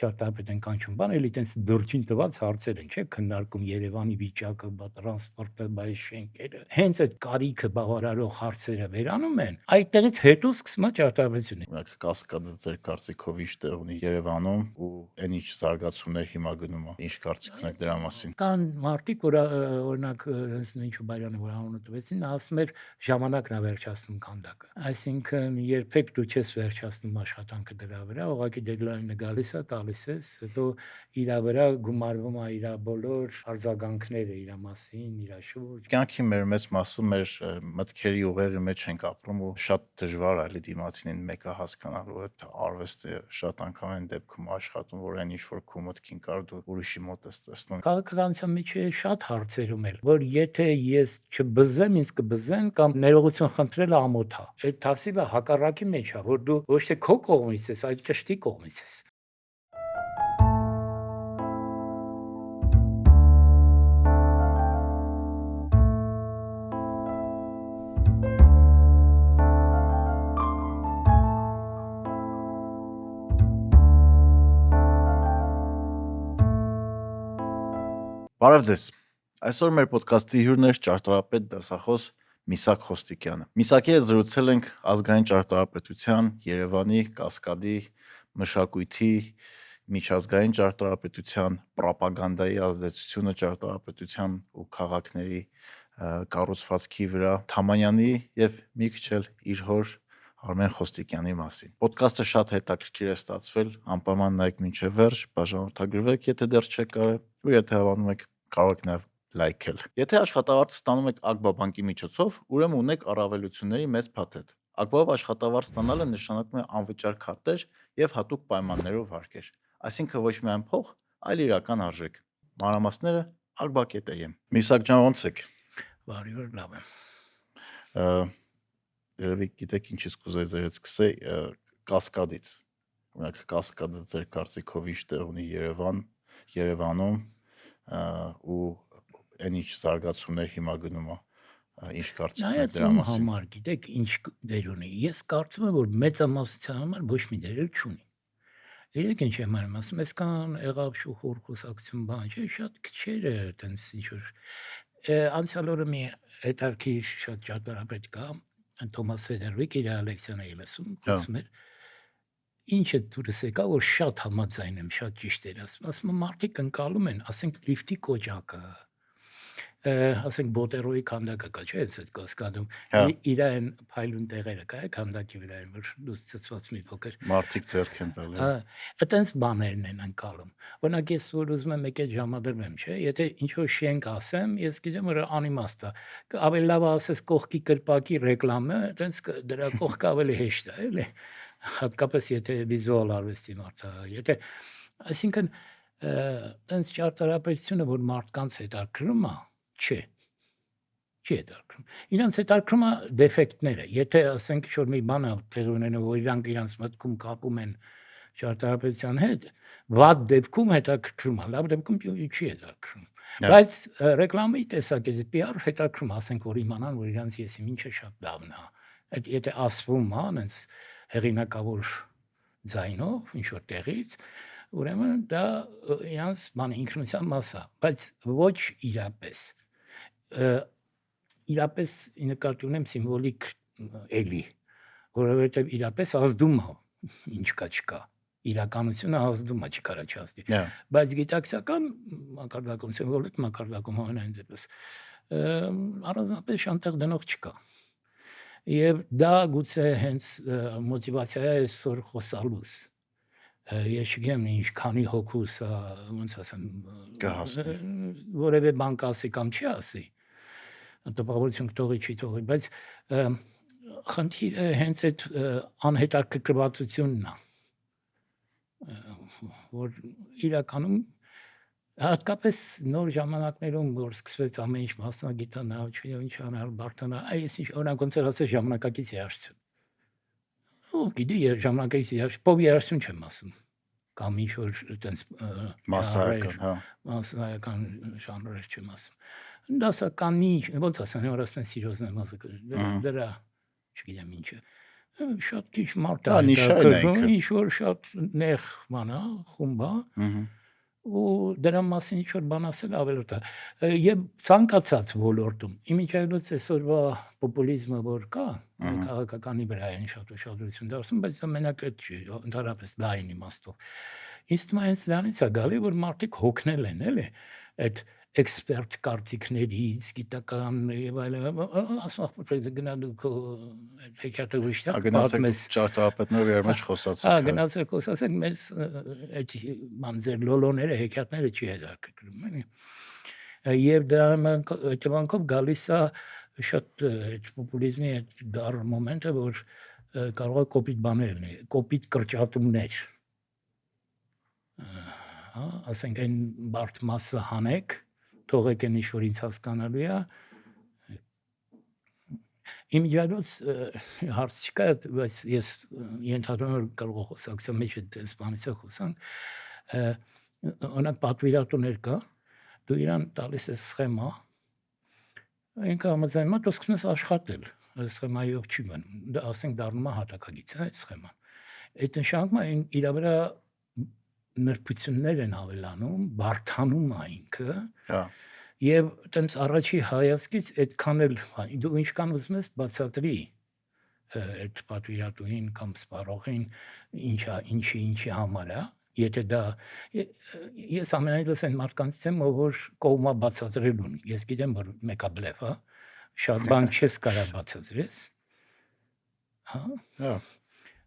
ճարտարապետ են կանչում, բան էլի տենց դրջին տված հարցեր են, չէ՞, քննարկում Երևանի վիճակը, տրանսպորտը, բայ շենքերը։ Հենց այդ կարիքը բավարարող հարցերը վերանում են, այդտեղից հետո սկսում է ճարտարապետությունը։ Օրինակ կասկադը ձեր կարծիքով ինչ տեղ ունի Երևանում ու այն ինչ զարգացումներ հիմա գնում է։ Ինչ կարծիք ունեք դրա մասին։ Կան մարդիկ, որ օրինակ Նույնիսկ Բայրյանը, որ անունը տվեցին, նա ասում էր ժամանակն է վերջացնում քանդակը։ Այսինքն երբեք դու չես վերջացնում աշխատանքը դրա վրա, ուղղակի դեդլայնը գալիս է, տալիս ես, հետո իր վրա գումարվում է իր բոլոր արձագանքները իր մասին, իր շուրջ։ Կյանքի մեր մեծ մասը մեր մտքերի ուղեղի մեջ ենք ապրում ու շատ դժվար է դիմացինին մեկը հասկանալու այդ արվեստը շատ անգամ այն դեպքում աշխատում, որ այն ինչ որ քո մտքին կար դու ուրիշի մոտ ես տեսնում։ Քաղաքականության մեջ է շատ հարցերում էլ, որ եթե ես չբզեմ, ինձ կբզեն կամ ներողություն խնդրելը ամոթ է։ Այդ թասիվը հակառակի մեջ է, որ դու ոչ թե քո կողմից ես, այլ ճշտի կողմից ես։ Բարև ձեզ։ Այսօր մեր ոդկասթի հյուրն է ճարտարապետ դասախոս Միսակ Խոստիկյանը։ Միսակի հետ զրուցել ենք ազգային ճարտարապետության, Երևանի, Կասկադի, մշակույթի, միջազգային ճարտարապետության, պրոպագանդայի ազդեցությունը ճարտարապետության ու քաղաքների կառուցվածքի վրա, Թամանյանի եւ մի քիչ էլ իր հոր Արմեն Խոստիկյանի մասին։ Ոդկասթը շատ հետաքրքիր է ստացվել, անպայման նայեք մինչև վերջ, բաժանորդագրվեք, եթե դեռ չեք կարել, ու եթե հավանում եք, կարող եք նաև լայքել։ Եթե աշխատավարձ ստանում եք Ակբաբանկի միջոցով, ուրեմն ունեք առավելությունների մեծ փաթեթ։ Ակբաբ աշխատավարձ ստանալը նշանակում է անվճար քարտեր եւ հատուկ պայմաններով վարկեր։ Այսինքն ոչ միայն փող, այլ իրական արժեք։ Մանրամասները Ակբա.am։ Միսակ ջան, ո՞նց եք։ Բարի օր, լավ եմ։ Երևի գիտեք ինչից կուզեի ձերից սկսեի, Կասկադից։ Օրինակ Կասկադը ձեր կարծիքով ինչ տեղ ունի Երևանում ու այն ինչ զարգացումներ հիմա գնում է, ինչ կարծիք ունեք դրա մասին։ Համար գիտեք ինչ դեր ունի։ Ես կարծում եմ, որ մեծամասնության համար ոչ մի դեր չունի։ Իրենք ինչ եմ ասում, այսքան եղավ շուխուր խոսակցություն բան, չէ, շատ քչերը այտենց ինչ որ անցյալ օրը մի հետարքի շատ ճարտարապետ կա, Թոմաս Ֆեդերվիկ իր լեկցիան էի լսում, ասում էր ինչը դուրս եկա, որ շատ համաձայն եմ, շատ ճիշտ էր ասում մարդիկ ընկալում են, ասենք լիֆտի կոճակը, ասենք Բոտերոյի քանդակը կա, չէ՞, այդ Կասկադում, իր այն փայլուն տեղերը կա, քանդակի վրա են, որ դուս ծծված մի փոքր մարդիկ ձեռք են տալի։ Այտենց բաներն են ընկալում։ Օրինակ ես որ ուզում եմ եկել ժամադրվեմ, չէ՞, եթե ինչ որ շենք ասեմ, ես գիտեմ որ անիմաստ է։ Ավելի լավ ասես կողքի կրպակի ռեկլամը, այտենց դրա կողքը ավելի հեշտ է, էլի։ Հատկապես եթե վիզուալ արվեստի մարդ է, եթե այսինքն այտենց ճարտարապետությունը որ մարդկանց հետաքրում է, չէ։ Չի հետաքրում։ Իրանց հետաքրում է դեֆեկտները։ Եթե ասենք ինչ-որ մի բան է տեղի ունենում, որ իրանք իրանց մտքում կապում են ճարտարապետության հետ, վատ դեպքում հետաքրում է, լավ դեպքում չի հետաքրում։ Բայց ռեկլամի տեսակետից PR հետաքրում, ասենք որ իմանան, որ իրանց եսիմ ինչը շատ լավն է։ Այդ եթե ասվում է, այնց հեղինակավոր ձայնով ինչ որ տեղից, ուրեմն դա իրանց բան ինքնության մաս է, բայց ոչ իրապես իրապես նկատի ունեմ սիմվոլիկ էլի, որովհետև իրապես ազդում է, ինչ կա չկա, իրականությունը ազդում է, չկարա չազդի, բայց գիտակցական մակարդակում, սիմվոլիկ մակարդակում ամենայն դեպս առանձնապես շանտեղ դնող չկա, և դա գուցե հենց մոտիվացիա է այսօր խոսալուս, ես չգիտեմ ինչ քանի հոգուս ոնց ասեմ, որևէ բան կասի կամ չի ասի, տպավորություն կթողի չի թողի, բայց խնդիրը հենց այդ անհետաքրքրվածությունն է, որ իրականում հատկապես նոր ժամանակներում, որ սկսվեց ամեն ինչ մասնագիտանա, ինչ անել, բարդանալ, այս ինչ օրինակ ոնց էր ասել ժամանակակից երաժշտություն, ով գիտի ժամանակակից երաժշտություն, պոպ երաժշտություն չեմ ասում, կամ ինչ որ այտենց մասսայական ժանրեր չեմ ասում, դասականի, ոնց ասեմ, որ ասում են սիրոզնե մузыка, դրա, չգիտեմ ինչը, շատ քիչ մարդ Դա նիշայն է հետաքրքրում, ինքը։ ինչ որ շատ նեղ բան է, խումբ է, ու դրա մասին ինչ որ բան ասել ավելորդ է։ Եվ ցանկացած ոլորտում, իմիջիայլոց այսօրվա պոպուլիզմը որ կա, քաղաքականի վրա են շատ ուշադրություն դարձնում, բայց դա մենակ այդ չի, ընդհանրապես լայն իմաստով։ Իսկ թվում է հենց դրանից է գալի, որ մարդիկ հոգնել են, էլի, այդ էքսպերտ կարծիքներից, գիտական եւ այլն, ասում եմ, գնա դու քո հեքիաթը վիշտակ Գնացեք պատմես։ ճարտարապետներով իր մեջ Հա, խոսացեք։ գնացեք խոսացեք, մեզ այդ ման ձեր լոլոները, հեքիաթները չի հետաքրքրում, էլի։ Եվ դրա հետևանքով գալիս է շատ այդ պոպուլիզմի այդ դառ մոմենտը, որ կարող է կոպիտ բաներ լինի, կոպիտ կրճատումներ։ Հա, ասենք այն բարդ մասը հանեք, թողեք այն ինչ որ ինձ հասկանալի է։ Իմիջիայլոց հարց չկա, բայց ես ենթադրում եմ, որ կարող է խոսակցության մեջ այդպես բանից է խոսանք։ Օրինակ պատվիրատուներ կա, դու իրան տալիս ես սխեմա, ինքը համաձայնում է, դու սկսում ես աշխատել, սխեմայով չի մնում, դա ասենք դառնում է հատակագիծ, այդ սխեման։ Այդ նշանակում է իր վրա նրբություններ են ավելանում, բարթանում է ինքը։ Հա։ Եվ տենց առաջի հայացքից այդքան էլ դու ինչքան ուզում ես բացատրի այդ պատվիրատուին կամ սպառողին ինչի համար է, եթե դա ես ամենայնպես այն մարդկանցից եմ, որ կողմա բացատրելուն, ես գիտեմ, որ մեկա բլեֆ է, շատ բան չես կարող բացատրես, հա,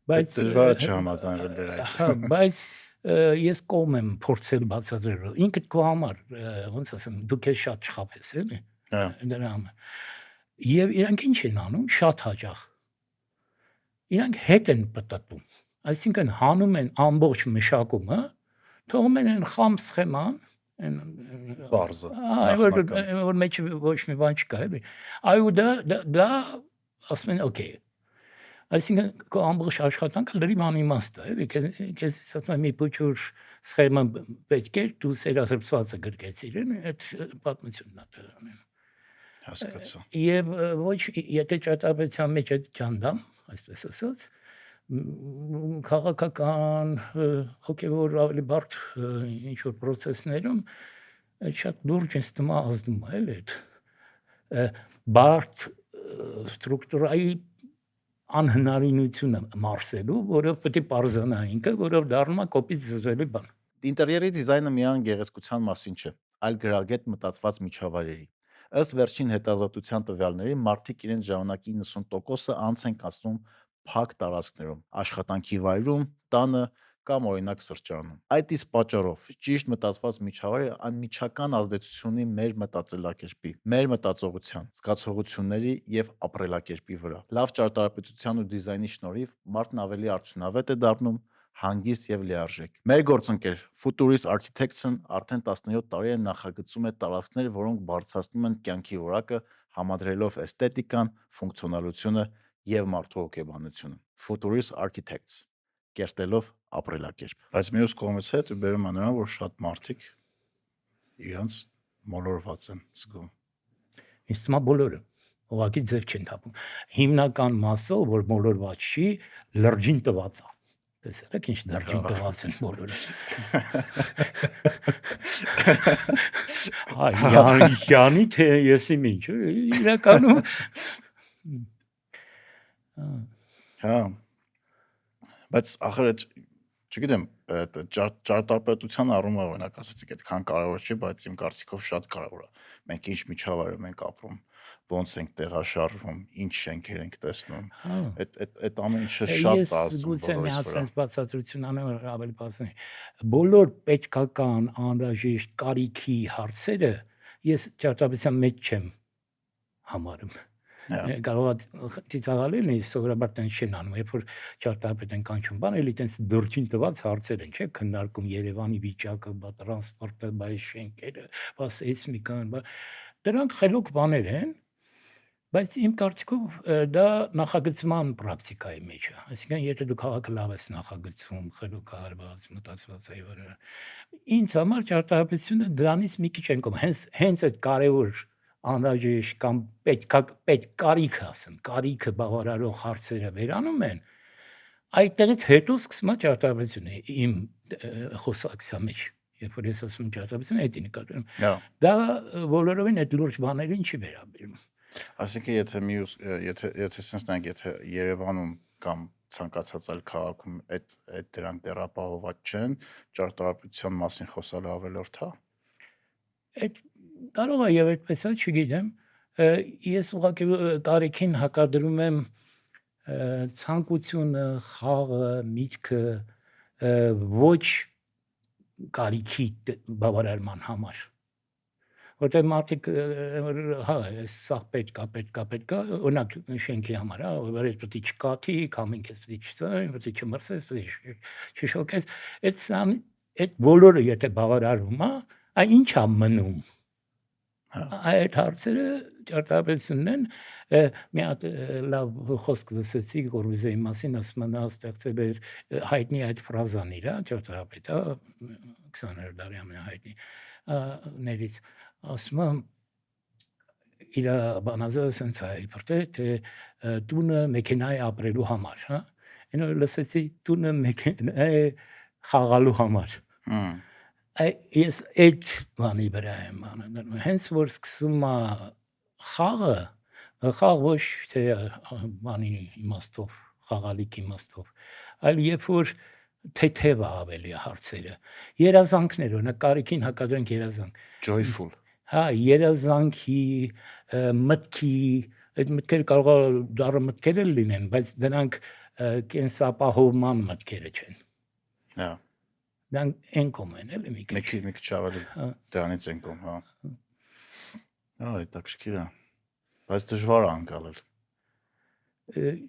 բայց դժվար է չհամաձայնվել դրա հետ։ հա, բայց ես կողմ եմ փորձել բացատրելու, ինքդ քո համար, ոնց ասեմ, դու քեզ շատ չխաբես, էլի։ Հա։ Դրա համար։ Եվ իրանք ինչ են անում, շատ հաճախ։ Իրանք հետ են պտտում, այսինքն հանում են ամբողջ մշակումը, թողում են այն խամ սխեման, այն Բարձը։ որ մեջ ոչ մի բան չկա, էլի։ Այո, դա ասում են, օքեյ։ Այսինքն քո ամբողջ աշխատանքը լրիվ անիմաստ է, էլի, քեզ ասում եմ մի փոքր սխեմա պետք է դու սերասրբվածը գրկեցիր, այդ պատմությունն է դրանում։ Հասկացա։ Եվ ոչ եթե ճարտարապետության մեջ այդ ջանդամ, այսպես ասած, քաղաքական հոգևոր ավելի բարդ ինչ որ process-ներում այդ շատ լուրջ ինստում ազդում է, էլի, այդ բարդ ստրուկտուրայի անհնարինությունը մարսելու, որով պետք է պարզանա ինքը, որով դառնում է կոպիտ զզվելի բան։ Ինտերիերի դիզայնը միայն գեղեցկության մասին չէ, այլ գրագետ մտածված միջավայրերի։ Ըստ վերջին հետազոտության տվյալների, մարդիկ իրենց ժամանակի 90%-ը անց են կացնում փակ տարածքներում, աշխատանքի վայրում, տանը կամ օրինակ սրճարանում։ Այդ իսկ պատճառով ճիշտ մտածված միջավայրը անմիջական ազդեցություն ունի մեր մտածելակերպի, մեր մտածողության, զգացողությունների եւ ապրելակերպի վրա։ Լավ ճարտարապետության ու դիզայնի շնորհիվ մարդն ավելի արդյունավետ է դառնում, հանգիստ եւ լիարժեք։ Մեր գործընկեր Futurist Architects-ն արդեն 17 տարի է նախագծում է տարածքներ, որոնք բարձրացնում են կյանքի որակը, համադրելով էսթետիկան, ֆունկցիոնալությունը եւ մարդու հոգեբանությունը։ Futurist Architects կերտելով ապրելակերպ։ Բայց մյուս կողմից հետ բերում է նրան, որ շատ մարդիկ իրանց մոլորված են զգում։ Իսկ մա բոլորը ուղղակի ձև չեն թափում։ Հիմնական մասը, որ մոլորված չի, լրջին տված է։ Տեսեք, ինչ լրջին տված են բոլորը։ Յանի թե եսի ինչ, իրականում Հա։ Բայց ախր չգիտեմ, ճարտարապետության առումով օրինակ ասացիք, այդքան կարևոր չի, բայց իմ կարծիքով շատ կարևոր է։ Մենք ինչ միջավայրում ենք ապրում, ոնց ենք տեղաշարժվում, ինչ շենքեր ենք տեսնում։ Այդ ամեն ինչը շատ ազդում է։ Ես գուցե միացած բացատրություն անեմ, որ ավելի բարձր։ Բոլոր պետքական անհրաժեշտ կարիքի հարցերը ես ճարտարապետության մեջ չեմ համարում։ Կարող է ծիծաղալի լինի, սովորաբար տենց չեն անում, երբ որ ճարտարապետ են կանչում, բան էլի տենց դրջին տված հարցեր են, չէ՞, քննարկում Երևանի վիճակը, տրանսպորտը, շենքերը, սեյսմիկան, դրանք խելոք բաներ են, բայց իմ կարծիքով դա նախագծման պրակտիկայի մեջ է։ Այսինքն, եթե դու քաղաքը լավ ես նախագծում, խելոքահարված, մտածված է ինձ համար ճարտարապետությունը դրանից մի քիչ են կողմ, հենց այդ կարևոր անհրաժեշտ կամ պետք կարիքը ասեմ, կարիքը բավարարող հարցերը վերանում են, այդտեղից հետո սկսում է ճարտարապետությունը իմ խոսակցության մեջ, երբ որ ես ասում եմ ճարտարապետություն, այդ նկատում եմ։ Դա բոլորովին այդ լուրջ բաներին չի վերաբերում։ Այսինքն եթե sense նայենք, եթե Երևանում կամ ցանկացած այլ քաղաքում այդ դրանք դեռ ապահոված չեն, ճարտարապետության մասին խոսալը ավելորդ է։ Այդ կարող է եւ այդպես է, չգիտեմ։ Ես ուղղակի տարիքին հակադրում եմ ցանկությունը, խաղը, միտքը ոչ կարիքի բավարարման համար։ Որտեղ մարդիկ հա, սա պետք է, օրինակ շենքի համար, հա, որ պետք է չկաթի, քամին քեզ պետք է չծային, պետք է չմրսես, պետք է չշոկես, այդ բոլորը եթե բավարարվում է, այ ինչ է մնում։ Այդ հարցերը ճարտարապետությունն են, մի հատ լավ խոսք լսեցի Կորբյուզիեի մասին, ասում են նա ստեղծել էր հայտնի այդ ֆրազան իր, ճարտարապետը 20-րդ դարի ամենահայտնի ներից, ասում եմ իր բանազը սենց է իբրտե, թե տունը մեքենա է ապրելու համար, հա, այնօր լսեցի տունը մեքենա է խաղալու համար։ Ես այդ բանի վրա եմ անում, հենց որ սկսում է խաղը, խաղ ոչ թե բանի իմաստով, խաղալիք իմաստով, այլ երբ որ թեթև է ավելի հարցերը, երազանքներ, օրինակ կարիքին հակադրենք երազանք, joyful, հա, երազանքի, մտքի, այդ մտքերը կարող է դառը մտքեր լինեն, բայց դրանք կենսապահովման մտքերը չեն։ Հա։ Դրանք էնկոմ են, էլի մի քիչ ավելի դրանից էնկոմ, հա։ Հետաքրքիր է, բայց դժվար է անցնել։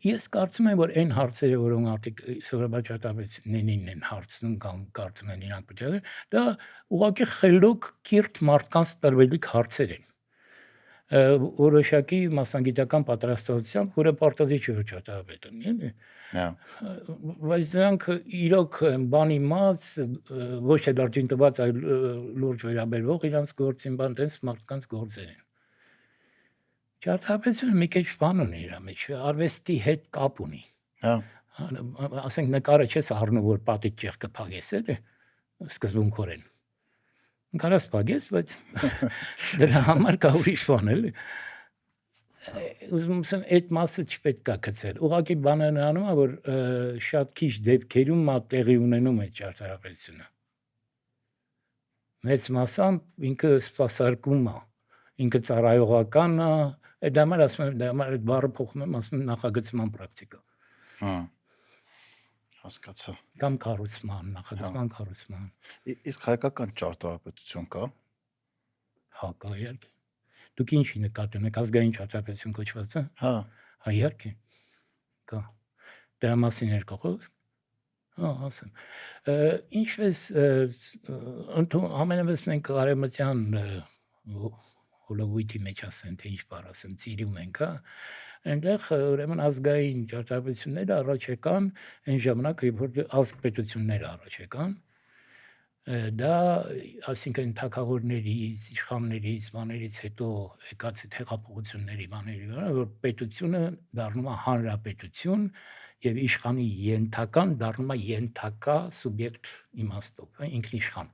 Ես կարծում եմ, որ այն հարցերը, որոնք արդյոք սովորաբար ճարտարապետներին են հարցնում կամ կարծում են իրանք պետք է, դա ուղղակի խելոք կիրթ մարդկանց տրվելիք հարցեր են։ Որոշակի մասնագիտական պատրաստվածությամբ, որը պարտադիր չէ ճարտարապետին, էլի։ Բայց դրանք իրոք բան իմաց, ոչ թե դարձին տված, այլ լուրջ վերաբերվող իրանց գործին բան, տենց մարդկանց գործեր են։ Ճարտարապետությունը մի քիչ բան ունի իր մեջ, արվեստի հետ կապ ունի։ Ասենք նկարը չես առնում, որ պատիտ ճեղք կփակես, էլի, սկզբունքորեն։ Կարաս փակես, բայց դրա համար կա ուրիշ բան, էլի։ Ուզում եմ այդ մասը չպետք է գցել։ Ուղղակի բանը անում է, որ շատ քիչ դեպքերում տեղի ունենում է ճարտարապետությունը։ Մեծ մասամբ ինքը սպասարկում է, ինքը ծառայողական է, այդ համար ասում եմ, դա համար այդ բառը փոխում եմ, ասում եմ նախագծման պրակտիկա։ Հասկացա։ Կամ կառուցման, նախագծման կառուցման։ Իսկ հայկական ճարտարապետություն կա։ Հա, կա իհարկե։ Դուք ինչի նկատի ունեք, ազգային ճարտարապետություն կոչվածը։ Հա, իհարկե։ Կա։ Դրա մասին երկողոս։ Հա, ասեմ։ Ինչպես ամենևս մենք արևմտյան հոլովույթի մեջ ասեն, թե ինչ բառ ասեմ, ծիրում ենք, հա։ Այնտեղ ուրեմն ազգային ճարտարապետությունները առաջ եկան այն ժամանակ, երբ որ ազգ-պետությունները առաջ եկան, դա այսինքն թագավորներից, իշխաններից, բաներից հետո եկած հեղափոխությունների բաների վրա, որ պետությունը դառնում է հանրապետություն եւ իշխանի ենթական դառնում է ենթակա սուբյեկտ իմաստով, ինքնիշխան։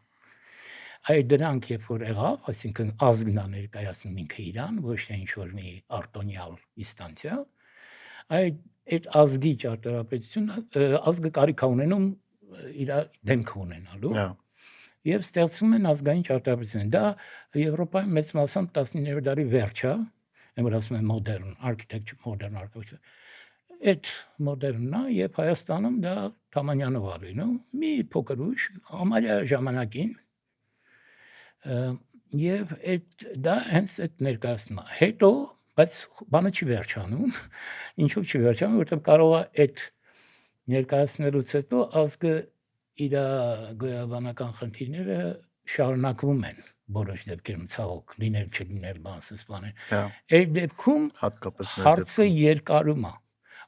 Այդ դրանք երբ որ եղավ, այսինքն ազգն է ներկայացնում ինքը իրան, ոչ թե ինչ-որ մի արտոնյալ ինստանցիա, այդ ազգի ճարտարապետությունը ազգը կարիք է ունենում իր դեմքը ունենալու եւ ստեղծվում են ազգային ճարտարապետություն։ Դա Եվրոպայում մեծ մասամբ 19-րդ դարի վերջ է, որ ասում են modern architecture։ Այդ մոդեռնն է եւ Հայաստանում դա Թամանյանով է լինում, մի փոքր ուշ, համարյա ժամանակին եւ դա հենց այդ ներկայացնում է։ Հետո, բայց բանը չի վերջանում, ինչու չի վերջանում, որովհետեւ կարող է այդ ներկայացնելուց հետո ազգը իր գոյաբանական խնդիրները շարունակվում են որոշ դեպքերում ցավոք, լինել չլինել բանսս բաներ։ Այդ դեպքում հատկապես հարցը երկարում է։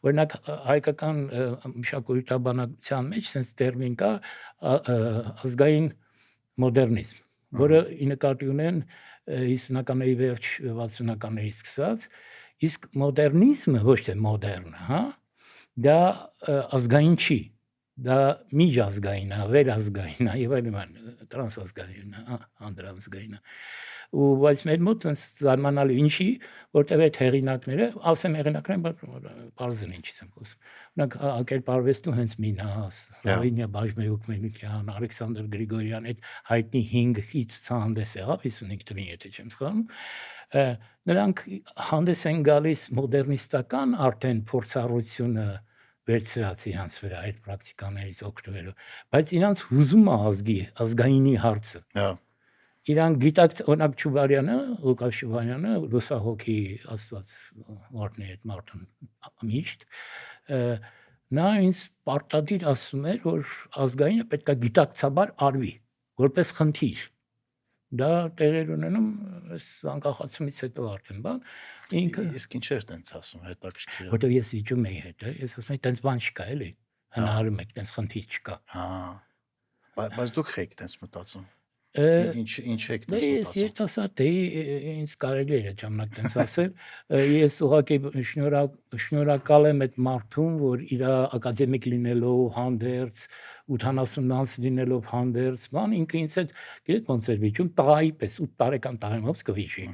Օրինակ հայկական մշակութաբանության մեջ sense տերմին կա ազգային մոդեռնիզմ, որը ի նկատի ունեն 50-ականների վերջ 60-ականների սկսած, իսկ մոդեռնիզմը ոչ թե մոդեռնը, հա, դա ազգային չի, դա միջազգային է, վերազգային է եւ այլն, տրանսազգային է, անդրանազգային է։ Ու բայց մեր մոտ զարմանալի ինչի, որտեղ այդ հեղինակները, ասեմ հեղինակները, բարձր ինչից եմ խոսում։ Օրինակ ակերպարվեստու հենց Մինաս, Լավինիա Բաժմեուկ-Մելիքյան, Ալեքսանդր Գրիգորյան, այդ հայտնի 5 ցուցահանդես եղավ 55 թվականին, եթե չեմ սխալվում, նրանք հանդես են գալիս մոդեռնիստական արդեն փորձառությունը վերցրած իրանց վրա այդ պրակտիկաներից օգտվելով, բայց իրանց հուզում է ազգայինի հարցը։ Իրանք գիտակ, օրինակ Չուբարյանը, Լուկաս Չուբարյանը, լուսահոգի աստված մարդն է այդ մարդն միշտ, նա ինձ պարտադիր ասում էր, որ ազգայինը պետք է գիտակցաբար արվի, որպես խնդիր։ Դա տեղեր ունենում այս անկախացումից հետո արդեն բան, ինքը իսկ ինչ էր տենց ասում, հետաքրքիր է։ Որտեղ ես իջում էի հետո, ես ասում էի, տենց բան չկա, էլի, հնարում եք, տենց խնդիր չկա։ Հա։ Բայց դուք եք տենց մտածում։ Ինչ եք տես մտածում։ Ես երիտասարդ էի, ինձ կարելի էր այդ ժամանակ տենց ասել, ես ուղղակի շնորհակալ եմ այդ մարդուն, որ իր ակադեմիկ լինելով հանդերձ, 80-անց լինելով հանդերձ, բան ինքը ինձ հետ, գիտեք ոնց էր վիճում, տղայի պես, 8 տարեկան տղայով կվիճի։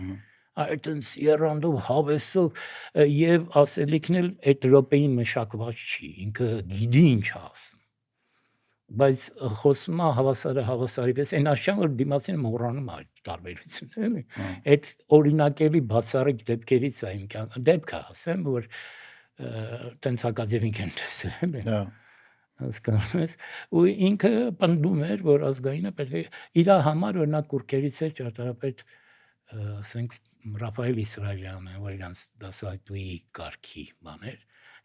Այդտենց երանդով հավեսով եւ ասելիքն էլ այդ րոպեին մշակված չի, ինքը գիտի ինչ ասում։ Բայց խոսում է հավասարի պես, այն աշճան որ դիմացին մոռանում է այդ տարբերությունը, էլի։ Այդ օրինակելի բացառիկ դեպքերից է իմ կյանքը, դեպքը ասեմ, որ տենց ակադեմիկ են տեսել, էլի։ Հասկանում ես, ու ինքը պնդում էր, որ ազգայինը պետք է իր համար օրինակ կուրկերից էր ճարտարապետ, ասենք Ռաֆայել Իսրայելյանը, որ իրանց դասատուի կարգի բաներ։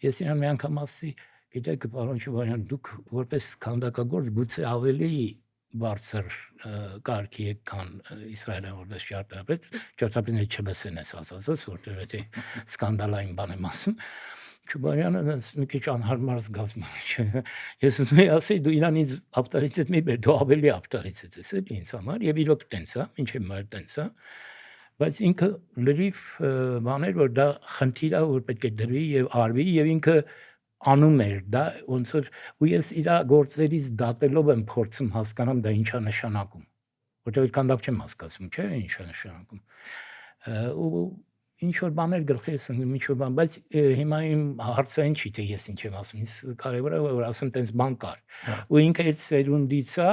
Ես իրան մի անգամ ասի, գիտեք, պարոն Չուբարյան, դուք որպես քանդակագործ գուցե ավելի բարձր կարգի եք, քան Իսրայելը որպես ճարտարապետները չլսեն ես ասածս, որտեղ եթե սկանդալային բան եմ ասում, Չուբարյանը մի քիչ անհարմար զգացում է։ Ես ուզում եի ասել, դու իրանից ավտարիցետ մի բեր, դու ավելի ավտարիցետ ես էլի ինձ համար, եւ իրոք տենց է, ինչի՞ մայր տենց է, բայց ինքը լրիվ բաներ, որ դա խնդիր է, որ պետք է դրվի եւ արվի, եւ ինքը անում էր դա ոնց որ ու ես իր գործերից դատելով եմ փորձում հասկանամ դա ինչա նշանակում, որտեղ այդքան լավ չեմ հասկացում, չէ՞, ինչա նշանակում։ Ու ինչ որ բաներ գլխի ես ընկնում, ինչ որ բան, բայց հիմա իմ հարցը ինչ չի թե ես ինչ եմ ասում, ինձ կարևորը որ ասեմ տենց բան կար։ Ու ինքը այդ սերունդից է,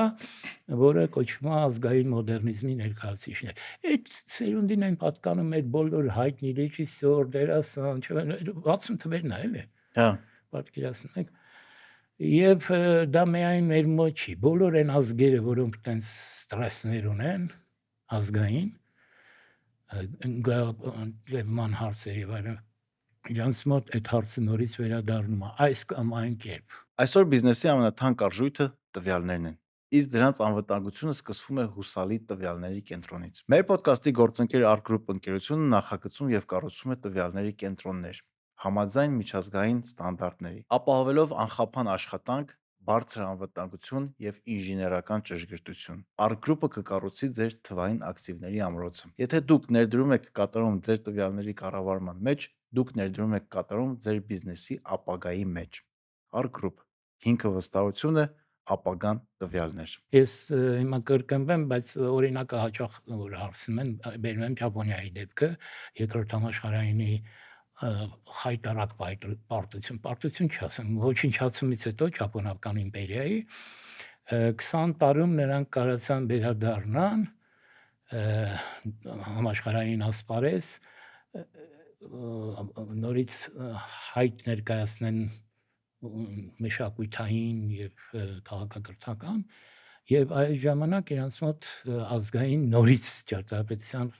որը կոչվում է ազգային մոդեռնիզմի ներկայացուցիչներ։ Այդ սերունդին են պատկանում մեր բոլոր հայտնի ռեժիսոր, դերասան, 60 թվերն է, էլի։ Հա։ Պատկերացնեք։ Եվ դա միայն մեր մոտ չի, բոլոր այն ազգերը, որոնք տենց ստրեսներ ունեն ազգային, ման հարցեր եւ այլն, իրանց մոտ այդ հարցը նորից վերադառնում է այս կամ այն կերպ։ Այսօր բիզնեսի ամենաթանկ արժույթը տվյալներն են։ Իսկ դրանց անվտանգությունը սկսվում է հուսալի տվյալների կենտրոնից։ Մեր ոդկասթի գործընկեր Arc Group ընկերությունը նախագծում եւ կառուցում է տվյալների կենտրոններ համաձայն միջազգային ստանդարտների, ապահովելով անխափան աշխատանք, բարձր անվտանգություն եւ ինժեներական ճշգրտություն։ Arc Group-ը կկառուցի ձեր թվային ակտիվների ամրոցը։ Եթե դուք ներդրում եք կատարում ձեր տվյալների կառավարման մեջ, դուք ներդրում եք կատարում ձեր բիզնեսի ապագայի մեջ։ Arc Group, հիմքը վստահություն է, ապագան տվյալներ։ Ես հիմա կրկնվեմ, բայց օրինակը հաճախ որ հարցնում են, բերում եմ Ճապոնիայի դեպքը, երկրորդ համաշխարհայինի խայտարակ պարտություն չասեմ, ոչնչացումից հետո Ճապոնական իմպերիայի 20 տարում նրանք կարողացան վերադառնան համաշխարհային ասպարեզ, նորից հայտ ներկայացնեն մշակութային եւ քաղաքակրթական եւ այդ ժամանակ իրանց մոտ ազգային նորից ճարտարապետության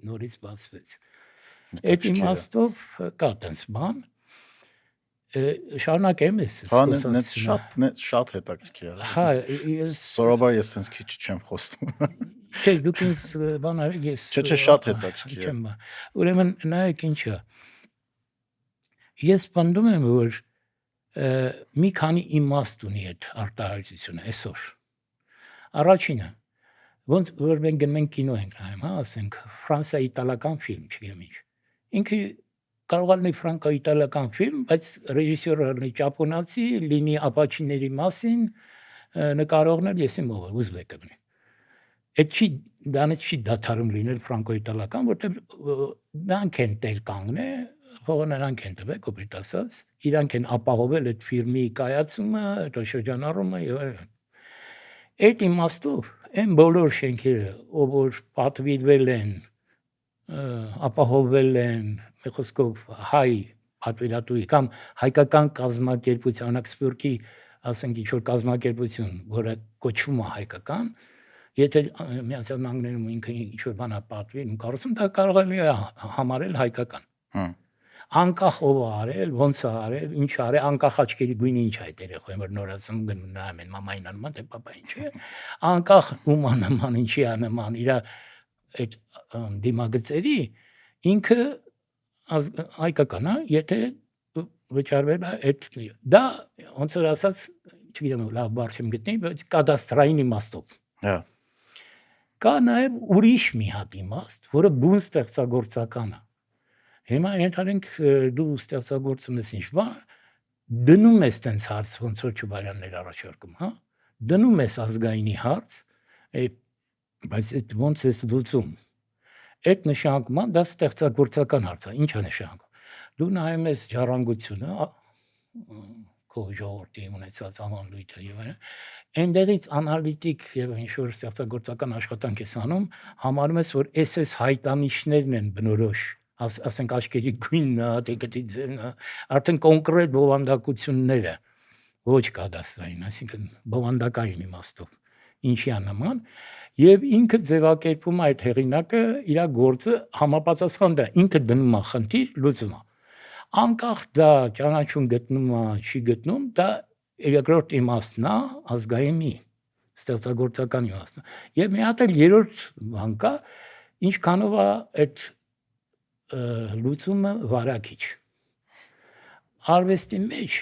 նորից բացվեց։ Այդ իմաստով կա տենց բան, շարունակեմ ես շատ հետաքրքիր է։ Հա, սովորաբար ես sense քիչ չեմ խոսում։ Չէ, դուք ինձ բան արեք, ես Չէ, շատ հետաքրքիր է։ Ուրեմն նայեք ինչա։ Ես պնդում եմ, որ մի քանի իմաստ ունի այդ արտահայտությունը այսօր։ Առաջինը, ոնց որ մենք գնում ենք կինո ենք նայում, հա, ասենք ֆրանսիա-իտալական ֆիլմ, չգիտեմ ինչ։ Ինքը կարող է լինի ֆրանկո-իտալական ֆիլմ, բայց ռեժիսորը լինի ճապոնացի, լինի ապաչիների մասին, նկարողն էլ եսի մով ուզբեկը լինի։ Այդ չի դանից չի դադարում լինել ֆրանկո-իտալական, որտեղ նրանք են տեր կանգնե, փողը նրանք են տվել, կոպիտ ասած, իրանք են ապահովել այդ ֆիրմի կայացումը, այդ շրջանառումը եւ այլն։ Այդ իմաստով այն բոլոր շենքերը, որ պատվիրվել են, ապահովել են, մի խոսքով հայ պատվիրատուի կամ հայկական կազմակերպության, օրինակ Սփյուռքի, ասենք ինչ որ կազմակերպություն, որը կոչվում է հայկական, եթե Միացյալ Նահանգներում ինքը ինչ որ բան է պատվիրում, կառուցում, դա կարող է համարել հայկական։ Անկախ ով է արել, ոնց է արել, ինչ է արել, անկախ աչքերի գույնը ինչ է այդ երեխային, որ նորացում գնում նայում են մամային նման, թե պապային չէ։ Անկախ ում է նման, ինչի է նման, իր այդ դիմագծերի ինքը հայկական է, եթե վճարվել է այդ դա ոնց որ ասած, չգիտեմ, լավ բառ չեմ գտնի, բայց կադաստրային իմաստով։ Հա։ Կա նաև ուրիշ մի հատ իմաստ, որը բուն ստեղծագործական է։ Հիմա ենթադրենք դու ստեղծագործում ես ինչ-որ, դնում ես տենց հարց, ոնց որ Չուբարյաններ առաջարկում, հա։ Դնում ես ազգայինի հարց, բայց այդ ոնց ես լուծում։ Այդ նշանակումը դա ստեղծագործական հարց է, ինչ է նշանակում։ Դու նայում ես ժառանգությունը, քո ժողովրդի ունեցած ավանդույթը եւ այլն, այնտեղից անալիտիկ եւ ինչ-որ ստեղծագործական աշխատանք ես անում, համարում ես, որ այս հայտանիշներն են բնորոշ, ասենք աչքերի գույնը, դեկտի ձևը, արդեն կոնկրետ բովանդակությունները, ոչ կադաստրային, այսինքն բովանդակային իմաստով, ինչի է նման, եւ ինքը ձևակերպում է այդ հեղինակը իր գործը համապատասխան դրա, ինքը դնում է խնդիր, լուծում է։ Անկախ դա ճանաչում գտնում է, չի գտնում, դա երկրորդ իմաստն է, ազգայինի, ստեղծագործական իմաստն է։ Եվ մի հատ էլ երրորդ բան կա, ինչքանով է այդ լուծումը վարակիչ։ Արվեստի մեջ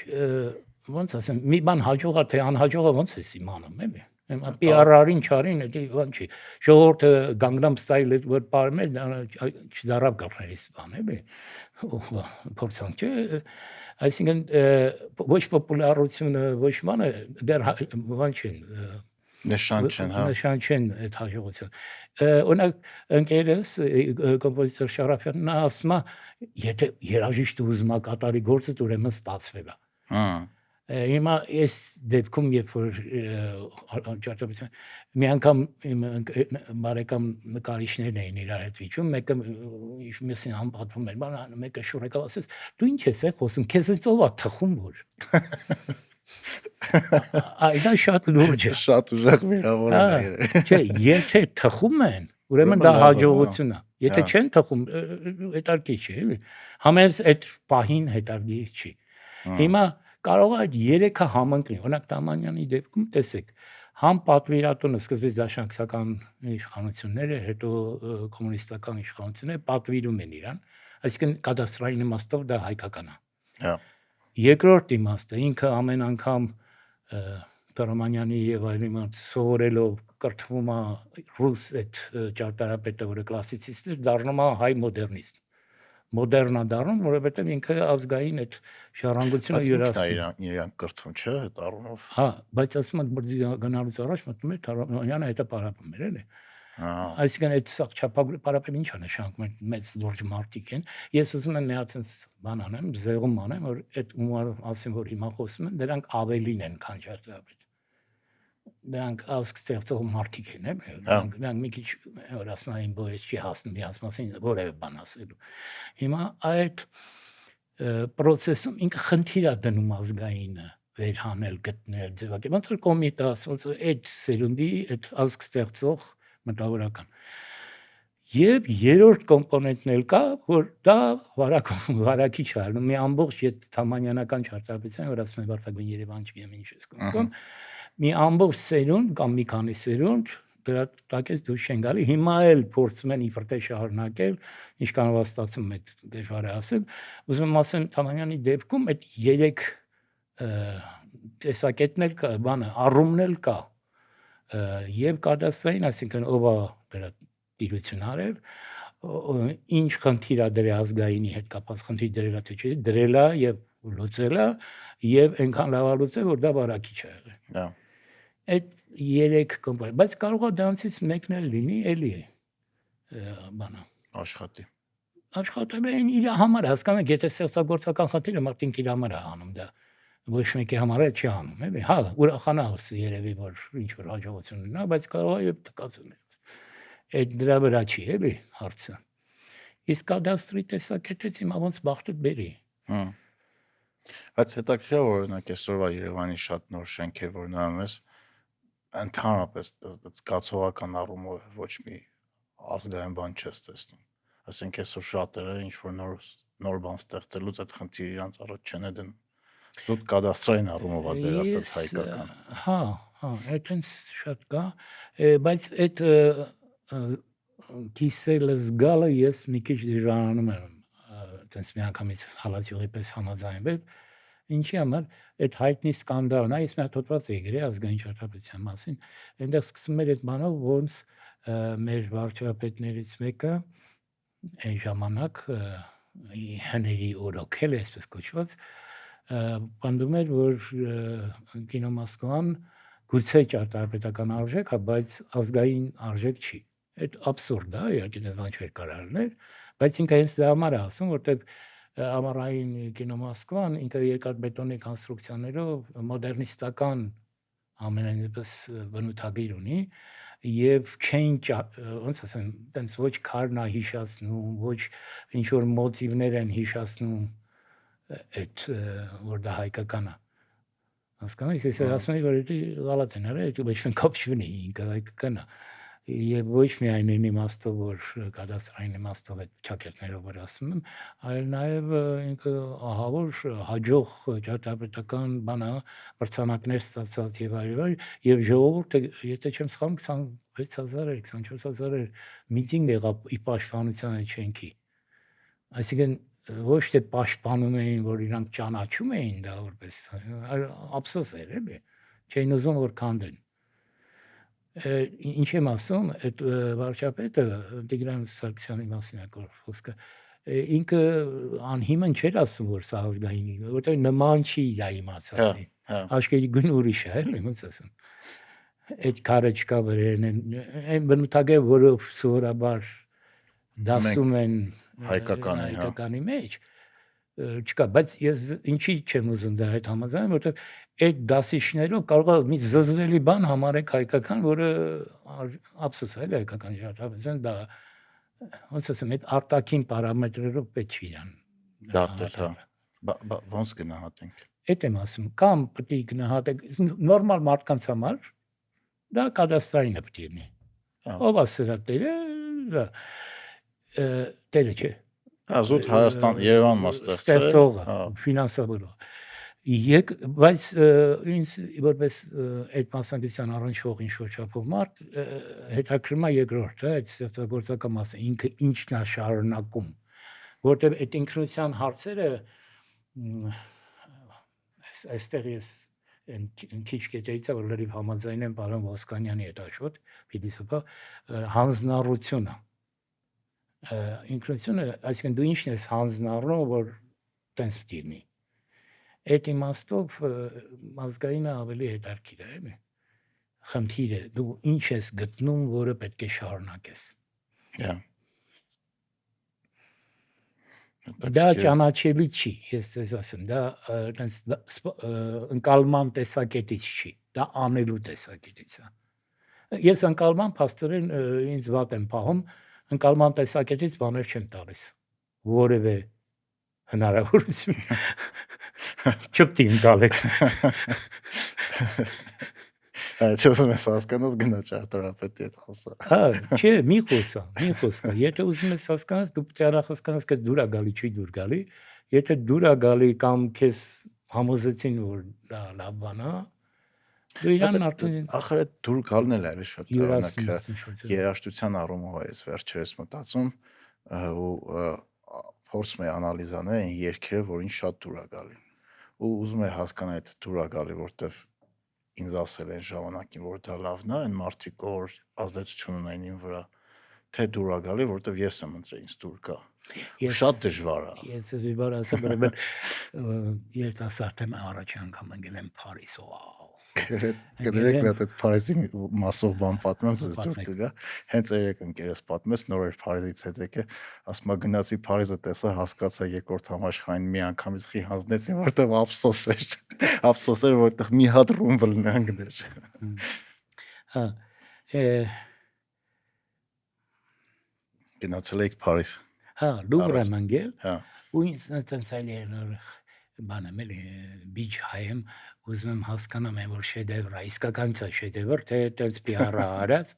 ոնց ասեմ, մի բան հաջող է թե անհաջող է, ոնց ես իմանում, էլի։ Հիմա PR-ին չարին, դա բան չի։ Ժողովուրդը Gangnam Style-ը որ բարում է, չդարավ գլխներից բան, էլի։ Փորձանք չէ, այսինքն ոչ պոպուլարությունը, ոչ բանը դեռ բան չեն, նշան չեն, հա։ Նշան չեն այդ հաջողության։ Օրինակ ընկերս կոմպոզիտոր Շարաֆյանն նա ասում է, եթե երաժիշտը ուզում է կատարի գործը, ուրեմն ստացվել է։ Հիմա այս դեպքում երբ որ ճարտարապետության մի անգամ բարեկամ նկարիչներն էին իրար հետ վիճում, մեկը մյուսին անպատվում էր, մեկը շուռ եկավ ասեց, դու ինչ ես խոսում, քեզ ով է թխում որ։ Այդ շատ լուրջ է։ Շատ ուժեղ վիրավորել է։ Չէ, եթե թխում են, ուրեմն դա հաջողություն է։ Եթե չեն թխում, հետարքի չի, էլի։ Համենայնիվ այդ պահին հետարքի չի։ Հիմա կարող է այդ երեքը համընկնի, օրինակ Թամանյանի դեպքում տեսեք, համ պատվիրատունը սկզբից դաշնակցական իշխանությունները, հետո կոմունիստական իշխանությունները պատվիրում են իրան, այսինքն կադաստրային իմաստով դա հայկական է։ Հա։ Երկրորդ իմաստը ինքը ամեն անգամ Թամանյանի եւ այլն սովորելով կրթվում է ռուս այդ ճարտարապետը, որը կլասիցիստ է, դառնում է հայ մոդեռնիստ։ Մոդեռնա դառնում, որովհետև ինքը ազգային այդ ժառանգությունը յուրացնում։ Իրան կրթում չէ, այդ առումով։ Հա, բայց ասում եմ գնալուց առաջ մտնում է Թամանյանը հետը պարապում էր, էլի։ Այսինքն այդ սա չափագրի պարապել ինչ է նշանակում, մեծ լուրջ մարդիկ են։ Ես ուզում եմ միացած բան անեմ, զեղում անեմ, որ այդ ումար ասեմ, որ հիմա խոսում են, դրանք ավելին են, քան ճարտարապետ։ Նրանք ազգ ստեղծող մարդիկ են, նրանք մի քիչ որ ասում են բոյես չի հասնում իրաց մասին որևէ բան ասելու։ Հիմա այդ պրոցեսում ինքը խնդիր է դնում ազգայինը վերհանել, գտնել, ձևակերպել, ոնց որ կոմիտաս, ոնց որ այդ սերունդի, այդ ազգ ստեղծող մտավորական։ Եվ երրորդ կոմպոնենտն էլ կա, որ դա վարակիչ է, մի ամբողջ թամանյանական ճարտարապետության, որ ասում են Վարդագույն Երևան չգիտեմ ինչ ես կոնում, մի ամբողջ սերունդ կամ մի քանի սերունդ դրա տակից դուրս չեն գալի, հիմա էլ փորձում են իվրտե շարունակել, ինչքանով ստացվում է դժվար է ասել, ուզում եմ ասեմ Թամանյանի դեպքում այդ երեք տեսակետն էլ կա, բանը, առումն էլ կա, եւ կադաստրային, այսինքն ով է դրա տիրություն արել, ինչ խնդիր է դրա ազգայինի հետ կապված խնդիր դրելա թե չէ, դրելա եւ լուծելա եւ այնքան լավ լուծել, որ դա բարակիչ է եղել։ Դա Այդ 3 կոմպոնենտ, բայց կարող է դրանցից մեկն էլ լինի, էլի բանը աշխատի։ աշխատել են իր համար, հասկանաք, եթե ստեղծագործական խնդիրը մարդինք իր համար է անում դա, ոչ մեկի համար է չի անում, էլի, հա, ուրախանա երևի որ ինչ որ հաջողություն ունենա, բայց կարող է եւ տկած լինի։ Այդ դրա վրա չի, էլի հարցը։ Իսկ կադաստրի տեսակետից հիմա ոնց բախտը բերի։ Հմ։ Բայց հետաքրքիր է, որ օրինակ այսօրվա Երևանի շատ նոր շենքեր, որ նայում ես, ընդհանրապես զգացողական առումով ոչ մի ազգային բան չես տեսնում։ Ասենք այսօր շատերը ինչ որ նոր բան ստեղծելուց այդ խնդիրը իրանց առաջ չեն դնում։ Զուտ կադաստրային առումով է ձեր ասած հայկական։ Հա, այդտենց շատ կա, բայց այդ կիսելը զգալը ես մի քիչ դժվարանում եմ, այտենց միանգամից հալածյողի պես համաձայնվել, ինչի համար այդ հայտնի սկանդալն է, ես մի հատ հոդված էի գրել ազգային ճարտարապետության մասին, այնտեղ սկսում էր այդ բանով, ոնց մեր վարչապետներից մեկը այն ժամանակ հների օրոքել, այսպես կոչված, պնդում էր, որ կինո Մոսկվան գուցե ճարտարապետական արժեք, բայց ազգային արժեք չի։ Այդ աբսուրդ է, իհարկե դա բան չէր կարող լինել, բայց ինքը հենց դա համար է ասում, որտեղ ամառային կինո Մոսկվան ինքը երկաթբետոնի կոնստրուկցիաներով մոդեռնիստական ամենայնպես բնութագիր ունի եւ չէին ոնց ասեմ, տենց ոչ քարն է հիշացնում, ոչ ինչ որ մոտիվներ են հիշացնում այդ որ դա հայկական է։ Հասկանաք, ես ասում եմ, որ դա լավատ են արել, դա ոչ մի կապ չունի, ինքը հայկական է։ Եվ ոչ միայն այն իմաստով, որ կադաստրային իմաստով այդ ճակերտներով որ ասում եմ, այլ նաև ինքը ահավոր հաջող ճարտարապետական բան է, մրցանակներ ստացած եւ այլն, եւ ժողովուրդը, եթե չեմ սխալվում, 26000 էր, 24000 էր միտինգ եղավ ի պաշտպանության այդ շենքի։ Այսինքն ոչ թե պաշտպանում էին, որ իրանք ճանաչում էին դա որպես, ափսոս էր, էլի, չէին ուզում որ քանդեն։ Ինչ եմ ասում, այդ վարչապետը Տիգրան Սարգսյանի մասին է խոսքը, ինքը անհիմն չէր ասում, որ սա ազգային է, որտեղ նման չի իր իմացածի։ Աշկերի գույն ուրիշ է, էլի, ոնց ասեմ։ Այդ քարը չկա վրերն են, այն բնութագը, որով սովորաբար դասում են հայկականի մեջ, չկա, բայց ես ինչի չեմ ուզում դա այդ համաձայն, որտեղ այդ դասիչներով կարող է մի զզվելի բան համարեք հայկական, որը ափսոս է, հայկական ճարտարապետության դա ոնց ասեմ, այդ արտաքին պարամետրերով պետք չի իրան դատել, հա։ Ոնց գնահատենք։ Այդ եմ ասում, կամ պետք է գնահատենք նորմալ մարդկանց համար, դա կադաստրային է պետք է լինի։ Ով է սրա տերը, տերը չէ։ Զուտ Հայաստան, Երևան ստեղծողը, ֆինանսավորողը։ Բայց ինձ որպես այդ մասնակցության առնչվող ինչ-որ չափով մարդ հետաքրքրում է երկրորդը, այդ ստեղծագործական մասը, ինքը ինչն է շարունակում, որտեղ այդ ինքնության հարցերը այստեղ ես քիչ կետերից է, որ լրիվ համաձայն եմ պարոն Ոսկանյանի հետ աշոտ, փիլիսոփա, հանձնառությունը ինքնությունը, այսինքն դու ինչն ես հանձնառնում, որ տենց պիտի լինի։ Այդ իմաստով ազգայինը ավելի հետաքրքիր է, էլի։ Խնդիրը դու ինչ ես գտնում, որը պետք է շարունակես։ Դա ճանաչելի չի, ես ձեզ ասեմ, դա տենց ընկալման տեսակետից չի, դա անելու տեսակետից է։ Ես ընկալման փաստորեն ինձ վատ եմ պահում, ընկալման տեսակետից բաներ չեմ տալիս, որևէ հնարավորություն չպետք է ընկալեք։ Այդ ուզում ես հասկանաս գնա ճարտարապետի հետ խոսա։ Հա, չէ, մի խոսքա։ Եթե ուզում ես հասկանաս, դու պետք է առաջ հասկանաս, թե դուր է գալի, չի դուր գալի։ Եթե դուր է գալի կամ քեզ համոզեցին, որ դա լավ բան է, դու իրան արդեն ախր այդ դուր գալն էլ է շատ օրինակ երաժշտության առումով է, ես վերջերս մտածում ու փորձում եմ անալիզ անել այն երգերը, որին շատ դուր է գալի։ Ու ուզում եմ հասկանալ այդ դուր է գալի, որտեվ ինձ ասել են ժամանակին, որ դա լավն է, այն մարդիկ, որ ազդեցություն ունեն իմ վրա, թե դուր ա գալի, որովհետև ես եմ ընտրել ինձ դուր գա։ Շատ դժվար է։ Ես ես մի բան ասեմ, ուրեմն երիտասարդ եմ առաջի անգամ ընկել եմ Փարիզ, վաու։ Կդրեք մի հատ այդ Փարիզի մասով բան պատմեմ, ձեզ դուր կգա։ Հենց երեք ընկերս պատմեց, նոր էր Փարիզից հետ եկե, ասում է գնացի Փարիզը տեսա, հասկացա երկրորդ համաշխարհային մի անգամից խի հանձնեցին, որտեղ ափսոս էր։ Ափսոս էր, որտեղ մի հատ ռումբլ նանգներ։ Հա։ Գնացել եք Փարիզ։ Հա, Լուվր եմ ընկել։ Հա։ Ու ինձ այլ էր բան եմ էլի բիջ հայեմ, ուզում եմ հասկանամ այն որ շեդևր է, իսկականից է շեդևր, թե այդպես PR-ը արած,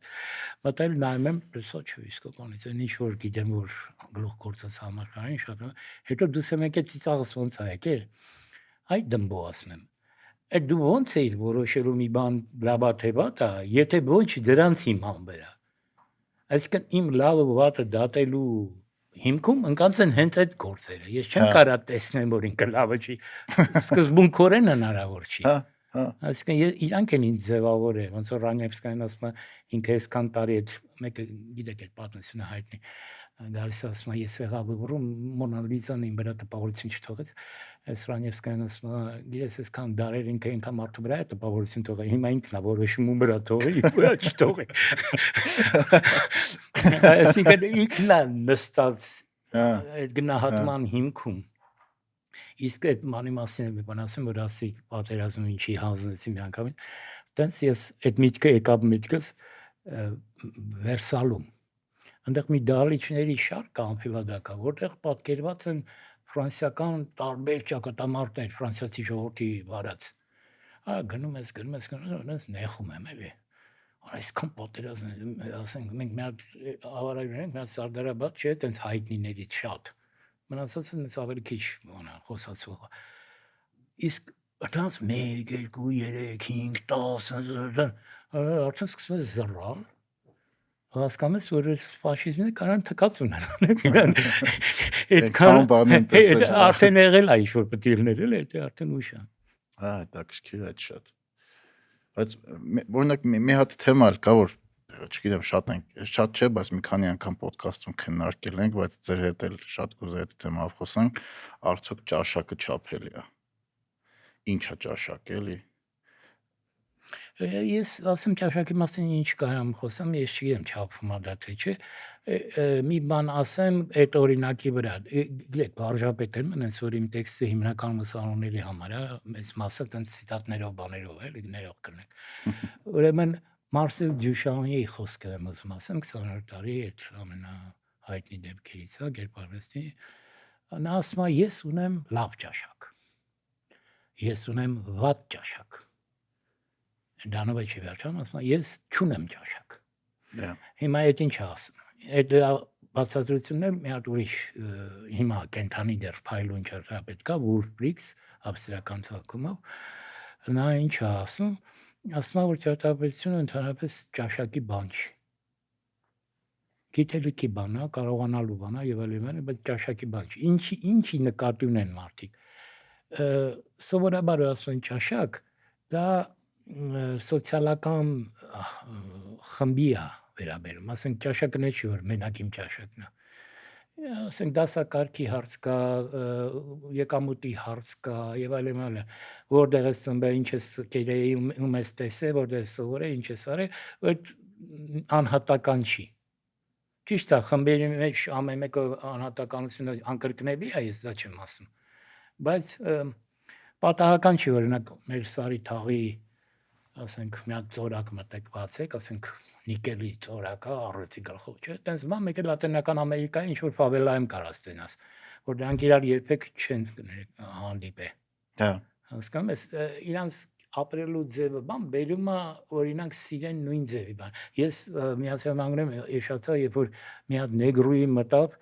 մտել նայում եմ, լսո չէ, իսկականից այն ինչ որ գիտեմ որ գլուխ գործած համակարգին շատ, հետո դուս եմ եկել ծիծաղս ոնց է եկել, այ դմբո ասում եմ, այդ դու ոնց էիր որոշելու մի բան լավա թե վատա, եթե ոչ դրանց հիման վրա, այսինքն իմ լավը վատը դատելու հիմքում ընկած են հենց այդ գործերը։ Ես չեմ կարող տեսնեմ, որ ինքը լավը չի։ Սկզբունքորեն հնարավոր չի։ Հա։ Այսինքն իրանք են ինձ ձևավորել, ոնց որ Ռանևսկային ասում է, ինքը այսքան տարի այդ մեկը գիտեք այդ պատմությունը հայտնի։ Գալիս ասում է, ես եղա Լուվրում Մոնալիզան իմ վրա տպավորություն չթողեց։ Այս Ռանևսկային ասում է, գիտես այսքան դարեր ինքը ինքան մարդու վրա է տպավորություն թողել։ Հիմա ինքն է որոշում ում վրա թողի, վրա չթողի։ Այսինքն ինքն է նստած գնահատման հիմքում։ Իսկ այդ մանի մասին մի բան ասեմ, որ ասի պատերազմում ինչի հանձնեցի մի անգամ։ Տենց ես այդ միտքը եկավ միտքս Վերսալում։ Այնտեղ մի դահլիճների շարք կա ամֆիլադակա, որտեղ պատկերված են ֆրանսիական տարբեր ճակատամարտներ, ֆրանսիացի ժողովրդի վարած։ Գնում ես, այնպես նեղում եմ էլի։ Այսքան պատերազմ ասենք մենք մի հատ ավարայր ենք, մի հատ Սարդարաբադ չէ, այտենց հայտնիներից շատ։ Մնացածը ինձ ավելի քիչ բանա խոսացող։ Իսկ դրանց 1, 2, 3, 5, 10 արդեն սկսում է զռալ։ Հասկանում ես, որ ֆաշիզմը կարան թքած ունենան։ Այդքան բան են տեսել։ Արդեն եղել է ինչ-որ պետք է լինել, էլի, դա արդեն ուշ է։ Հա, դա քիչ է շատ։ Բայց օրինակ մի հատ թեմա կա, որ չգիտեմ, շատ չէ, բայց մի քանի անգամ ոդքասթում քննարկել ենք, բայց ձեր հետ էլ շատ կուզեի այդ թեմայով խոսանք, արդյոք ճաշակը չափելի է։ Ինչ է ճաշակ, էլի։ Ես ասեմ ճաշակի մասին ինչ կարամ խոսամ, ես չգիտեմ չափում է դա թե չէ։ Մի բան ասեմ այդ օրինակի վրա։ Գիտեք, վարժապետ եմ, այնց որ իմ տեքստը հիմնականում ուսանողների համար է, մեծ մասը տենց ցիտատներով, բաներով է, ներող կրնեք։ Ուրեմն Մարսել Դյուշամի խոսքերը եմ ուզում ասեմ 20-րդ տարի այդ ամենահայտնի դեպքերից է գերպարվեստի։ Նա ասում է ես ունեմ լավ ճաշակ։ Ես ունեմ վատ ճաշակ։ Դրանով չի վերջանում, ասում է ես չունեմ ճաշակ։ Հիմա այդ ինչ ասում։ Այդ բացատրությունն էլ մի հատ ուրիշ հիմա կենթանի դեռ փայլուն ճարտարապետ կա, Վուլֆրիքս ավստրիական ցակումով։ Նա ինչ է ասում, ասում է որ ճարտարապետությունը ընդհանրապես ճաշակի բան չի։ Գիտելիքի բան է, կարողանալու բան է եւ այլն, բայց ճաշակի բան չի։ Ինչի նկատի ունեն մարդիկ։ Սովորաբար ասում են ճաշակ, դա սոցիալական խմբի է վերաբերում, ասենք ճաշակն է չի որ մենակ իմ ճաշակն է, ասենք դասակարգի հարց կա, եկամուտի հարց կա եւ այլն, որտեղ ես ծնվել, ինչ ես կերեի, ում ես տեսել, որտեղ ես սովորել, ինչ ես արել, այդ անհատական չի։ Ճիշտ է, խմբերի մեջ ամեն մեկը անհատականությունը անկրկնելի է, ես դա չեմ ասում, բայց պատահական չի, օրինակ մեր Սարի թաղի ասենք մի հատ ծորակ մտեք բացեք, ասենք նիկելի ծորակա առոցի գլխով, չէ՞, տենց բան մեկ էլ Լատինական Ամերիկայի ինչ որ ֆավելայում կարած տենաս, որ դրանք իրար երբեք չեն հանդիպե։ Հա։ Հասկանում ես, իրանց ապրելու ձևը բան բերում է օրինակ սիրեն նույն ձևի բան։ Ես Միացյալ Նահանգներում եշացա, երբ որ մի հատ նեգրուի մտավ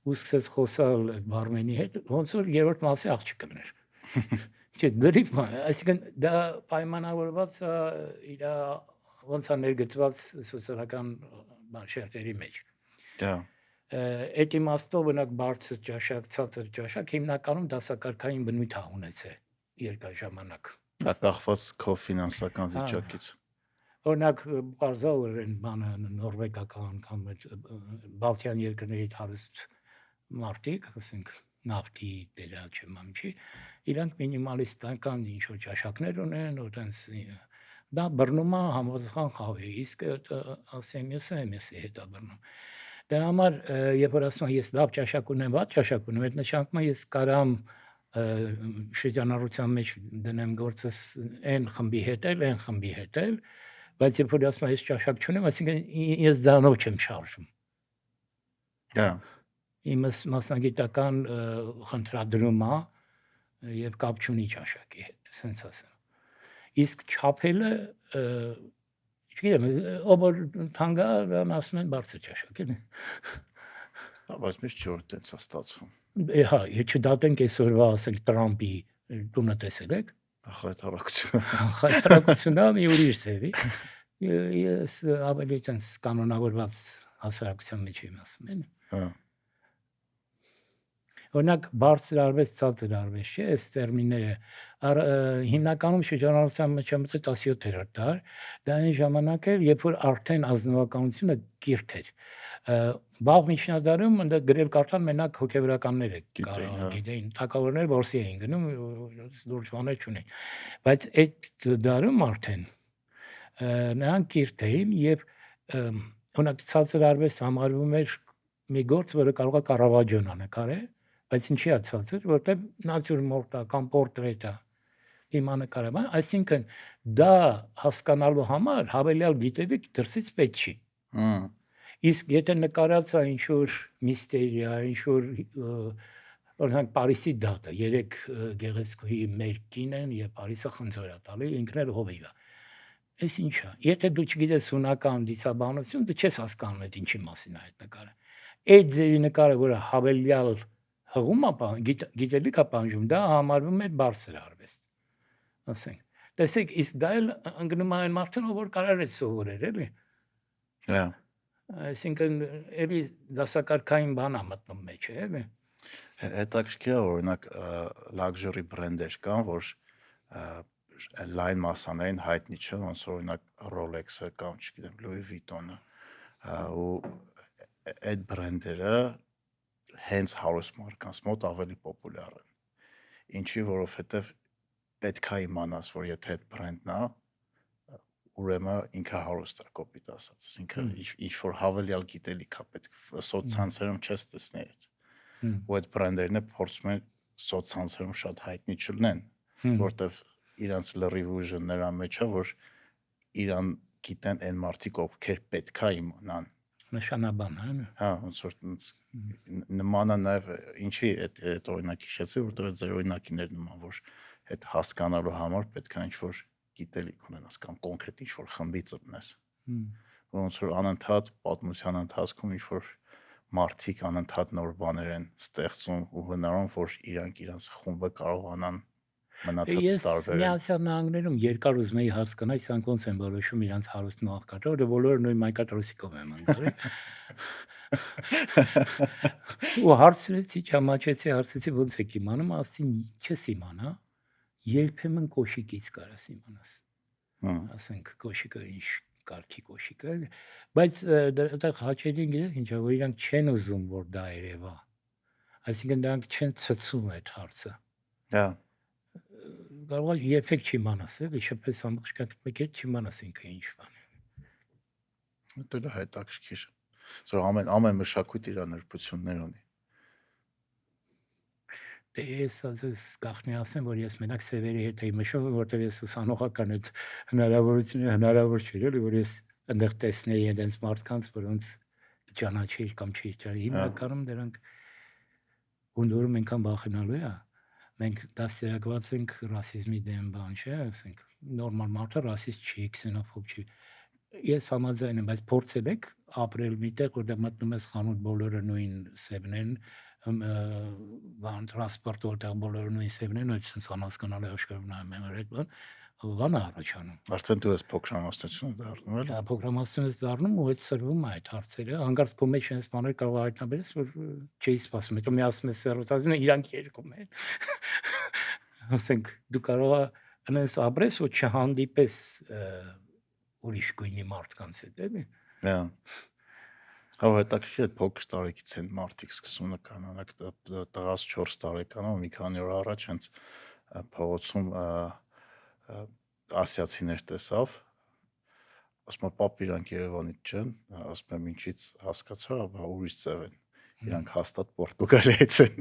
ու սկսեց խոսալ բարմենի հետ, ոնց որ երրորդ մասի աղջիկ կներ։ Չէ, դրիվ բան, այսինքն դա պայմանավորված է իր ոնց է ներգծված սոցիալական շերտերի մեջ։ Դա։ Այդ իմաստով բնակ բարձր ճաշակ, ցածր ճաշակ հիմնականում դասակարգային բնույթ է ունեցել երկար ժամանակ։ Կախված քո ֆինանսական Հա, վիճակից։ օրինակ բարձր են բանը նորվեգական կամ բալթյան երկրների հարուստ մարդիկ, ասենք նավթի դերա չեմ ամչի, իրանք մինիմալիստական ինչ որ ճաշակներ ունեն, ու տենց դա բռնում է համոզխան խավի, իսկ ասեմյուսի հետ է բռնում։ Դրա համար երբ որ ասում եմ ես լավ ճաշակ ունեմ, վատ ճաշակ ունեմ, այդ նշանակում է ես կարամ շրջանառության մեջ դնեմ գործս այն խմբի հետ էլ, այն խմբի հետ էլ, բայց երբ որ ասում եմ ես ճաշակ չունեմ, այսինքն ես դրանով չեմ շարժում։ Հա, Իմ մասնագիտական խնդրադրումը եւ կապ չունի ճաշակի հետ, ասենց ասեմ։ Իսկ չափելը չգիտեմ, ով որ թանկա ասում են բարձր ճաշակ էլի։ բայց միշտ չի որ տենց է ստացվում։ Հա, չդատենք այսօրվա ասենք Տրամպի տունը տեսել եք։ Խայտարակություն։ Խայտարակությունն է մի ուրիշ ձևի։ Ես ավելի տենց կանոնավորված հասարակության մեջ եմ ասում, էլի։ Հա։ Օրինակ բարձր արվեստ, ցածր արվեստ, չէ՞, այս տերմինները հիմնականում շրջանառության մեջ մտե 17-րդ դար, դա այն ժամանակ էր, երբ որ արդեն ազնվականությունը կիրթ էր։ Բաղ միջնադարում ընդ գրել կարդալ մենակ հոգեվորականները գիտեին, թակավորներ որսի էին գնում, լուրջ բաներ չունեին։ Բայց այդ դարում արդեն նրանք կիրթ էին եւ օրինակ ցածր արվեստ համարվում էր մի գործ, որը կարող է Կարավաջոն նկարել, բայց ինչի է ցածր, որտեղ նատյուրմորտ է կամ պորտրետ է հիմա նկարում, այսինքն դա հասկանալու համար հավելյալ գիտելիք դրսից պետք չի։ Իսկ եթե նկարած է ինչ որ միստերիա, ինչ որ օրինակ Փարիսի դատը, 3 գեղեցկուհի մեր կին են եւ Փարիսը խնձոր է տալի, ինքն էլ հովիվ է։ Էս ինչ է։ Եթե դու չգիտես հունական դիսաբանություն, դու չես հասկանում այդ ինչի մասին է այդ նկարը։ Այդ ձևի նկարը, որը հավելյալ հղում է, գիտելիք է պահանջում, դա համարվում է բարձր արվեստ։ Ասենք։ Տեսեք, իսկ դա էլ ընկնում է այն մարդուն, որ կարող է սովորել, էլի։ Հա։ Այսինքն էլի դասակարգային բան է մտնում մեջ, էլի։ Հետաքրքիր է, օրինակ luxury brand-եր կան, որ լայն մասաներին հայտնի չեն, ոնց որ օրինակ Rolex-ը կամ, չգիտեմ, Louis Vuitton-ը, ու այդ բրենդերը հենց հարուստ մարկանց մոտ ավելի պոպուլյար են։ Ինչի, որովհետև պետք է իմանաս, որ եթե այդ բրենդն է, ուրեմն ինքը հարուստ է, կոպիտ ասած, ինքը ինչ որ հավելյալ գիտելիք է պետք, սոցցանցերում չես տեսնի այդ։ Ու այդ բրենդերն է փորձում են սոցցանցերում շատ հայտնի չլինեն, որտեվ իրանց լրիվ ուժը նրա մեջ է, որ իրան գիտեն այն մարդիկ, ովքեր պետք է իմանան։ Նշանաբան, հա, ոնց որ նման է նաև ինչի այդ օրինակ հիշեցի, որտեղ այդ ձեր օրինակիներ նման, որ այդ հասկանալու համար պետք է ինչ-որ գիտելիք ունենաս կամ կոնկրետ ինչ-որ խմբի ծնես։ Ոնց որ անընդհատ պատմության ընթացքում ինչ-որ մարդիկ անընդհատ նոր բաներ են ստեղծում ու հնարում, որ իրանք խումբը կարողանան մնացած տարբեր։ Միացյալ Նահանգներում երկար ուզում էի հասկանալ, իրանք ոնց են որոշում իրանք հարուստ աղքատը, որը բոլորը նույն մայկատրոսիկով են ընկել։ Ու հարցրեցի, հարցրեցի ոնց եք իմանում, ասին չես իմանա, երբեմն կոշիկից կարաս իմանաս։ Ասենք կոշիկը ինչ կարգի կոշիկ է, բայց դեռ հաճելին գիտես ինչա, որ իրանք չեն ուզում, որ դա երևա։ Այսինքն դրանք չեն ցցում այդ հարցը։ Հա։ Կարող է երբեք չիմանաս, էլի, շփես ամբողջ մեկ էլ չիմանաս ինքը ինչ բան է։ Դա հետաքրքիր։ Որ ամեն մշակույթ իր նրբություններ ունի։ Դե ես ասես գախնի ասեմ, որ ես մենակ սևերի հետ էի մշում, որտեղ ես ուսանողական այդ հնարավորությունը հնարավոր չէր, էլի, որ ես այնտեղ տեսնեի այնց մարդկանց, որոնց ճանաչեի կամ չի ճանաչի։ Հիմնականում դրանք գունդուրում ենքան բախենալու է։ Մենք դաստիարակված ենք ռասիզմի դեմ բան, չէ՞, ասենք նորմալ մարդը ռասիստ չի, քսենոֆոբ չի։ Ես համաձայն եմ, բայց փորձել եք ապրել միտեղ, որտեղ մտնում ես խանութ, բոլորը նույն սևն են, բան տրանսպորտ, որտեղ բոլորը նույն սևն են, այդ sense անհասկանալի աշխարհում նայում եմ այդ բանը առաջանում։ Արդեն դու ես փոքրամասնությունը դառնում ես։ Հա, փոքրամասնություն ես դառնում ու այդ սրվում է այդ հարցերը։ Հանկարծ քո մեջ այնպես բաներ կարող է հայտնաբերես, որ չէի սպասում։ Հետո մի ասում ես սերուցածին, իրանք երկում են։ Ասենք դու կարող ես այնպես ապրես ու չհանդիպես ուրիշ գույնի մարդկանց հետ, էլի։ Հա։ Հա, հետաքրքիր է փոքր տարեկից են մարդիկ սկսում նկարնանակ տղաս 4 տարեկանով մի քանի օր առաջ հենց փողոցում ասիացիներ տեսավ, ասում է պապ իրանք Երևանից չեն, ասում եմ ինչից հասկացա, բա ուրիշ ձև են, իրանք հաստատ Պորտուգալիայից են։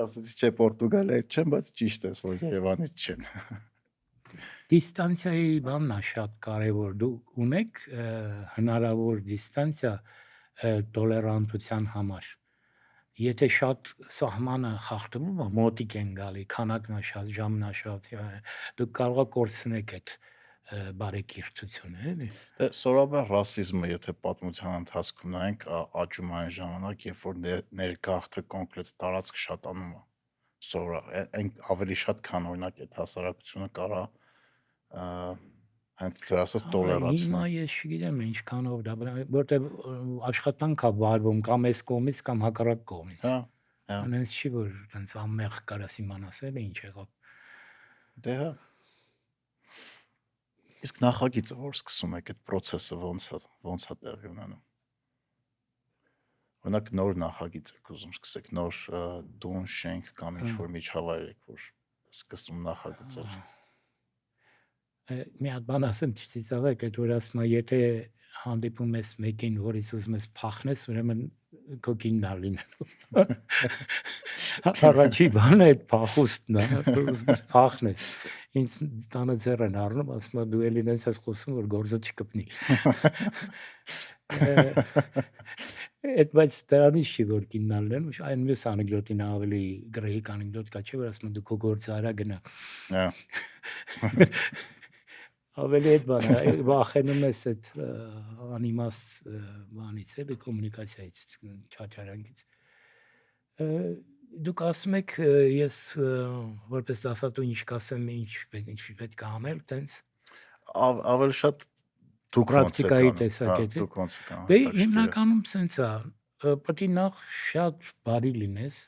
Ասացի չէ Պորտուգալիայից չեն, բայց ճիշտ է, որ Երևանից չեն։ Դիստանցիայի բանն է շատ կարևոր, դու ունեք հնարավոր դիստանցիա տոլերանտության համար, եթե շատ սահմանը խախտվում է, մոտիկ են գալի, քանակն է շատ, ժամն է շատ, դուք կարող եք կորցնեք այդ բարեկիրթությունը, էլի։ Դե սովորաբար ռասիզմը, եթե պատմության ընթացքում նայենք, աճում այն ժամանակ, երբ որ ներգաղթը կոնկրետ տարածք շատանում է։ Այն ավելի շատ, քան օրինակ այդ հասարակությունը կարա հենց ձեր ասած տոլերացնել։ Հիմա ես չգիտեմ ինչքանով դա, որտեղ աշխատանք է վարվում կամ այս կողմից կամ հակառակ կողմից։ Հա։ Այնպես չի, որ այնց ամեղ կարաս իմանաս էլ ինչ եղավ։ Դե հա։ Իսկ նախագիծը որ սկսում եք, այդ process-ը ոնց է տեղի ունենում։ Օրինակ նոր նախագիծ եք ուզում սկսեք, նոր տուն, շենք կամ ինչ-որ միջավայր եք, որ սկսում նախագծել։ Մի հատ բան ասեմ, ծիծաղեք, այդ որ ասում եմ, եթե հանդիպում ես մեկին, որից ուզում ես փախնես, ուրեմն քո կինն է լինելու։ Առաջի բանը այդ փախուստն է, որ ուզում ես փախնես։ Ինձ տանը ձեռ են առնում, ասում եմ դու էլի նենց ես խոսում, որ գործը չկպնի։ Այդ բայց դրանից չի որ կինն է լինելու, այն մյուս անեկդոտին ավելի գրեհիկ անեկդոտ կա, չէ՞ որ ասում եմ դու քո գործը արա գնա։ Հա։ Ավելի այդ բանը, վախենում ես այդ անիմաստ բանից, էլի կոմունիկացիայից, չարչարանքից։ Դուք ասում եք, ես որպես դասատու ինչ կասեմ, ինչ պետք է անել, տենց Ավելի շատ դուք պրակտիկայի տեսակետից։ Դուք ոնց եք անում։ Դե հիմնականում սենց է, պետք է նախ շատ բարի լինես,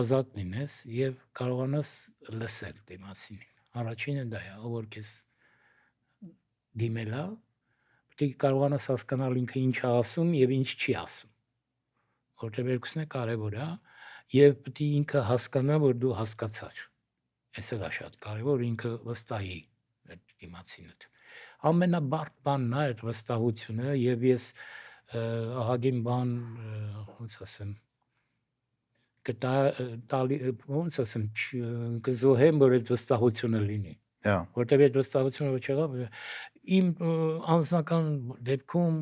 ազատ լինես եւ կարողանաս լսել դիմացին։ Առաջինը դա է, որ քեզ դիմելա, պետք է կարողանաս հասկանալ ինքը ինչ է ասում եւ ինչ չի ասում։ Որտեղ երկուսն է կարևոր է, եւ պետք է ինքը հասկանա, որ դու հասկացար։ Էս էլ է շատ կարևոր, ինքը վստահի այդ դիմացինդ։ Ամենաբարդ բանն է այդ վստահությունը եւ ես ահագին բան, ոնց ասեմ, ոնց ասեմ, կզոհեմ, որ այդ վստահությունը լինի։ Հա։ Որտեղ այդ վստահությունը ոչ եղավ, իմ անձնական դեպքում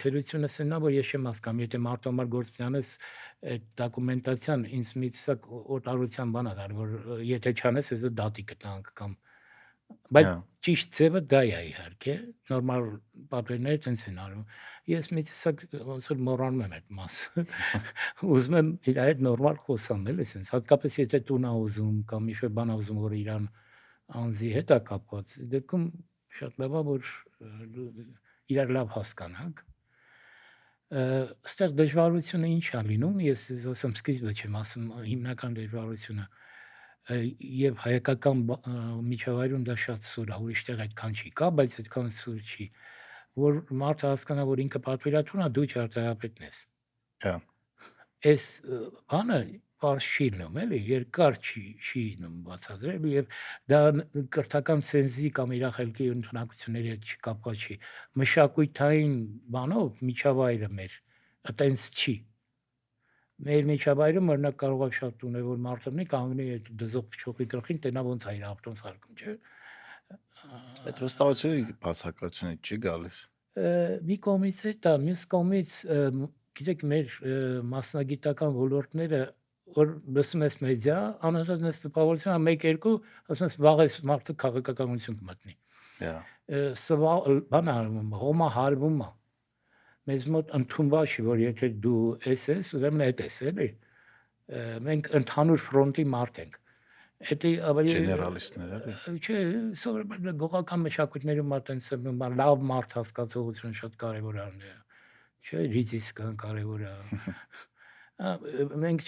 թերությունը սենա, որ ես չեմ հասկանում, եթե մարդու համար գործ պյանես այդ դոկումենտացիան ինձ մի տեսակ օտարության բան է, որ եթե չանես, ես դատի կտանք կամ բայց ճիշտ ձևը դա է իհարկե, նորմալ պատվերները տենց են արվում։ Ես մի տեսակ ոնց որ մոռանում եմ այդ մասը։ Ուզում եմ իր այդ նորմալ խոսամ, էլի sense, հատկապես եթե տուն ա ուզում կամ ինչ-որ բան ա ուզում, որ իրան անձի հետ է կապված, դեպքում շատ լավ է, որ իրար լավ հասկանանք։ Այստեղ դժվարությունը ինչ է լինում, ես ասեմ սկիզբը չեմ ասում, հիմնական դժվարությունը եւ հայկական միջավայրում դա շատ սուր է, ուրիշտեղ այդքան չի կա, բայց այդքան սուր չի, որ մարդը հասկանա, որ ինքը պատվիրատուն է, դու ճարտարապետն ես։ Հա։ Այս բանը պարզ չի լինում, էլի, երկար չի լինում բացատրել եւ դա կրթական սենսի կամ իր խելքի ընդունակությունների հետ չկապված չի։ Մշակույթային բանով միջավայրը մեր այտենց չի։ Մեր միջավայրում օրինակ կարող է շատ տուն է որ մարդը ունի կանգնի այդ դզող փչողի գլխին, տենա ոնց է իր ավտոն սարքում, չէ՞։ Այդ վստահությունը բացակայությունից չի գալիս։ Մի կողմից է դա, մյուս կողմից գիտեք մեր մասնագիտական ոլորտները որ լսում ես մեդիա, անընդհատ ես տպավորություն, 1-2 ասում ես վաղ այս մարդը քաղաքականություն կմտնի։ Հա։ Բանա հոմահարվում է։ Մեզ մոտ ընդունված չի, որ եթե դու ես, ուրեմն այդ ես, էլի։ Մենք ընդհանուր ֆրոնտի մարդ ենք։ Դա ավելի Գեներալիստներ էլի։ Չէ, սովորաբար գողական մշակույթներում այտենց լավ մարդ հասկացողությունը շատ կարևոր է։ Չէ, ռիզիսկը կարևոր է։ Մենք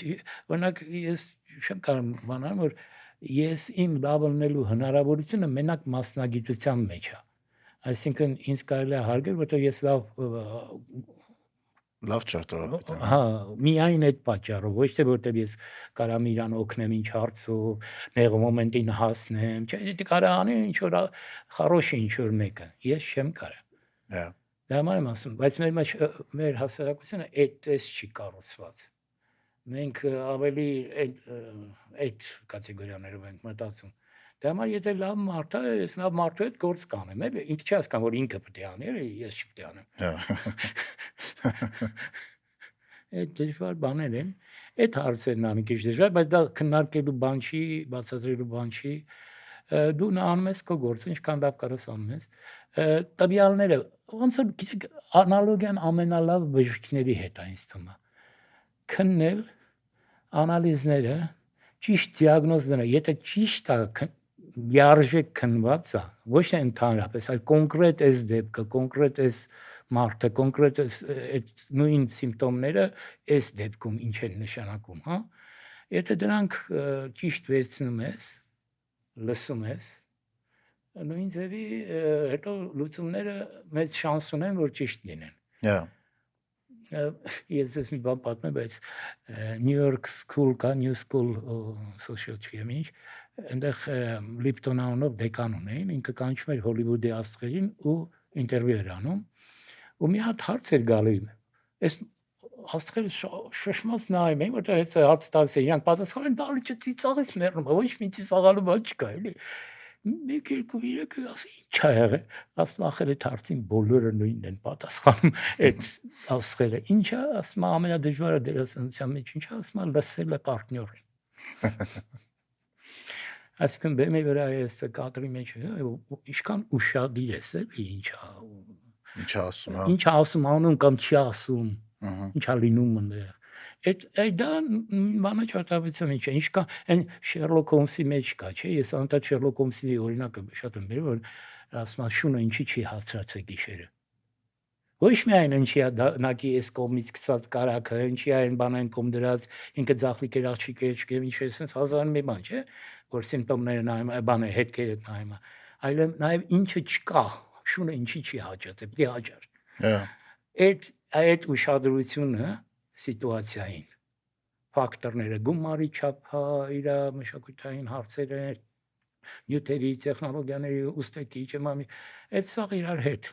օրինակ ես չեմ կարող բանալ, որ ես իմ լավ լինելու հնարավորությունը մենակ մասնագիտության մեջ է։ Այսինքն ինձ կարելի է հարգել, որտեղ ես լավ ճարտարապետ եմ։ հա, միայն այդ պատճառով, ոչ թե որտեղ ես կարամ իրան օգնեմ ինչ հարցով, նեղ մոմենտին հասնեմ, չէ, դե կարա անի ինչ որ խորոշ ինչ որ մեկը, ես չեմ կարա։ Հա։ Դա համար եմ ասում, բայց մեր հասարակությունը այդպես չի կառուցված։ Մենք ավելի այդ կատեգորիաներով ենք մտածում։ Դա համար եթե լավ մարդ է, ես լավ մարդու հետ գործ կանեմ, էլի, ինքը չի հասկանում, որ ինքը պետք է անի, էլի, ես չպետք է անեմ։ Հա։ Այդ դժվար բաներ են։ Այդ հարցերն անի քիչ դժվար, բայց դա քննարկելու բան չի, բացատրելու բան չի։ Դու նա անում ես քո գործը, ինչքան լավ կարաս անում ես։ Տվյալները, ոնց որ գիտեք, անալոգիան ամենալավ բժիշկների հետ է ինձ թվում։ Քննել, անալիզները, ճիշտ դիագնոզները, եթե ճիշտ է լիարժեք քննված է, ոչ թե ընդհանրապես, այլ կոնկրետ էս դեպքը, կոնկրետ էս մարդը, կոնկրետ այդ նույն սիմպտոմները էս դեպքում ինչ են նշանակում, հա։ Եթե դրանք ճիշտ վերցնում ես, լսում ես, նույն ձևի հետո լուծումները մեծ շանս ունեն, որ ճիշտ լինեն։ Հա։ Ես ես մի բան պատմեմ, բայց New York School կա, New School social չգիտեմ ինչ, այնտեղ Lipton անունով դեկան ունեին, ինքը կանչում էր Հոլիվուդի աստղերին ու ինտերվյու էր անում, ու մի հատ հարց էր գալի։ Այս աստղերը շշմած նայում էին, որտեղ այս հարց տալիս էր, իրանք պատասխանում են, դալի չծիծաղես մեռնում, ոչ մի ծիծաղալու բան չկա, էլի։ Մեկ երկու երեք ասի ինչ ա եղել, ասում ախր այդ հարցին բոլորը նույնն են պատասխանում այդ աստղերը։ Ինչա, ասում ամենադժվարը դերասանության մեջ ինչա, ասում լսելը պարտներին։ Այսինքն բեմի վրա ես կադրի մեջ ինչքան ուշադիր ես էլի Ինչա ասում, հա։ ինչա ասում անում կամ չի ասում, ինչա լինում այնտեղ։ Այդ դա բանը ճարտարապետության մեջ է, ինչքան այն Շերլոկ Հոլմսի մեջ կա, չէ՞, ես անտա Շերլոկ Հոլմսի օրինակը շատ եմ բերում, որ ասում է շունը ինչի չի հացրացել գիշերը։ Ոչ միայն ինչի է նակի էս կողմից գցած կարակը, ինչի է այն բանային կողմ դրած, ինքը ձախլիկ էր աղջիկ էր, չգիտեմ ինչ է, sense հազար մի բան, չէ՞, որ սիմպտոմները նայում, բաներ, հետքերը նայում, այլ նաև ինչը չկա, շունը ինչի չի հաճած, պետք է հաճար։ Այդ ուշադրությունը սիտուացիային, ֆակտորները, գումարի չափը, իր մշակութային հարցերը, նյութերի, տեխնոլոգիաների, ուստեկի, չեմ, այդ սաղ իրար հետ։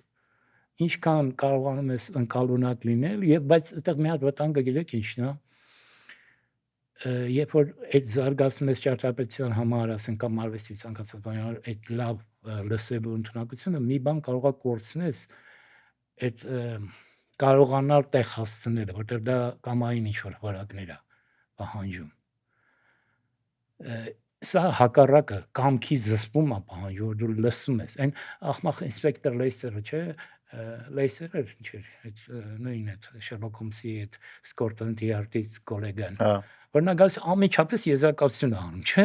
Ինչքան կարողանում ես ընկալունակ լինել, բայց այդտեղ մի հատ վտանգը գիտեք ինչն է, երբ որ այդ զարգացնում ես ճարտարապետության համար, ասենք կամ արվեստի ցանկացած բանի համար, այդ լավ լսելու ընդունակությունը մի բան կարող է կորցնես, այդ կարողանալ տեղ հասցնելը, որտեղ դա կամային ինչ-որ վարակներ է պահանջում։ Սա հակառակը կամքի զսպում է պահանջում, որ դու լսում ես։ Այն ախմախ ինսպեկտոր Լեյսերը, չէ՞, Լեյսերը ինչ էր, այդ նույնն է Շերլոկ Հոլմսի այդ Scotland Yard-ից գոլեգան։ Հա։ Որ նա գալիս ամիջապես եզրակացություն անում, չէ՞։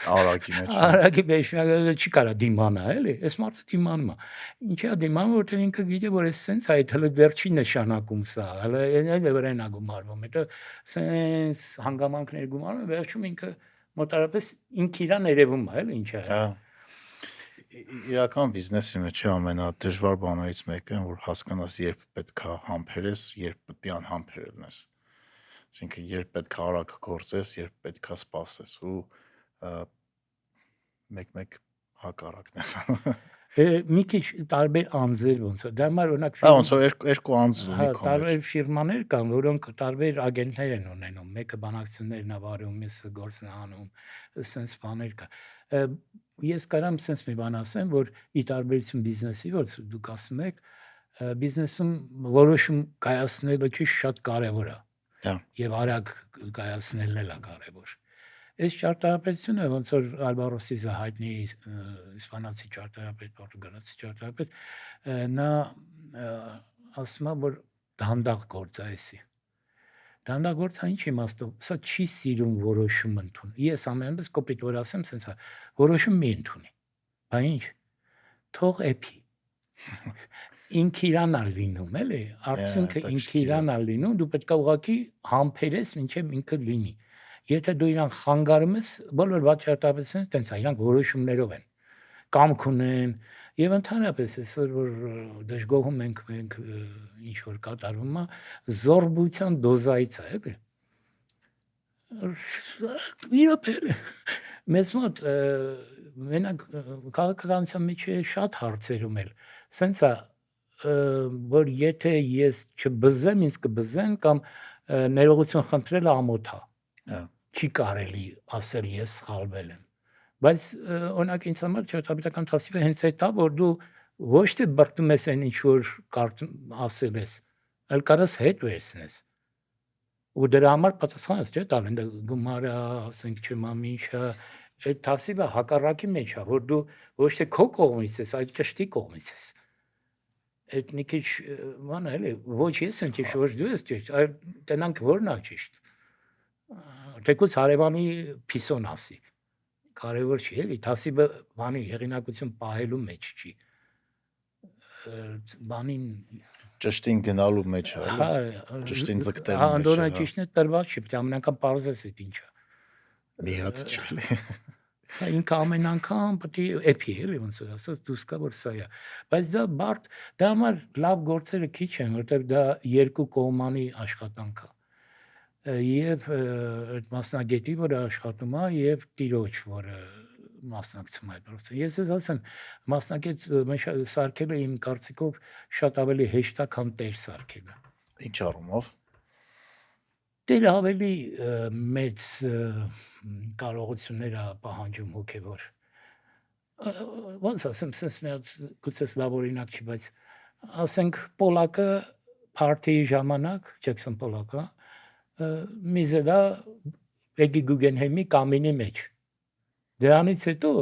Արագի մեջ։ Արագի մեջ չի կարա դիմանա, էլի։ Այս մարդը դիմանում է։ Ինչի է դիմանում, որտեղ ինքը գիտե, որ էս սենց այդ հələ վերջի նշանակում սա, հələ այն է վրան է գումարվում, հետո սենց հանգամանքներ գումարում, վերջում ինքը մոտարապես ինքը իրան երևում է, էլի ինչա։ Հա։ Իրական բիզնեսի մեջ ամենադժվար բաներից մեկը, որ հասկանաս երբ պետք է համբերես, երբ պետք է անհամբեր լինես։ Այսինքն երբ պետք է արագ գործես, երբ պետք է սպասես ու մեկ հակառակն է։ Մի քիչ տարբեր անձեր ոնց է։ Դա համար օրինակ Հա, ոնց որ երկու անձ ունի կողմից։ Տարբեր ֆիրմաներ կան, որոնք տարբեր ագենտներ են ունենում։ Մեկը բանակցություններն է վարում, մյուսը գործն է անում, sense բաներ կա։ Ես կարամ sense մի բան ասեմ, որ ի տարբերություն բիզնեսի, որ դուք ասում եք, բիզնեսում որոշում կայացնելը շատ կարևոր է։ Հա։ Եվ արագ կայացնելն էլ է կարևոր։ Այս ճարտարապետությունը ոնց որ Ալբարոսիզը հայտնի իսպանացի ճարտարապետ, պորտուգալացի ճարտարապետ, նա ասում է, որ դանդաղ գործ է էսի։ Դանդաղ գործ է ինչ իմաստով, սա չի սիրում որոշում ընդունել։ Ես ամենից կոպիտ որ ասեմ, սենց է, որոշում մի ընդունի։ Բա ինչ։ Թող էփի։ Ինքը իրան է լինում, էլի։ Արդյունքը ինքը իրան է լինում, դու պետք է ուղղակի համբերես, մինչև ինքը լինի։ Եթե դու իրան խանգարում ես, բոլոր վաճառատապերները տենց է, իրանք որոշումներով են, կամք ունեն եւ ընդհանրապես այսօր որ դժգոհում ենք մենք ինչ որ կատարվում է, զորբության դոզայից է, էլի։ Իրոք մեզ մոտ մենակ քաղաքականության մեջ է շատ հարցերում էլ սենց է որ եթե ես չբզեմ ինձ կբզեն կամ ներողություն խնդրելը ամոթ է չի կարելի ասել ես սխալվել եմ բայց օրինակ ինձ համար ճարտարապետական թասիվը հենց այդ է որ դու ոչ թե բրտում ես այն ինչ որ ասել ես այլ կարաս հետ վերցնես ու դրա համար պատասխանես չէ՞ տալ գումարը ասենք չեմ ինչը այդ թասիվը հակառակի մեջ է որ դու ոչ թե քո կողմից ես այլ ճշտի կողմից ես այդ մի քիչ բան է էլի ոչ ես եմ ճիշտ ոչ դու ես ճիշտ այլ տնանք որն է ճիշտ թեկուզ հարևանի փիսոն ասի կարևոր չի էլի թասիվը բանի հեղինակություն պահելու մեջ չի բանին ճշտին գնալու մեջ է էլի ճշտին ձգտելու մեջ անդորը ճիշտն է տրված չի պետք է ամենական պարզես այդ ինչը մի հատ չէ ինքը ամեն անգամ պետք է էփի էլի ոնց որ ասած դուս կա որ սա է բայց դա բարդ դա համար լավ գործերը քիչ են որտեղ դա երկու կողմանի աշխատանք է եւ այդ մասնագետի որը աշխատում է եւ տիրոջ որը մասնակցում է այդ process ես ասեմ մասնագետ սարքելը իմ կարծիքով շատ ավելի հեշտ է քան տեր սարքելը ինչ առումով Տերը ավելի մեծ կարողություններ է պահանջում հոգևոր ոնց ասեմ sense մի հատ գուցե լավ օրինակ չի բայց ասենք Պոլակը party-ի ժամանակ Ջեքսոն Պոլակը միզելա Էգի Գուգենհեյմի կամինի մեջ դրանից հետո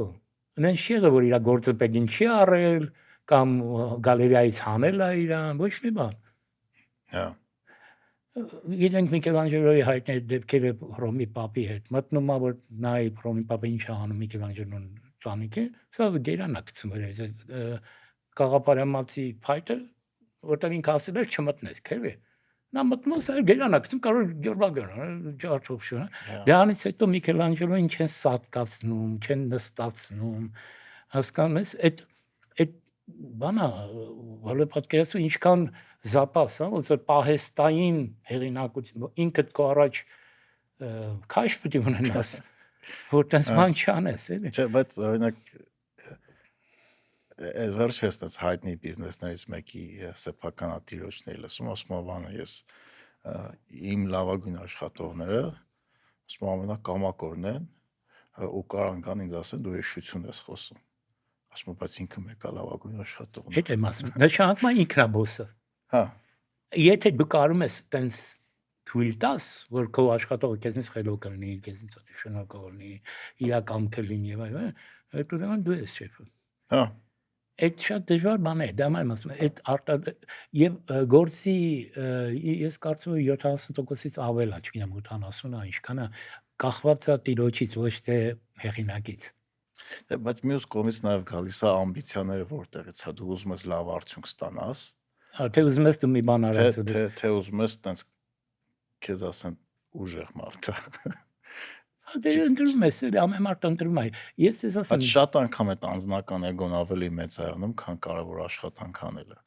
նեն շեղը որ իր գործը պեգին չի առել կամ գալերեայից հանել է իրան ոչ մի բան հա Իրենք Միքելանջելոյի հայտնի դեպքերը Հռոմի Պապի հետ մտնում է որ նայ Հռոմի Պապը ինչ է անում Միքելանջելոն տանիքը սա գերանա գցում էր գաղափարամացի փայտը որտեղ ինքը ասել էր չմտնես քեվի նա մտնում է գերանա գցում կարող Գյորբագան ջարդովշը դրանից հետո Միքելանջելոին չեն սատկացնում չեն նստացնում հասկանում ես այդ բանա որը պատկերացու ինչքան զապաս հա ոնց որ պահեստային հեղինակություն ինքդ քո առաջ քաշ պետք է ունենաս որ տես բան չանես էլի չէ բայց օրինակ այս վերջերս տես հայտնի բիզնեսներից մեկի սեփականատիրոջներ լսում ասում բանը ես իմ լավագույն աշխատողները ասում ամենակամակորն են ու կարան գան ինձ ասեն դու հեշտություն ես խոսում ասում բայց ինքը մեկա լավագույն աշխատողն հետ եմ ասում նշանակում է ինքն է բոսը հա եթե դու կարում ես տենց թույլ տաս որ քո աշխատողը քեզնից խելոք կլինի քեզնից շնորհակալ լինի իրական կլինի եւ այլն այդ ուրեմն դու ես շեֆը հա այդ շատ դժվար բան է դա մայր ասում այդ եւ գործի ես կարծում եմ 70%-ից ավել է չգիտեմ 80-ը ինչքան է կախված է տիրոջից ոչ թե հեղինակից բայց մյուս կողմից նաեւ գալիս է ամբիցիաները որտեղից է դու ուզում ես լավ արդյունք ստանաս թե ուզում ես դու մի բան արես թե ուզում ես տենց քեզ ասեն ուժեղ մարդ դե ընտրում ես ամեն մարդ ընտրում է ես ես ասեմ բայց շատ անգամ այդ անձնական էգոն ավելի մեծ է անում քան կարևոր աշխատանք անելը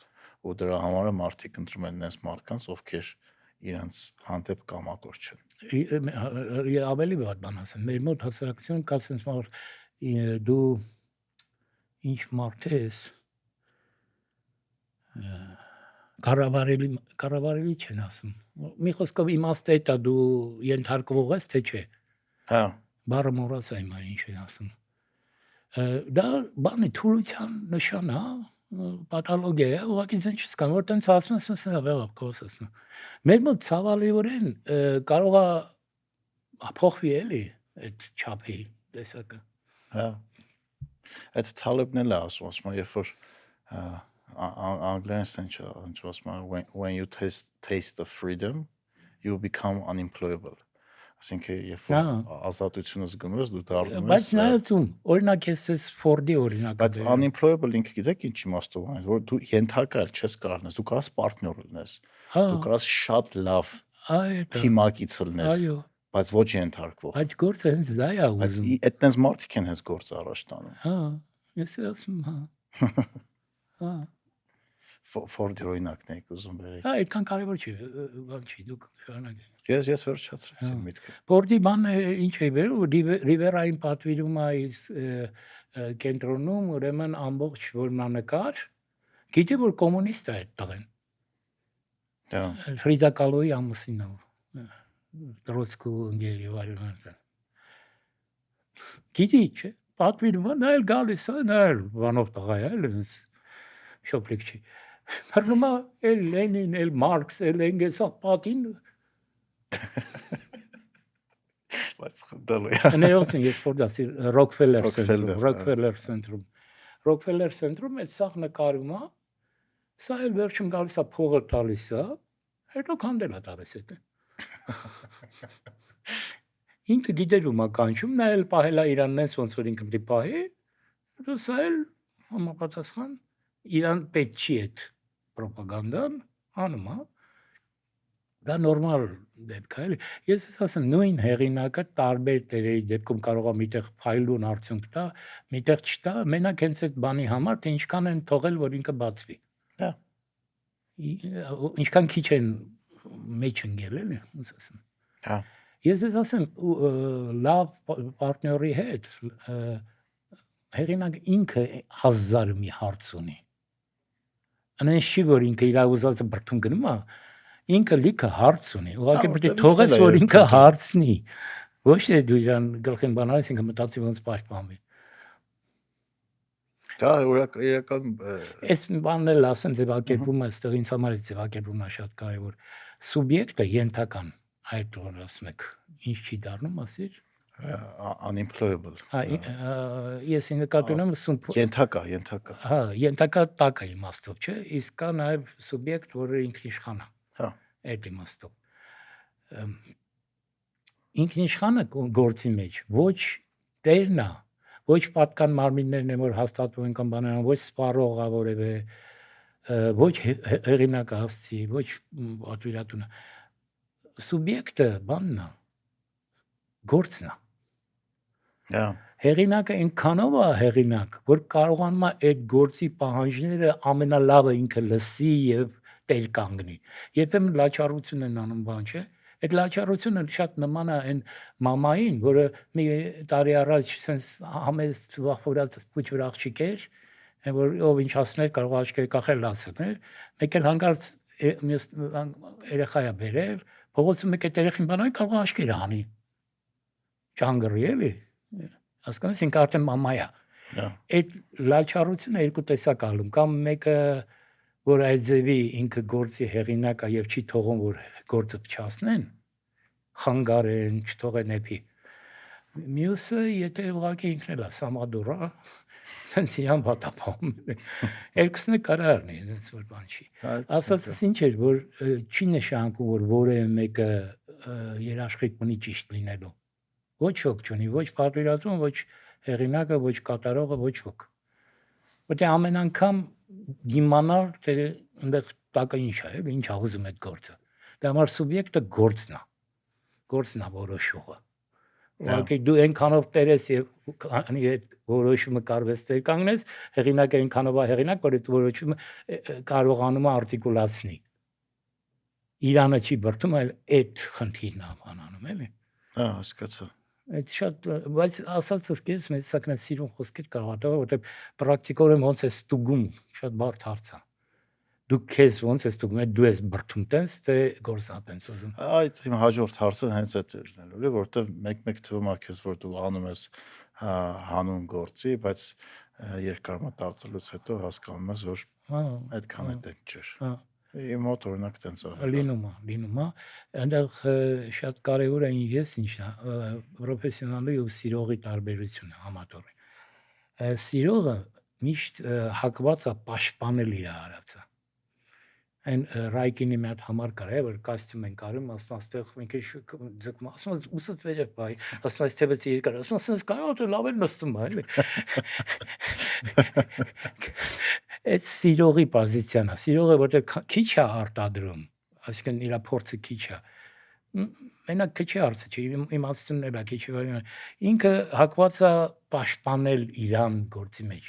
ու դրա համար է մարդիկ ընտրում են նես մարդկանց ովքեր իրենց հանդեպ կամակոր չեն ավելի վատ բան ասեմ մեր մոտ հասարակություն կա sense որ դու ինչ մարդ ես կառավարելի չեն ասում մի խոսքով իմաստը է դու ենթարկվող ես թե չէ հա բառը մոռացա հիմա ինչ են ասում դա բանի թուլության նշան է պաթոլոգիա է ուղղակի ցեն չսկան որ տենց ասում ես ավելա կոսասն մեր մոտ ցավալիորեն կարող է փոխվի էլի այդ չափի տեսակը հա այդ Թալեբն էլ է ասում երբ որ անգլերեն sense when you taste the freedom you become unemployable ասինքն երբ որ ազատությունը զգում ես դու դառնում ես բայց նայեցում օրինակ ես Ford-ի օրինակը բայց unemployable ինքը գիտեք ինչ իմաստով է որ դու ենթակա չես կարողանաս դու կարաս պարտներ լինես դու կարաս շատ լավ թիմակից լինես բայց ոչ ենթարկվող։ Բայց գործը հենց դա է Բայց ուզում։ այդտենց մարդիկ են հենց գործը առաջ տանում։ Հա, ես էլ ասում հա։ Հա, Ֆորդի օրինակն եք ուզում բերեք։ հա, այդքան կարևոր չի, բան չի, դուք շարունակեք։ Ես վերջացրեցի միտքը։ Ֆորդի բանը ինչ է վերում, Ռիվերային պատվիրում է այս կենտրոնում, ուրեմն ամբողջ որմնանկար, գիտի որ կոմունիստ է այդ տղեն։ Դա Ֆրիդա Կալոյի ամուսինը, Տրոցկու ընկեր եւ այլն։ Գիտի չէ, պատվիրում է, նա էլ գալիս է, նա էլ բանով տղա է, էլ ինձ շոպլիկ չի։ Բռնում է էլ Լենին, էլ Մարքս, էլ Էնգելսը պատին։ բայց խնդալու է։ Ներողություն, ես փորձացի Ռոքֆելլեր Rockefeller, ցենտրում։ Ռոքֆելլեր ցենտրում այդ սաղ նկարում է, սա էլ վերջում գալիս է փողը տալիս է, հետո քանդել է տալիս այդ։ Ինքը գիտեր ում է կանչում, նա էլ պահել է իրաննես ոնց որ ինքը պետք է պահի, հետո սա էլ համապատասխան իրան պետք չի այդ ռոպագանդան անում է։ Դա նորմալ դեպք է, էլի։ Ես ասեմ նույն հեղինակը տարբեր տերերի դեպքում կարող է միտեղ փայլուն արդյունք տա, միտեղ չտա, մենակ հենց այդ բանի համար թե ինչքան են թողել որ ինքը բացվի։ Հա։ Ինչքան քիչ են մեջ ընկել, էլի, ոնց ասեմ։ Հա։ Ես ասեմ լավ պարտների հետ հեղինակ ինքը հազար մի հարց ունի։ Անեն չի որ ինքը իր ուզածը բրթում գնում է, ինքը լիքը հարց ունի։ Ուղղակի պետք է թողես որ ինքը հարցնի։ Ոչ թե դու իրան գլխին բանալիս ինքը մտածի ոնց պաշտպանվի։ Դա իրական Այս բանն էլ ասեմ ձևակերպումը այստեղ ինձ համար է ձևակերպումն է շատ կարևոր։ Սուբյեկտը ենթական այդ որ ասում եք ինչ չի դառնում ասիր unemployable։ Ես նկատի ունեմ Ենթակա։ Հա, ենթակա տակ է իմաստով, չէ՞։ Իսկ կա նաև սուբյեկտ, որը ինքնիշխան է։ Հա։ Այդ իմաստով։ Ինքնիշխանը գործի մեջ ոչ տերն է, ոչ պատկան մարմիններն են, որ հաստատվում են կամ բանան, ոչ սպառողը որևէ, ոչ հեղինակը հասցի, ոչ պատվիրատունը։ Սուբյեկտը բանն է, գործն է։ Հա։ Հեղինակը այնքանով է հեղինակ, որ կարողանում է այդ գործի պահանջները ամենալավը ինքը լսի եւ տեր կանգնի։ Երբեմն լաչառություն են անում, բան չէ։ Այդ լաչառությունը շատ նման է այն մամային, որը մի տարի առաջ sense համեստ վախորած փուչուր աղջիկ էր, որ ով ինչ ասներ կարող աչքեր կախել լացներ, մեկ էլ հանկարծ երեխա է բերել, փողոցում մեկ էլ երեխին բանալ կարող աչքերը հանի։ Ճանգռի էլի։ Հասկանաս ինքը արդեն մամա է։ Այդ լաչառությունը երկու տեսակ ալում, կամ մեկը որ այդ ձևի ինքը գործի հեղինակ է եւ չի թողում որ գործը փչացնեն, խանգարեն, չթողեն էփի։ Մյուսը եթե ուղղակի ինքն էլ է սամադուր է, sense իրան պատապում։ Երկուսն է կարարնի, sense որ բան չի։ Ասածս ինչ էր որ չի նշանակում որ որևէ մեկը երաշխիք ունի ճիշտ լինելու։ Ոչ ոք չունի, ոչ պատվիրատուն, ոչ հեղինակը, ոչ կատարողը, ոչ ոք։ Որտե ամեն անգամ դիմանալ թե այնտեղ տակը ինչ է, ինչ է ուզում այդ գործը։ Դա համար սուբյեկտը գործն է։ Գործն է որոշողը։ Ուղղակի դու այնքանով տերես եւ անի այդ որոշումը կարվես տեր կանգնես, հեղինակը այնքանով է հեղինակ, որ այդ որոշումը կարողանում է արտիկուլացնի։ Իրանը չի բրթում, այլ այդ խնդիրն է բանանում, էլի։ Հա, հասկացա։ Այդ շատ, բայց ասածս քեզ մեծ սակնա սիրուն խոսքեր կարող ատա, որտեղ պրակտիկորեն ոնց է ստուգում, շատ բարդ հարց է։ Դու քեզ ոնց է ստուգում, դու ես բրթում տես, թե գործա տես ուզում։ Այդ իմ հաջորդ հարցը հենց այդ էր լինելու, որտեղ մեկ-մեկ թվում է քեզ, որ դու անում ես հանուն գործի, բայց երկար մտածելուց հետո հասկանում ես, որ այդքան է տենց չէր։ Հա։ Իմ մոտ օրինակ տենց է։ Լինում է։ Այնտեղ շատ կարևոր է ես ինչն է, պրոֆեսիոնալի ու սիրողի տարբերությունը համատորի։ Սիրողը միշտ հակված է պաշտպանել իր արածը։ Այն Ռայկինի մի հատ համար կար է, որ կոստյում են կարում, ասում աստեղ մենք ձգում, ասում ուսս վերև բայ, ասում այս թեւից երկար, ասում ասես կարող է լավ է նստում, այլ։ Այդ սիրողի պոզիցիան է, սիրողը որտեղ քիչ է արտադրում, այսինքն իր փորձը քիչ է, Մենակ քիչ հարցը չի, իմաստունն էլ է քիչ վայրը։ Ինքը հակված է պաշտպանել իրան գործի մեջ։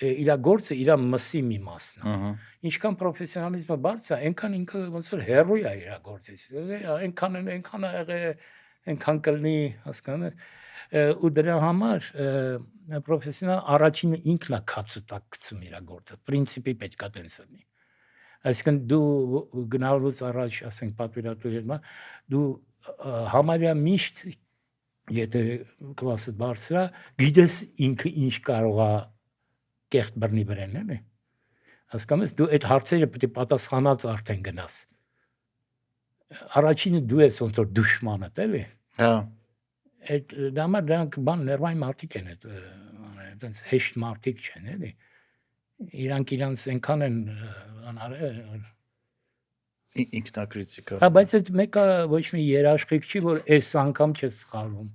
Իրա գործը իրա մսի մի մասն է։ Ահա։ Ինչքան պրոֆեսիոնալիզմը բարձր է, այնքան ինքը ոնց որ հերոյ է իրա գործից։ Այնքան է եղել, այնքան կլինի, հասկանում ես։ Ու դրա համար պրոֆեսիոնալ առաջինը ինքն է քացուտակ գցում իրա գործը։ Պրինցիպի պետք է տենց լինի։ Այսինքն դու գնալուց առաջ, ասենք պատվիրատու դու համարյա միշտ եթե կլասը բարձր է, գիտես ինքը ինչ կարող է կեղտ բռնի վրան, էլի։ Հասկանում ես, դու այդ հարցերը պետք է պատասխանած արդեն գնաս։ Առաջինը դու ես ոնց որ դուշմանդ, էլի։ Հա։ Այդ դա համար դրանք բան ներվային մարդիկ են այդ այնպես հեշտ մարդիկ չեն, էլի։ Իրանց այնքան են անարել ինքնակրիտիկա։ Հա, բայց այդ մեկը ոչ մի երաշխիք չի, որ այս անգամ չես սխալվում։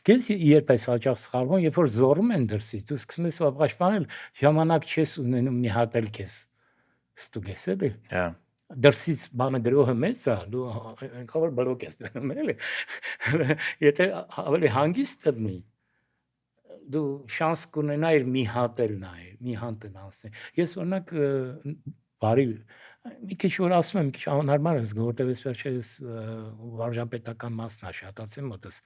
Գես երբ ես հաճախ սխալվում, երբ որ զոռում են դրսից, դու սկսում ես պաշտպանել, ժամանակ չես ունենում մի հատ էլ քեզ ստուգես, էլի։ Հա։ Դրսից բանը գրողը մեծ է, դու այնքան որ բլոկ ես դնում, էլի։ Եթե ավելի հանգիստ դնի, դու շանս կունենայիր մի հատ էլ նայել, մի հատ անցնել։ Ես օրինակ բարի մի քիչ որ ասում եմ, մի քիչ անհարմար եմ զգում, որտեղ ես վերջերս վարժապետական մասն է շատացել մոտս։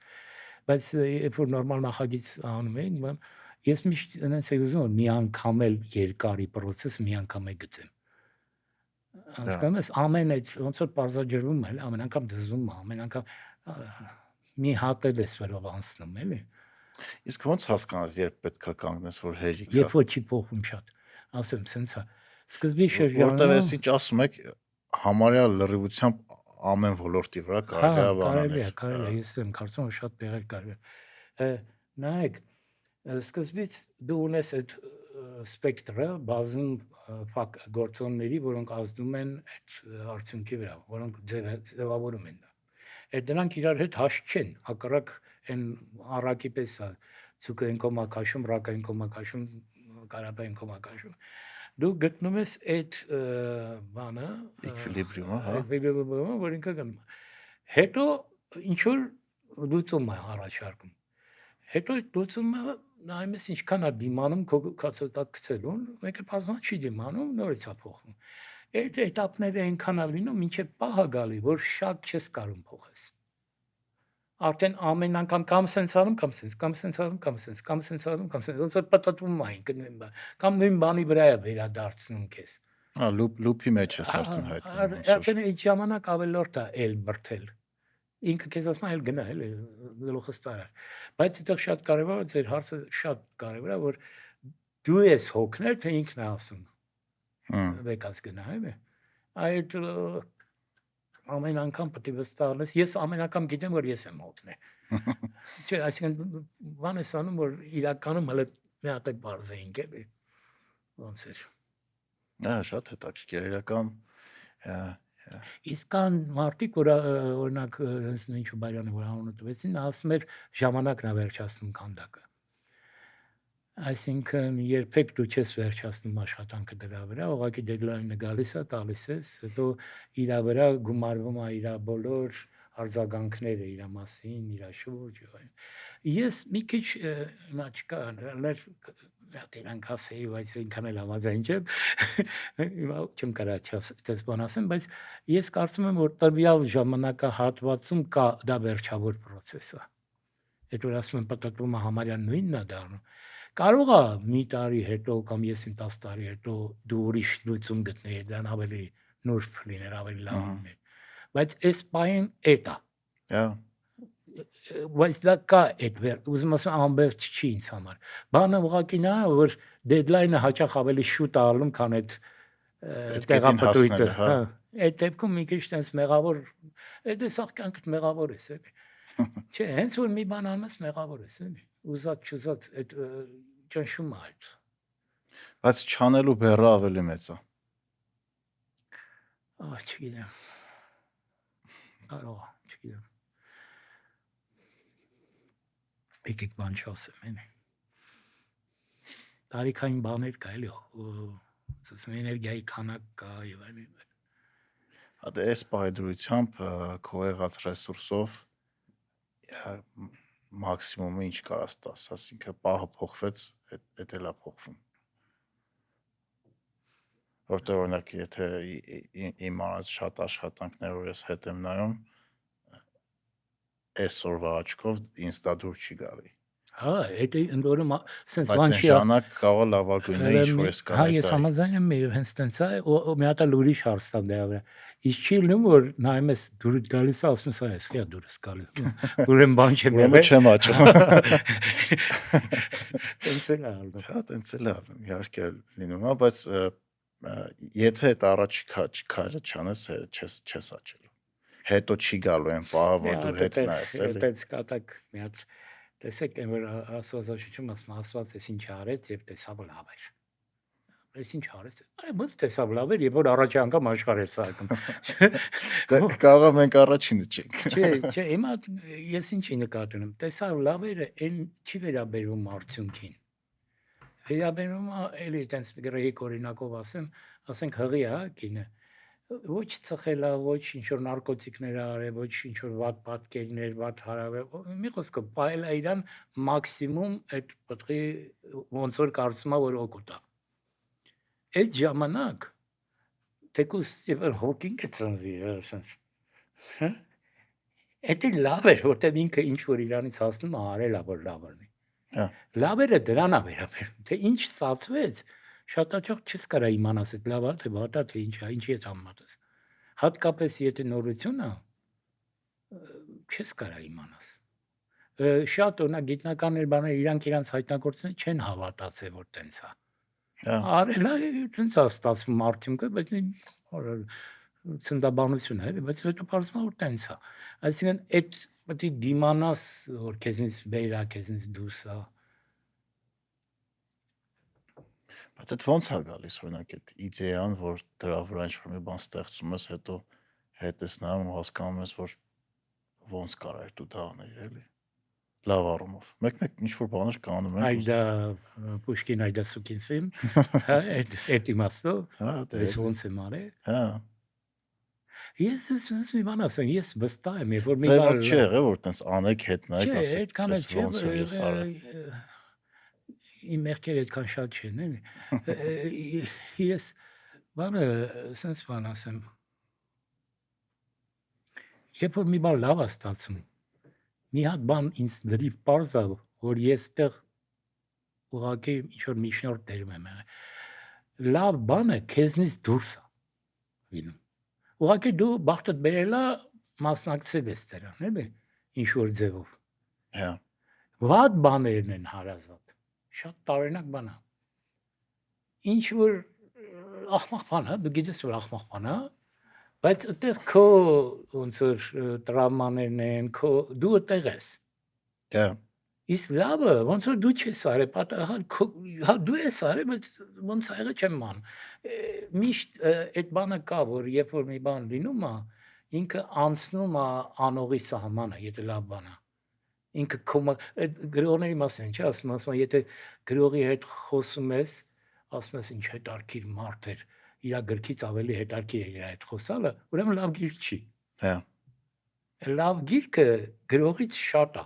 Բայց երբ որ նորմալ նախագիծ անում էին, ես միշտ այնպես եմ ուզում, որ մի անգամ էլ երկարի process մի անգամ է գծեմ։ Հասկանում ես, ամեն այդ ոնց որ բարձրաճրվում է, ամեն անգամ դզվում է, ամեն անգամ մի հատ էլ էս վերով անցնում, էլի։ Իսկ ո՞նց հասկանաս, երբ պետքա կանգնես, որ հերիք է։ Երբ որ չի փոխվում շատ։ Ասեմ, սենց է։ Սկզբի շրջանում որտեղ էս ինչ ասում եք, համարյա լրիվությամբ ամեն ոլորտի վրա կարելի է բանանել։ Կարելի է, ես եմ կարծում, որ շատ տեղեր կարելի է։ Նայեք, սկզբից դու ունես այդ սպեկտրը բազում գործոնների, որոնք ազդում են այդ արդյունքի վրա, որոնք ձևավորում են դա։ Այդ դրանք իրար հետ հաշտ չեն, հակառակ այն առակի պես է, ցուկային կոմակաշում, ռակային կոմակաշում, կարաբային կոմակաշում։ Դու գտնում ես այդ բանը, Էկվիլիբրիումը, հա։ էկվիլիբրիումը, որ ինքը գնում։ Հետո ինչ որ լուծում է առաջարկում։ Հետո այդ լուծումը նայում ես ինչքան է դիմանում քո կացոտակ գցելուն, մեկը բազմա չի դիմանում, նորից է փոխվում։ Այդ էտապները այնքան է լինում, մինչև պահը գալի, որ շատ չես կարող փոխես։ Արդեն ամեն անգամ կամ սենց անում, կամ սենց, կամ սենց անում, կամ սենց, կամ սենց անում, կամ սենց, ոնց որ պատտվում է ինքը նույն բան, կամ նույն բանի վրա է վերադարձնում քեզ։ Հա, լուփի մեջ ես արդեն հայտնում։ Արդեն այդ ժամանակ ավելորդ է էլ բրթել։ Ինքը քեզ ասում է էլ գնա, էլի գլուխը ստարա։ Բայց այդտեղ շատ կարևոր է, ձեր հարցը շատ կարևոր է, որ դու ես հոգնել, թե ինքն է ասում։ Վեկած գնա, էլի։ Այդ ամեն անգամ պետք է վստահես, ես ամեն անգամ գիտեմ, որ ես եմ հոգնել։ Չէ, այսինքն բան ես անում, որ իրականում հələ մի հատ է բարձ էինք, էլի։ Ոնց էր։ Հա, շատ հետաքրքիր, իրական Իսկ կան մարդիկ, որ օրինակ հենց ինչ Բայրյանը որ անունը տվեցին, ասում էր ժամանակն է վերջացնում քանդակը։ Այսինքն երբեք դու չես վերջացնում աշխատանքը դրա վրա, ուղղակի դեդլայնը գալիս է, տալիս ես, հետո իր վրա գումարվում է իր բոլոր արձագանքները իր մասին, իր շուրջ։ Ես մի քիչ նա չկա, դրանք ասեի, բայց ինքան էլ համաձայն չեմ։ Հիմա չեմ կարող չես բան ասեմ, բայց ես կարծում եմ, որ տվյալ ժամանակահատվածում կա դա վերջավոր process է։ Այդ որ ասում եմ պատտվում է համարյա նույնն է դառնում։ Կարող է մի տարի հետո կամ ես 10 տարի հետո դու ուրիշ լուծում գտնեիր, դրան ավելի նուրբ լիներ, ավելի լավ լիներ։ Բայց այս պահին էդ է։ Հա։ Բայց դա կա այդ ուզում ասեմ անբերջ չի ինձ համար։ Բանը ուղղակի նա որ դեդլայնը հաճախ ավելի շուտ է ալնում, քան այդ տեղապտույտը։ Հա։ Այդ դեպքում մի քիչ տենց մեղավոր, այդ էսախ կյանքդ մեղավոր ես, էլի։ Չէ, հենց որ մի բան անում ես մեղավոր ես, էլի։ Ուզած չուզած այդ ճնշում է այդ։ Բայց չանելու բեռը ավելի մեծ է։ Չգիտեմ։ Կարող է, չգիտեմ։ Եկեք բան չասեմ, էլի։ Տարիքային բաներ կա, էլի, ասում էներգիայի քանակ կա եւ այլն։ Հա դե այս պայդրությամբ քո եղած ռեսուրսով մաքսիմումը ինչ կարաս տաս, ասինքն պահը փոխվեց, դա էլ է փոխվում։ Որտեղ օրինակ եթե իմանած շատ աշխատանքներ որ ես հետ եմ նայում, այսօրվա աչքով ինձ դա դուր չի գալի։ Հա, դա ընդորում sense Բայց բան այն չի ժամանակ կարող լավագույնը ինչ որ ես հա կարա ես դա։ համաձայն եմ հենց տենց է ու մի հատ էլ ուրիշ հարց տամ դրա վրա իսկ չի լինում որ նայում ես դուրս գալիս ասում ես այս խիա դուրս գալիս ուրեմն բան չեմ Ուրեմն չեմ աճում։ տենց էլ է ալնում Հա, տենց էլ է ալնում, իհարկե լինում է, բայց եթե այդ առաջ քայլը չանես, չես աճելու։ Հետո չի գալու այն պահը, որ դու հետ նայես, էլի։ տենց կատակ մի հատ տեսեք այն որ աստվածաշնչում ասում աստված էս ինչ արեց եւ տեսավ լավ էր։ Այս ինչ արեց։ Այ ոնց տեսավ լավ էր, երբ որ առաջի անգամ աշխարհ է սարքում։ Կարող է մենք առաջինը չենք։ Չէ, հիմա ես ինչի նկատում եմ։ Տեսավ լավ էր, այն չի վերաբերվում արդյունքին։ Վերաբերվում է էլի տենց գրեհիկ օրինակով ասենք հղի է, կինը։ Ոչ ծխելա, ոչ ինչ որ նարկոտիկներ արել, ոչ ինչ որ վատ պատկերներ, վատ հարավեր։ Մի խոսքով պայել է իրան մաքսիմում այդ պտղի ոնց որ կարծում է որ օգուտ է։ Այդ ժամանակ թեկուս Ստիվեն Հոկինգը ծնվի, հա։ Դա լավ էր, որտեղ ինքը ինչ որ իրանից հասնում է արել է որ լավ լինի։ Հա։ Լավերը դրան է վերաբերում, թե ինչ ստացվեց, շատ հաճախ չես կարա իմանաս այդ լավ է, թե վատ է, թե ինչ է, ինչի ես համեմատես։ Հատկապես եթե նորություն է, չես կարա իմանաս։ Շատ օրինակ գիտնականներ բաներ իրանք հայտնագործներ չեն հավատացել որ տենց է։ Արել է տենց է ստացվում արդյունքը, բայց ցնդաբանություն է, բայց հետո բարձր որ տենց է։ Այսինքն այդ պետք է դիմանաս որ քեզնից վեր է, քեզնից դուրս է։ Բայց այդ ո՞նց է գալիս օրինակ այդ իդեան, որ դրա վրա ինչ-որ մի բան ստեղծում ես, հետո հետ ես նայում ու հասկանում ես, որ ո՞նց կարար դու դա անել, էլի։ Լավ առումով։ Մեկ-մեկ ինչ-որ բաներ կանում են։ Այդա Պուշկին այդա Սուկինսին, հա, այդ իմաստով։ Հա, դե։ Ես ոնց եմ արել։ Հա։ Ես մի բան ասեմ, ես վստահ եմ, որ մի բան չի եղել, որ տենց անեք հետ նայեք, չէ, ասեք, այդքան էլ չէ, ոնց եմ ես արել։ իմ մեղքերը այդքան շատ չեն, էլի։ Ես բանը sense բան ասեմ։ Երբ որ մի բան լավ է ստացվում, մի հատ բան ինձ դրի պարզ է, որ ես այդտեղ ուղղակի ինչ որ միջնորդ դերում եմ եղել։ Լավ բանը քեզնից դուրս է լինում։ Ուղղակի դու բախտդ բերել է մասնակցել ես դրան, էլի, ինչ որ ձևով։ Հա։ Վատ բաներն են հարազատ։ Շատ տարօրինակ բան է։ Ինչ որ ախմախ բան է, դու գիտես որ ախմախ բան է, բայց այդտեղ քո ոնց որ տրավմաներն են, դու այդտեղ ես։ Հա։ Իսկ լավը ոնց որ դու չես արել, հա դու ես արել, բայց ոնց ա եղել չեմ ման։ Միշտ այդ բանը կա, որ երբ որ մի բան լինում է, ինքը անցնում է անողի սահմանը, եթե լավ բան է։ Ինքը այդ գրողների մասին չէ, ասում եթե գրողի հետ խոսում ես, ասում ես ինչ հետարքիր մարդ էր, իր գրքից ավելի հետարքիր է իր հետ խոսալը, ուրեմն լավ գիրք չի։ Հա։ Լավ գիրքը գրողից շատ է։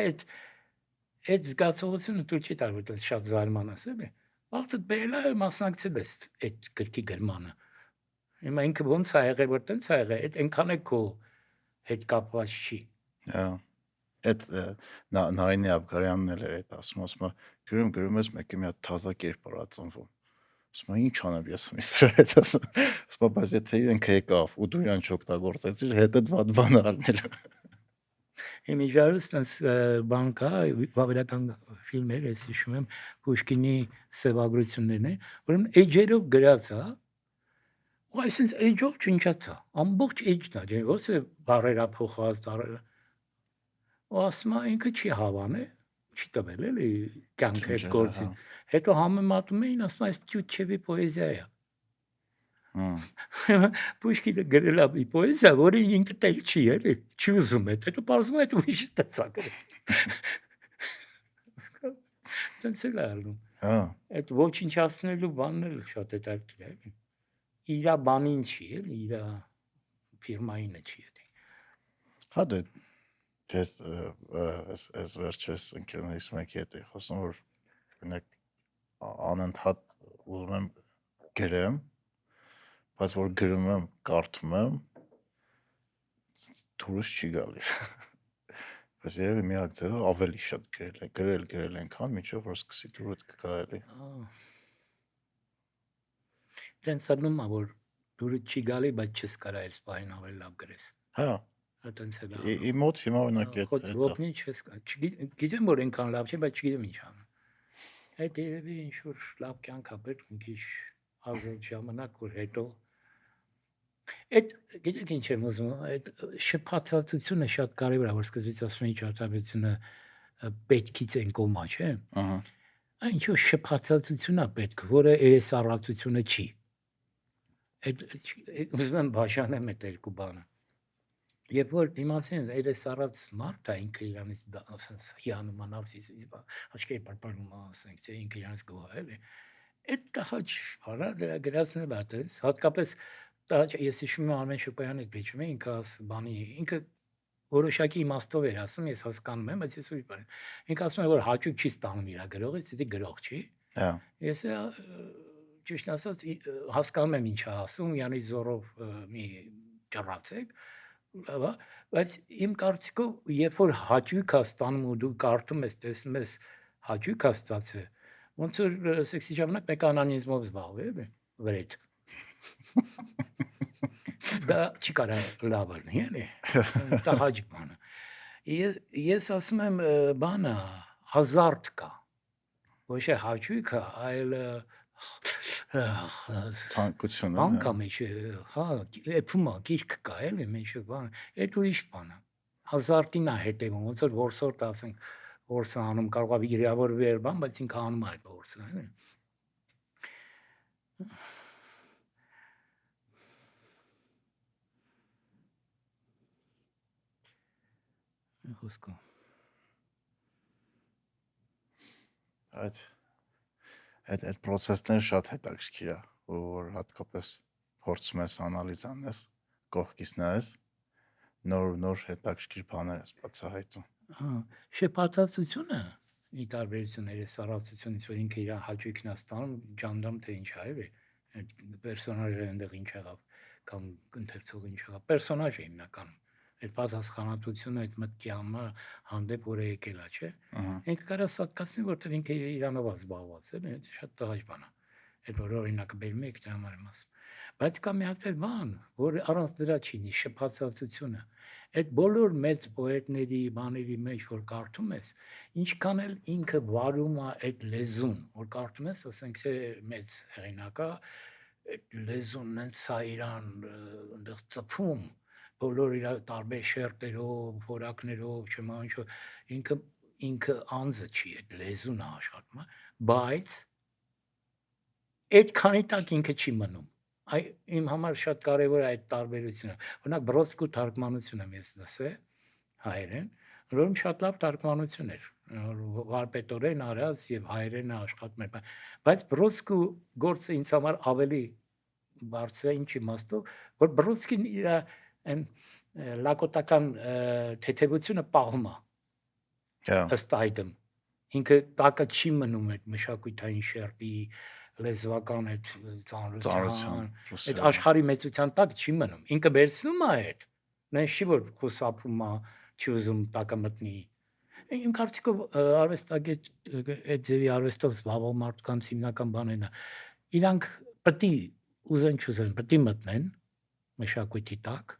Այդ զգացողությունը դու չի տար, որ շատ զարմանաս էլի։ Բախտդ բերել է մասնակցել ես այդ գրքի գրմանը։ Հիմա ինքը ոնց է եղել, որ տենց է եղել, այդ այնքան է քո հետ կապված չի։ Հա։ Այդ Նարինե Աբգարյանն էլ էր այդ ասում գրում ես մեկը մի հատ թազա կերպար է ծնվում։ Ասում ինչ անեմ ես միսրա հետ ասում։ Ասում բայց եթե իրենք եկավ ու դու իրան չօգտագործեցիր, հետը վատ բան արնելու։ Իմիջարս տես բան կա, բավական ֆիլմեր, ես հիշում եմ Պուշկինի սևագրություններն են, ուրեմն էջերով գրած է, ու այսինքն էջով չնչած է, ամբողջ էջն է, ոնց է բառերա փոխված, դարերը։ Ու ասում է ինքը չի հավանել, չի տվել էլի կյանք այդ գործին։ Հետո համեմատում էին, ասում այս Տյուչևի պոեզիա է։ Պուշկինը գրել է մի պոեզիա, որը ինքը տեղ չի էլի, չի ուզում է, հետո բարձում է այդ ուրիշը տեցա գրել։ Տենց էլ ալնում։ Հա։ Այդ ոչնչացնելու բանն էլ շատ հետաքրքիր է։ իրա բանին չի, էլի, իրա ֆիրմայինը չի էլի։ Հա դե դες այս վերջերս ընկերներիս մեկի հետ էի խոսում, որ օրինակ անընդհատ ուզում եմ գրեմ, բայց որ գրում եմ, կարդում եմ, դուրս չի գալիս։ Բայց երևի միակ ձևը ավելի շատ գրել ենքան, միջով որ սկսի դուրս գա էլի։ Տենց ալնում է, որ դուրս չի գալի, բայց չես կարա այս բանին ավելի լավ գրես։ Հա, Տենց էլ իմ մոտ հիմա օրինակ Խոց ոպնի չես կա։ Գիտեմ, որ այնքան լավ չի, բայց չգիտեմ ինչ անեմ։ Այդ երևի ինչ-որ լավ կյանք է պետք մի քիչ ազատ ժամանակ, որ հետո այդ գիտեք ինչ եմ ուզում, այդ շփաթածությունը շատ կարևոր է, որ սկզբից ասում էի ճարտարապետությունը պետքից են կոմա, չէ՞։ Ահա։ Այն ինչ-որ շփաթածություն է պետք, որը երեսառածությունը չի։ Այդ ուզում եմ բաժանեմ այդ երկու բանը։ Երբ որ իմացին երեսառած մարդ է ինքը իրանից ասես հիանում անարսիս աչքերի պարպարում ասենք, թե ինքը իրանից գոհ է, էլի։ Այդ տխաչ արա գրածնել է այդպես, հատկապես ես հիշում եմ Արմեն Շոպայանի հետ վիճում է ինքը բանի ինքը որոշակի իմաստով էր ասում, ես հասկանում եմ, բայց ես ուրիշ բան։ Ինքը ասում է որ հաճույք չի ստանում իր գրողից, եթե գրող չի։ Հա։ Ես ճիշտ ասած հասկանում եմ ինչ է ասում, յանի զորով մի ճռացեք, լավ, բայց իմ կարծիքով երբ որ հաճույք է ստանում ու դու կարդում ես, տեսնում ես հաճույք է ստացել, ոնց որ սեքսի ժամանակ մեխանիզմով զբաղվել է, վրեջ։ Դա չի կարա լավ լինի, էլի։ Դա հաճ բան է։ Ես ասում եմ բանը հազարդ կա։ Ոչ է հաճույքը, այլ ցանկությունը։ Բանկա մեջ, հա, էփում է, գիրք կա, էլի, մեջ բան։ Այդ ուրիշ բան է։ Հազարտին է հետևում, ոնց որ որսորդ ասենք, որսը անում կարող է վիրավորվի բան, բայց ինքը անում է այդ որսը, էլի։ Խոսքը։ Այդ process-ները շատ հետաքրքիր է, որ հատկապես փորձում ես անալիզ անես, կողքից նայես, նոր հետաքրքիր բաներ ես բացահայտում։ Հա, շփաթածությունը ի տարբերություն երեսառածությունից, որ ինքը իր հաճույքն է ստանում, ջանդամ թե ինչ է, էլի, այդ պերսոնաժը այնտեղ ինչ եղավ, կամ ընթերցողը ինչ եղավ, պերսոնաժ է հիմնականում։ Այդ պատասխանատվությունը այդ մտքի համար հանդեպ որ է եկել է, չէ։ Ինքը կարա սատկացնի, որտեղ ինքը իրանով է զբաղված, էլի, շատ տղաճ բան է։ Այդ որ օրինակը բերում եք դրա համար եմ ասում։ Բայց կա մի հատ բան, որ առանց դրա չի նի շփաթածությունը։ Այդ բոլոր մեծ պոետների, բաների մեջ որ կարդում ես, ինչքան էլ ինքը վարում է այդ լեզուն, որ կարդում ես, ասենք թե մեծ հեղինակա, այդ լեզուն նենց է իրան այնտեղ ծփում, բոլոր իր տարբեր շերտերով, որակներով, չեմ ինչ-որ ինքը անձը չի, այդ լեզուն է աշխատում, բայց այդքանի տակ ինքը չի մնում։ Իմ համար շատ կարևոր է այդ տարբերությունը։ Օրինակ Բրոդսկու թարգմանությունը ես լսել հայերեն, որում շատ լավ թարգմանություն էր, վարպետորեն արած եւ հայերենը աշխատում էր, բայց Բրոդսկու գործը ինձ համար ավելի բարձր է ինչ իմաստով, որ Բրոդսկին իր այն լակոտական թեթևությունը պահում է։ Ըստ այդմ ինքը տակը չի մնում այդ մշակութային շերտի լեզվական այդ ծանրության, այդ աշխարհի մեծության տակ չի մնում։ Ինքը վերցնում է այդ, նենց չի որ խուսափում է, չի ուզում տակը մտնի։ Իմ կարծիքով արվեստագետ այդ ձևի արվեստով զբաղվող մարդկանց հիմնական բանն է։ Իրանք պետք է ուզեն չուզեն, պետք է մտնեն մշակույթի տակ։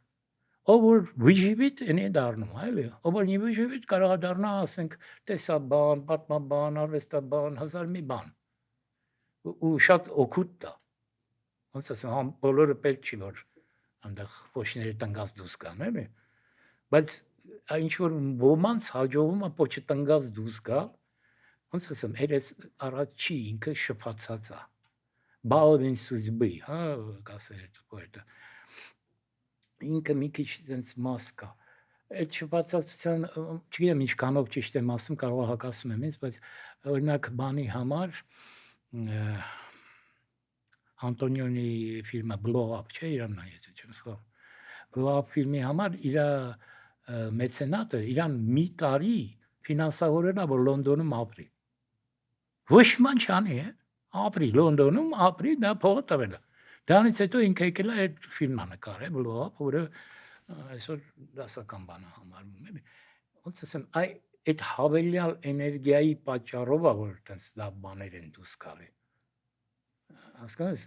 Ով որ վիժիվիտ ինի դառնում, այլի, ով որ նի վիժիվիտ կարող է դառնա, ասենք, տեսաբան, պատմաբան, արվեստաբան, հազար մի բան։ Ու շատ օգուտ դա։ Ոնց ասեմ, բոլորը պետք չի որ այնտեղ փոշիների տնկած դուրս գան, էլի։ Բայց ինչ որ ոմանց հաջողվում է փոչը տնկած դուրս գալ, ոնց ասեմ, երես առաջ չի ինքը շփացած է։ Բալվին սուզբի, հա, կասեր պոետը։ Ինքը մի քիչ sense մաս կա։ Այդ շփացածության, չգիտեմ ինչքանով ճիշտ եմ ասում, կարող է հակասում եմ ինձ, բայց օրինակ բանի համար Անտոնիոնի ֆիլմը Blow Up, չէ, Իրանն է, եթե չեմ սխալվում։ Blow Up ֆիլմի համար իր մեծենատը իրան մի տարի ֆինանսավորել է, որ Լոնդոնում ապրի։ Ոչ ման չանի, ապրի Լոնդոնում, ապրի, դա փողը տվել է։ Դրանից հետո ինքը եկել է այդ ֆիլմը նկարել, Blow Up, որը այսօր դասական բան է համարվում, էլի։ Ոնց ասեմ, այդ հավելյալ էներգիայի պատճառով է, որ այդպես լավ բաներ են դուրս գալի։ Հասկանես,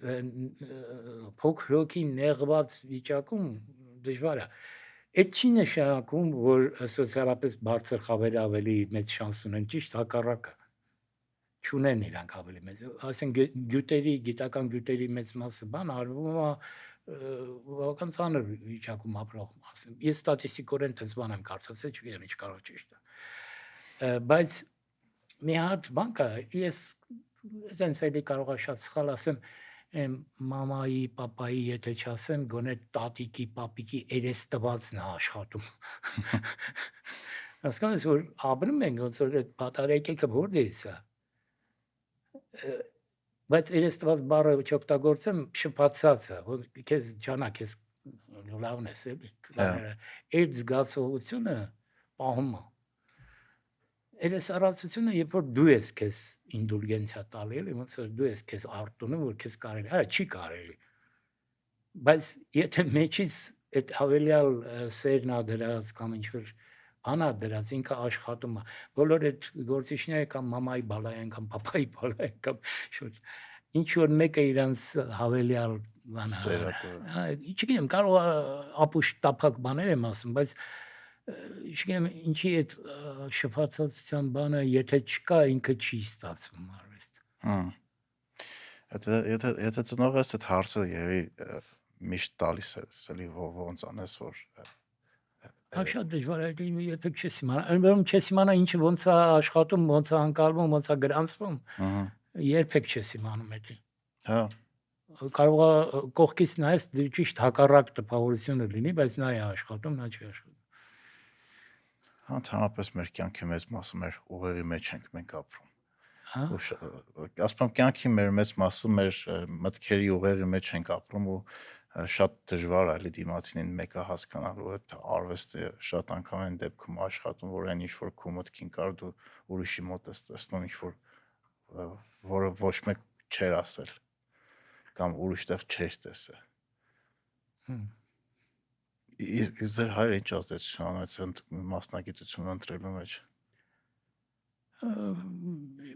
փոքր հոգի նեղված վիճակում դժվար է։ Այդ չի նշանակում, որ սոցիալապես բարձր խավերը ավելի մեծ շանս ունեն, ճիշտ հակառակը։ Չունեն իրանք ավելի մեծ։ Ասենք գիտական գյուտերի մեծ մասը բան արվում է բավական ծանր վիճակում ապրող մասը։ Ես ստատիստիկորեն տես բան եմ կարծացել, չգիտեմ ինչ կարող ճիշտ է։ Բայց մի հատ բան կա, ես այդպես էլի կարող եմ շատ սխալ ասեմ, մամայի, պապայի, եթե չասեմ, գոնե տատիկի, պապիկի երեստվածն է աշխատում։ Հասկանես, որ ապրում ենք, ոնց որ այդ բատարեկեքը որտեղից է։ Բայց երեստված բառը չօգտագործեմ, շփացած է, որ քեզ ջանա, քեզ լավն ես էլի։ Այդ զգացողությունը պահում է։ Երեսարացությունը, երբ որ դու ես քեզ ինդուլգենցիա տալի, էլի, ոնց որ դու ես քեզ արտոնում, որ քեզ կարելի, այո, չի կարելի։ Բայց եթե մեջից այդ հավելյալ սերն ա դրած կամ ինչ որ բան ա դրած, ինքը աշխատում է։ Բոլոր այդ գործիչները կամ մամայի բալային կամ պապայի բալային կամ ինչ որ մեկը իրանց հավելյալ բան է։ Չգիտեմ, կարող է ապուշ տափակ բաներ եմ ասում, բայց չգիտեմ ինչի այդ շփացածության բանը, եթե չկա, ինքը չի ստացվում արվեստ։ Եթե ծնողը այդ հարցը երևի միշտ տալիս է, էլի ոնց անես, որ շատ դժվար է, երբեք չես իմանա։ Այնուամենայնիվ չես իմանա ինչը ոնց է աշխատում, ոնց է անկալվում, ոնց է գրանցվում։ Երբեք չես իմանում դա։ Հա։ Կարող է կողքից նայես ճիշտ հակառակ տպավորությունը լինի, բայց նա է աշխատում, նա չի աշխատում։ Ընդհանրապես մեր կյանքի մեծ մասը մեր ուղեղի մեջ ենք մենք ապրում։ Հա։ Ասում եմ կյանքի մեր մեծ մասը մեր մտքերի ուղեղի մեջ ենք ապրում ու շատ դժվար է էլի դիմացին մեկը հասկանալու այդ արվեստը շատ անգամ են դեպքում աշխատում, որ այն ինչ որ քո մտքին կար դու ուրիշի մոտ ես տեսնում ինչ որ որը ոչ մեկ չէր ասել կամ ուրիշտեղ չէր տեսել։ Ձեր հայրը ինչ ազդեցություն ունեց այդ մասնագիտությունը ընտրելու մեջ։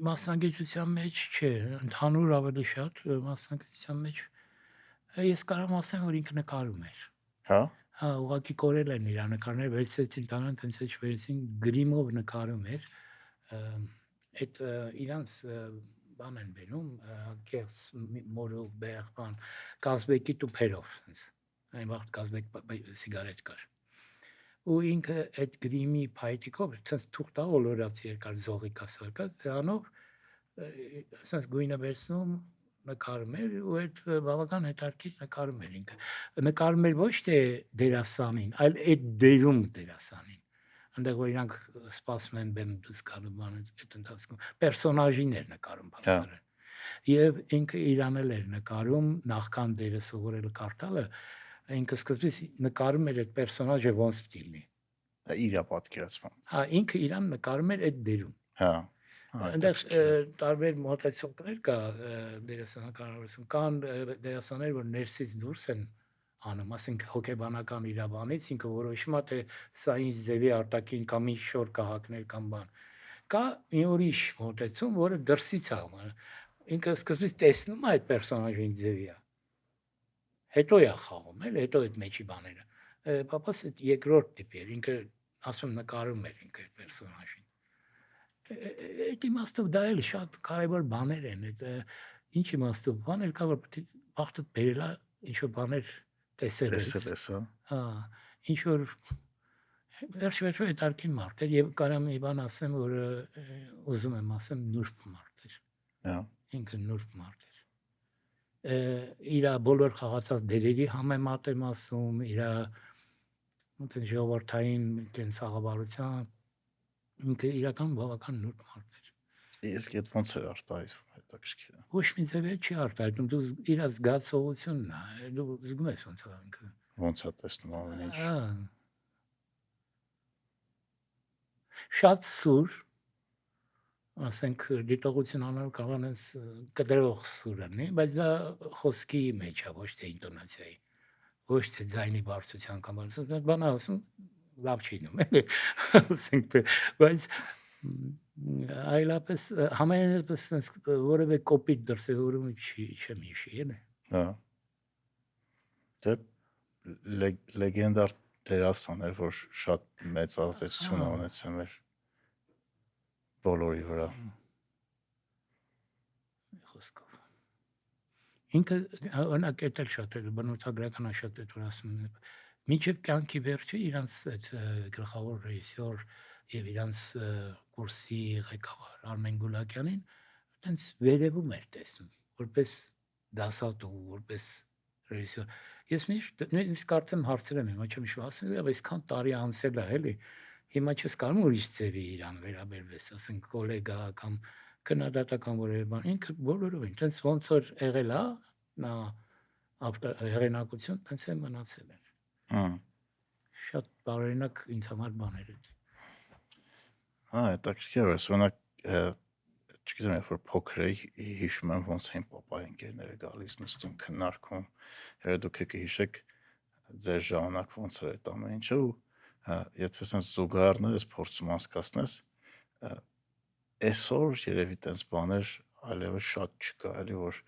Մասնագիտության մեջ չէ, ընդհանուր ավելի շատ մասնագիտության մեջ ես կարող եմ ասեմ, որ ինքը նկարում էր։ Հա։ Հա, ուղղակի կորել են իր նկարները, վերցրեցին տանան, տենց էջ վերցին գրիմով նկարում էր։ Այդ իրանց բան են բերում, կեղծ մորու բեղբան, կազբեկի տուփերով, տենց։ Այն վաղ կազբեկ սիգարետ կար։ Ու ինքը այդ գրիմի փայտիկով, տենց թուղթա ոլորացի երկար զողիկ ասարկած, դրանով ասես գույնը վերցնում նկարում էր ու այդ բավական հետաքրքիր նկարում էր ինքը։ Նկարում էր ոչ թե դերասանին, այլ այդ դերում դերասանին։ Այնտեղ որ իրանք սպասում են բեմ դուրս գալու բանը այդ ընթացքում պերսոնաժին էր նկարում բացառել։ Եվ ինքը իրանել էր նկարում նախքան դերը սովորել կարդալը, ինքը սկզբից նկարում էր այդ պերսոնաժը ոնց պիտի լինի։ Իր պատկերացմամբ։ Հա, ինքը իրան նկարում էր այդ դերում։ Հա։ Այնտեղ տարբեր մոտեցումներ կա դերասանականություն, կան դերասաններ, որ ներսից դուրս են անում, ասենք հոգեբանական իրավանից, ինքը որոշում է թե սա ինչ ձևի արտաքին կամ ինչ շոր կահակներ կամ բան։ Կա մի ուրիշ մոտեցում, որը դրսից է անում։ Ինքը սկզբից տեսնում է այդ պերսոնաժի ինչ ձևի է։ Հետո է խաղում, էլ հետո այդ մեջի բաները։ Պապաս այդ երկրորդ տիպի էր, ինքը ասում նկարում էր ինքը այդ պերսոնաժին։ Այդ իմաստով դա էլ շատ կարևոր բաներ են, այդ ինչ իմաստով բան էլ կա, որ պետք է բախտդ բերելա ինչ որ բաներ տեսել ես, հա, ինչ որ վերջ-վերջո հետարքին մարդ էր եւ կարամ մի բան ասեմ, որ ուզում եմ ասեմ նուրբ մարդ էր, հա, ինքը նուրբ մարդ էր, իր բոլոր խաղացած դերերի համեմատ եմ ասում, իր մտեն ժողովրդային կենսաղավարության ինքը իրական բավական նուրբ մարդ էր։ Իսկ այդ ոնց էր արտահայտվում այդ հետաքրքիր է։ Ոչ մի ձև չի արտահայտում, դու իր զգացողությունն է, դու զգում ես ոնց է ինքը։ Ոնց է տեսնում ամեն ինչ։ Շատ սուր, ասենք դիտողություն անելու կարող ես կտրող սուրը, բայց դա խոսքի մեջ է, ոչ թե ինտոնացիայի, ոչ թե ձայնի բարձրության կամ բանը ասում լավ չի նում, էլի, ասենք թե, բայց այլապես համենայնպես sense որևէ կոպիտ դրսևորում չեմ հիշի, էլի։ Հա։ Դե լեգենդար դերասան էր, որ շատ մեծ ազդեցություն ունեցել մեր բոլորի վրա։ Խոսքով։ Ինքը օրինակ էլ շատ էր բնութագրական շատ էր որ ասում են մինչև կյանքի վերջը իրանց այդ գլխավոր ռեժիսոր եւ իրանց կուրսի ղեկավար Արմեն Գուլակյանին այտենց վերևում էր տեսնում որպես դասատու, որպես ռեժիսոր։ Ես նույնիսկ կարծեմ հարցրել եմ, ոչ մի ասել եմ, այսքան տարի անցել է, էլի։ Հիմա չես կարող ուրիշ ձևի իրան վերաբերվես, ասենք գոլեգա կամ քննադատական որևէ բան։ Ինքը բոլորովին այտենց ոնց որ եղել է, նա հեղինակություն այտենց է մնացել էր։ Շատ տարօրինակ ինձ համար բաներ էր։ Հա, հետաքրքիր է, օրինակ չգիտեմ, երբ որ փոքր էի, հիշում եմ ոնց էին պապայի ընկերները գալիս նստում քննարկում, երբ դուք եք հիշեք ձեր ժամանակ ոնց էր այդ ամեն ինչը ու եթե ասես զուգահեռներս փորձում անցկացնես, այսօր երևի տենց բաներ այլևս շատ չկա, էլի որ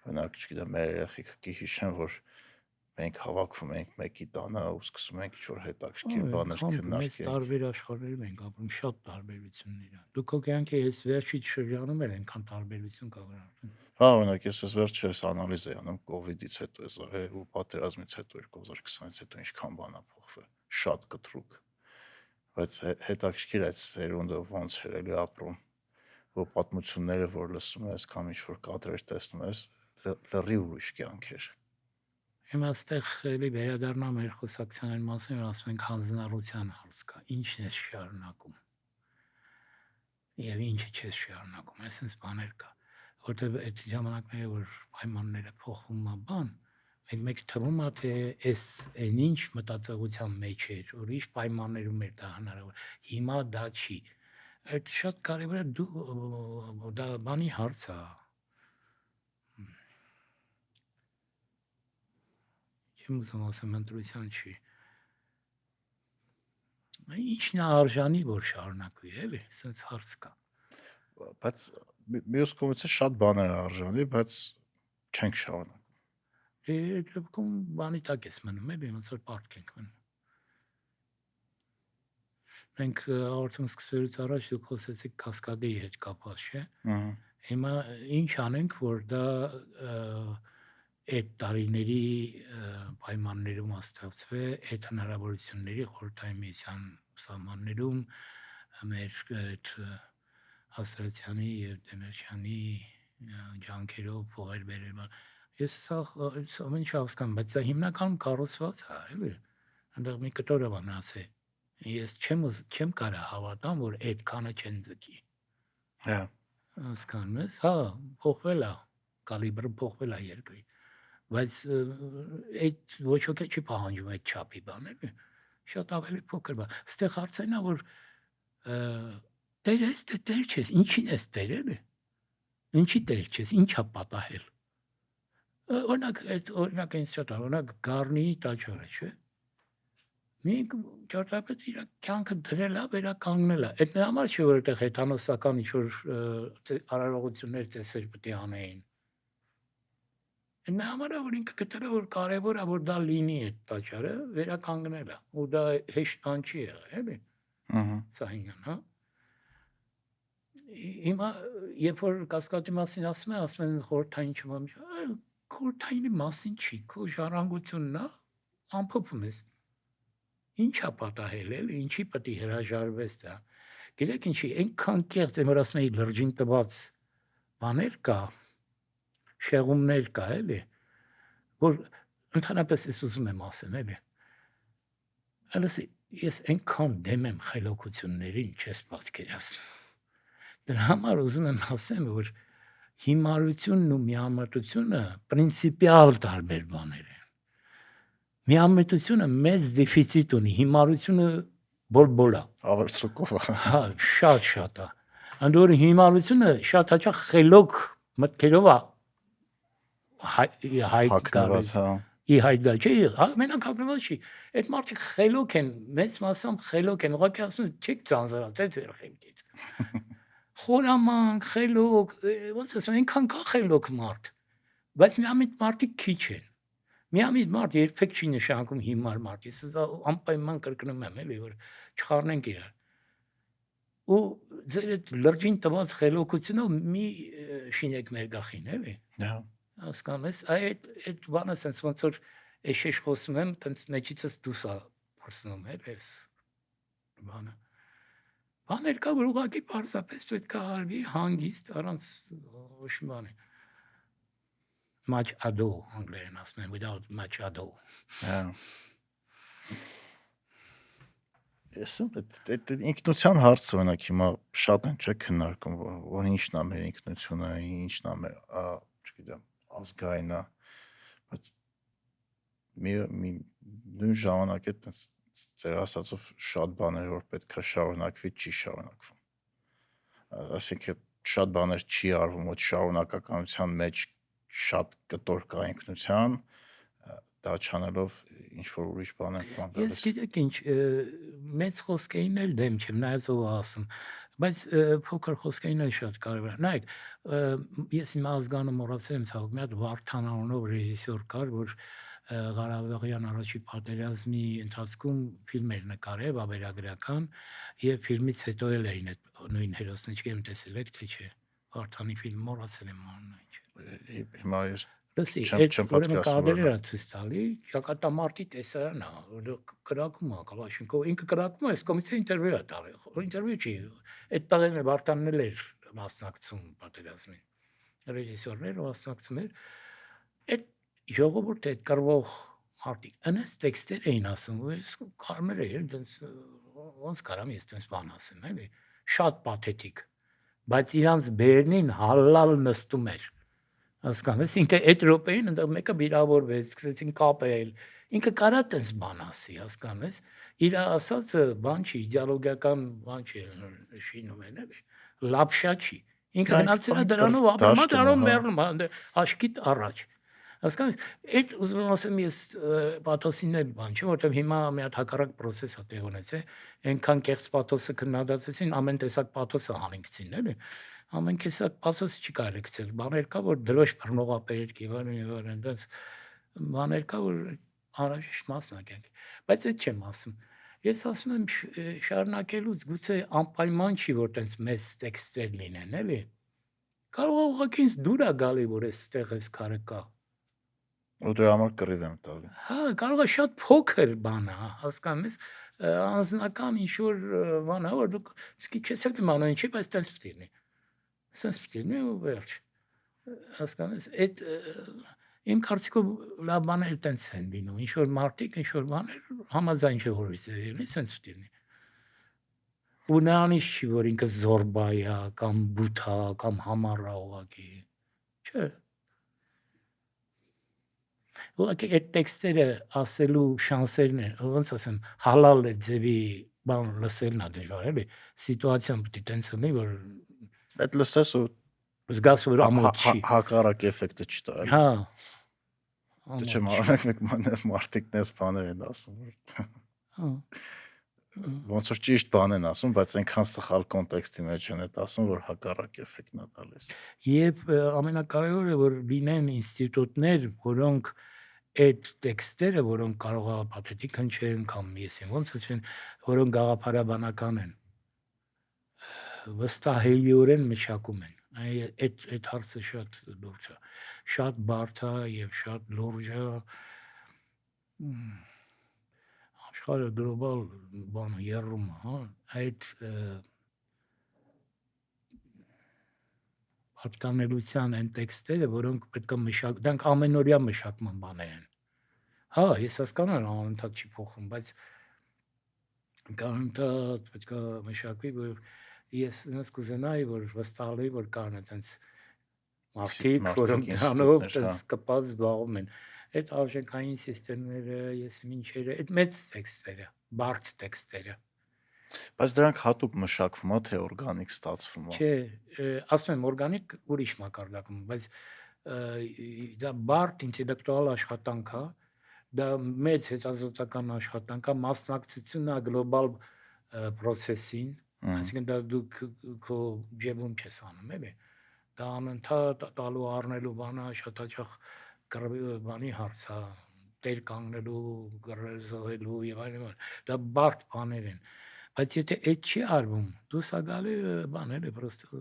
օրինակ չգիտեմ, մեր երեխեք կհիշեն, որ մենք հավաքվում ենք մեկի տանը ու սկսում ենք ինչ-որ հետաքրքիր բաներ քննարկել։ Մեծ տարբեր աշխարհներում ենք ապրում, շատ տարբերություններ։ Դու քո կյանքի այս վերջի շրջանում էր այնքան տարբերություն կա վրա։ Հա, օրինակ ես վերջերս անալիզ էի անում կոവിഡ്ից հետո ու պատերազմից հետո 2020-ից հետո ինչքան բան է փոխվել, շատ կտրուկ։ Բայց հետաքրքիր է սերունդը ոնց էր էլի ապրում, որ պատմությունները որ լսում ես կամ ինչ-որ կադրեր տեսնում ես, լրիվ ուրիշ կյանք էր։ Հիմա այստեղ էլի վերադառնամ մեր խոսակցության մասին, որ ասում ենք հանձնառության հարց կա։ Ինչն է շարունակում։ Եվ ինչը չէ շարունակում, այսպես բաներ կա, որտեղ այդ ժամանակները որ պայմանները փոխվում է բան, մեկ թվում է թե այն ինչ մտածողության մեջ էր, ուրիշ պայմաններում էր դա հնարավոր։ Հիմա դա չի։ Այդ շատ կարևոր է դու դա բանի հարց է։ Չեմ ուզում ասեմ ընտրության չի։ Ինչն է արժանի որ շարունակվի, էլի, sense հարց կա։ Բայց մյուս կողմից շատ բաներ արժանի, բայց չենք շարունակում։ Դեպքում բանի տակ ես մնում, էլի, ոնց որ պարտք ենք մնում։ Մենք հաղորդում սկսվելուց առաջ դուք խոսեցիք կասկադի հետ կապված, չէ՞։ Հիմա ինչ անենք, որ դա այդ տարիների պայմաններում ստեղծվե այդ հնարավորությունների խորհրդային միության սահմաններում մեր այդ Աստրացյանի եւ Դեմիրճյանի ջանքերով փողեր բերել։ Ես սա ամեն ինչ հասկանում, բայց դա հիմնականում կառուցված է, էլի։ Այնտեղ մի կտորը բանացե։ Ես չեմ կարա հավատամ, որ այդքանը չեն ձգի։ Հա։ Հասկանում ես, հա, փոխվել է, կալիբրը փոխվել է երկրի։ Բայց այդ ոչ ոքի չի պահանջում այդ չափի բաներ, շատ ավելի փոքր բան։ Այստեղ հարցն է, որ տեր ես, թե տեր չես, ինչին ես տեր էլի։ Ինչի տեր չես, ինչա պատահել։ Օրինակ ինձ շատ օրինակ Գառնիի տաճարը, չէ՞։ Մի ճարտարապետ իր կյանքը դրել է, վերականգնել է։ Այդ նրա համար չէ, որ այդտեղ հեթանոսական ինչ-որ արարողություններ ծեսեր պետք է անեին։ Նրա համար որ ինքը գտել է որ կարևոր է որ դա լինի այդ տաճարը վերականգնել է ու դա հեշտ բան չի եղել էլի սա ինքն հա հիմա երբ որ կասկադի մասին ասում են խորհրդային չմամ խորհրդայինի մասին չի քո ժառանգությունն է ամփոփում ես ինչա պատահել էլի ինչի պետք է հրաժարվես դա գիտեք ինչի այնքան կեղծ եմ որ ասում էի լրջին տված բաներ կա շեղումներ կա էլի որ ընդհանրապես ես ուզում եմ ասեմ էլի այլս ես այնքան դեմ եմ խելոքություններին չես պատկերացնում դրա համար ուզում եմ ասեմ որ հիմարությունն ու միամտությունը պրինցիպիալ տարբեր բաներ են։ Միամտությունը մեծ դեֆիցիտ ունի, հիմարությունը բոլ-բոլա։ Ավելցուկով։ Հա, շատ է։ Ընդ որում հիմարությունը շատ հաճախ խելոք մտքերով է հայտ Հակնված, գալիս։ հա։ Հայտ գալ չի, մենակ հակնված չի։ Այդ մարդիկ խելոք են, մեծ մասամբ խելոք են, ուղղակի ասում են չեք ծանրացած ձեր խելքից։ Խորամանկ, խելոք, ոնց ասեմ, այնքան կա խելոք մարդ, բայց միամիտ մարդիկ քիչ են։ Միամիտ մարդ երբեք չի նշանակում հիմար մարդ։ Ես անպայման կրկնում եմ, էլի, որ չխառնենք իրար։ Ու ձեր այդ լրջին տված խելոքությունով մի շինեք մեր գլխին, էլի։ Հա։ Հասկանում ես, այդ բանը sense ոնց որ էշեշ խոսում եմ, տենց մեջիցս դուրս է փորձնում էլես բանը։ Բաներ կա, որ ուղղակի պարզապես պետք է արվի հանգիստ, առանց ոչ մի բանի։ Much ado անգլերեն ասում են, without much ado։ Հա։ Ես այդ ինքնության հարցը օրինակ հիմա շատ են չէ քննարկում, որ ինչն է մեր ինքնությունը, ինչն է մեր, չգիտեմ, ազգայինը, բայց մի նույն ժամանակ է տես ձեր ասածով շատ բաներ որ պետք է շարունակվի, չի շարունակվում։ Այսինքն շատ բաներ չի արվում, որ շարունակականության մեջ շատ կտոր կա ինքնության, դա չանելով ինչ որ ուրիշ բան է բան գալիս։ Ես գիտեք ինչ, մեծ խոսքերին էլ դեմ չեմ, նայած ով ասում, բայց փոքր խոսքերին էլ շատ կարևոր է։ Նայեք, ես իմ ազգանը մոռացել եմ ցավոք, մի հատ Վարդան անունով ռեժիսոր կար, որ Ղարաբաղյան առաջի պատերազմի ընթացքում ֆիլմեր նկարել, վավերագրական, եւ ֆիլմից հետո էլ էին այդ նույն հերոսն, չգիտեմ տեսել եք թե չէ։ Վարդանի ֆիլմ մոռացել եմ անունը ինչ։ Հիմա ես Լսի, չեմ ուրեմն պատկերացնում կադրերը ցույց տալի, ճակատամարտի տեսարան է, կրակում է Կալաշինկով, ինքը կրակում է, այս կոմիսիա ինտերվյու է տալի, ինտերվյու չի, այդ տղեն Վարդանն էլ էր մասնակցում պատերազմին, ռեժիսորներ մասնակցում էր, այդ ժողովուրդը այդ կռվող մարդիկ, այնպես տեքստեր էին ասում, ես կարմեր էր, ոնց կարամ ես տենց բան ասեմ, էլի, շատ պաթետիկ, բայց իրանց բերնին հալալ նստում էր։ Հասկանում ես, ինքը այդ րոպեին այնտեղ մեկը վիրավորվեց, սկսեցին կապել։ Ինքը կարա տես բան ասի, հասկանում ես։ Իր ասածը բան չի, իդեոլոգիական բան չի, շինում են էլի։ Լապշա չի։ Ինքը գնացել է դրանով ապրում, դրանով մեռնում, աշկիտ առաջ։ Հասկանում ես, այդ ուզում եմ ասեմ ես պաթոսին էլ բան չէ, որովհետև հիմա մի հատ հակառակ process է տեղ ունեցել, այնքան կեղծ պաթոսը քննադատեցին, ամեն տեսակ պաթոսը հանեցին, էլի։ Ամեն տեսակ պաթոսը չի կարելի գցել, բաներ կա, որ դրոշ բռնողապերք եւ այլն, այնպես բաներ կա, որ անհրաժեշտ մասնակցենք, բայց այդ չեմ ասում։ Ես ասում եմ շարունակելուց գուցե անպայման չի, որ տենց մեծ տեքստեր լինեն, էլի։ Կարող է ուղղակի ինձ դուր է գալի, որ այստեղ էս քարը կա։ Ու դրա համար կռիվ եմ տալի։ Հա, կարող է շատ փոքր բան է, հասկանում ես, անձնական ինչ որ բան է, որ դուք իսկի չես իմանում ինչի, բայց տենց պետք է լինի։ Սենց պետք է լինի ու վերջ։ Հասկանում ես, այդ իմ կարծիքով լավ բաներ տենց են լինում, ինչ որ մարդիկ, ինչ որ բաներ համաձայն չէ որ լինի, սենց պետք է լինի։ Ու նրանից չի, որ ինքը զորբա է, կամ բութա, կամ համառա ուղղակի։ Չէ։ Ուղղակի այդ տեքստերը ասելու շանսերն են, ոնց ասեմ, հալալ է ձևի բան լսելն է դժվար, էլի։ Սիտուացիան պետք է տենց լինի, որ Այդ լսես ու զգաս որ ամոթ չի։ Հակառակ էֆեկտը չտա։ Հա։ Դե չեմ արեք մեկ մարդիկն էս բաներ են ասում։ Հա։ Ոնց որ ճիշտ բան են ասում, բայց այնքան սխալ կոնտեքստի մեջ են այդ ասում, որ հակառակ էֆեկտն է տալիս։ Եվ ամենակարևորը որ լինեն ինստիտուտներ, որոնք այդ տեքստերը, որոնք կարող է պաթետիկ հնչեն կամ եսին ոնց ասեն, որոնք գաղափարաբանական են, վստահելիորեն մշակում են։ Այդ հարցը շատ լուրջ է, շատ բարդ է եւ շատ լուրջ է։ Աշխարհը գլոբալ բան երրում է, հա, այդ պատկանելության այն տեքստերը, որոնք պետք է մշակ, դրանք ամենօրյա մշակման բաներ են։ Հա, ես հասկանում եմ, անընդհատ չի փոխվում, բայց անընդհատ պետք է մշակվի, որ ես ինձ կուզենայի, որ վստահ լինի, որ կան այդպես մարդիկ, մարդիկ, որոնք դրանով ինստիտուտներ, հա։ տես կպած զբաղվում են։ Այդ արժեքային սիստեմները, ես ինչերը, այդ մեծ տեքստերը, բարդ տեքստերը։ Բայց դրանք հատուկ մշակվում է, թե օրգանիկ ստացվում է։ Չէ, ասում եմ օրգանիկ ուրիշ մակարդակում, բայց դա բարդ ինտելեկտուալ աշխատանք է, դա մեծ հետազոտական աշխատանք է, մասնակցությունն է գլոբալ process-ին, այսինքն դա դու քո ջեբում չես անում, էլի։ Դա անընդհատ տալու առնելու բանը շատ հաճախ բանի հարց է, տեր կանգնելու, գրել զոհելու եւ այլն, դա բարդ բաներ են։ Բայց եթե այդ չի արվում, դու սա գալի բան էլի, պրոստը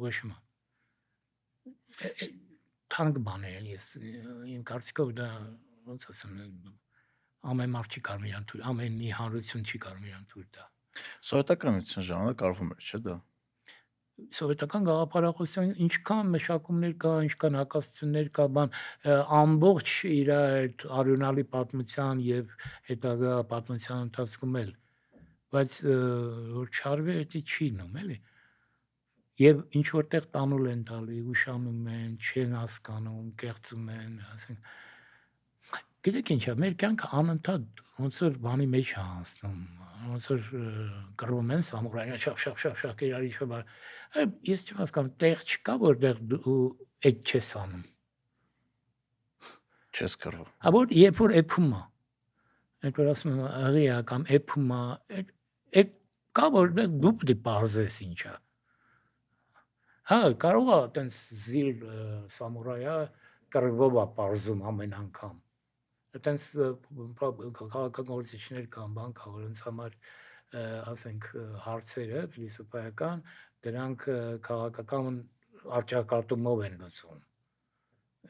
ոչմ։ Թանկ բան է, ես իմ կարծիքով դա ոնց ասեմ, ամեն մարդ չի կարող իրան թույլ, ամեն մի հանրություն չի կարող իրան թույլ տա։ Սովետականության ժամանակ արվում էր, չէ՞ դա։ Սովետական գաղափարախոսության ինչքան մշակումներ կա, ինչքան հակասություններ կա, բան ամբողջ իր այդ արյունալի պատմության եւ հետագա պատմության ընթացքում էլ, բայց որ չարվի դա չի նում, էլի։ Եվ ինչ որտեղ տանուլ են տալի, ուշանում են, չեն հասկանում, կեղծում են, ասենք։ Գիտեք ինչ է, մեր կյանքը անընդհատ ոնց որ բանի մեջ է անցնում, ոնց որ կռվում են սամուրայները, շապ իրար ինչ որ ես չեմ հասկանում, տեղ չկա, որտեղ դու այդ չես անում։ Չես կռվում։ Որ երբ որ էփում է, այդ որ ասում եմ ըղի է կամ էփում է, այդ կա որտեղ դու պետք է բարձես ինչա։ Հա, կարող է այտենց զիլ սամուրայը կռվով է բարձում ամեն անգամ։ Այտենց քաղաքագործիչներ կան, բան կա, որոնց համար ասենք հարցերը փիլիսոփայական, դրանք քաղաքական արճակատումով են լուծում։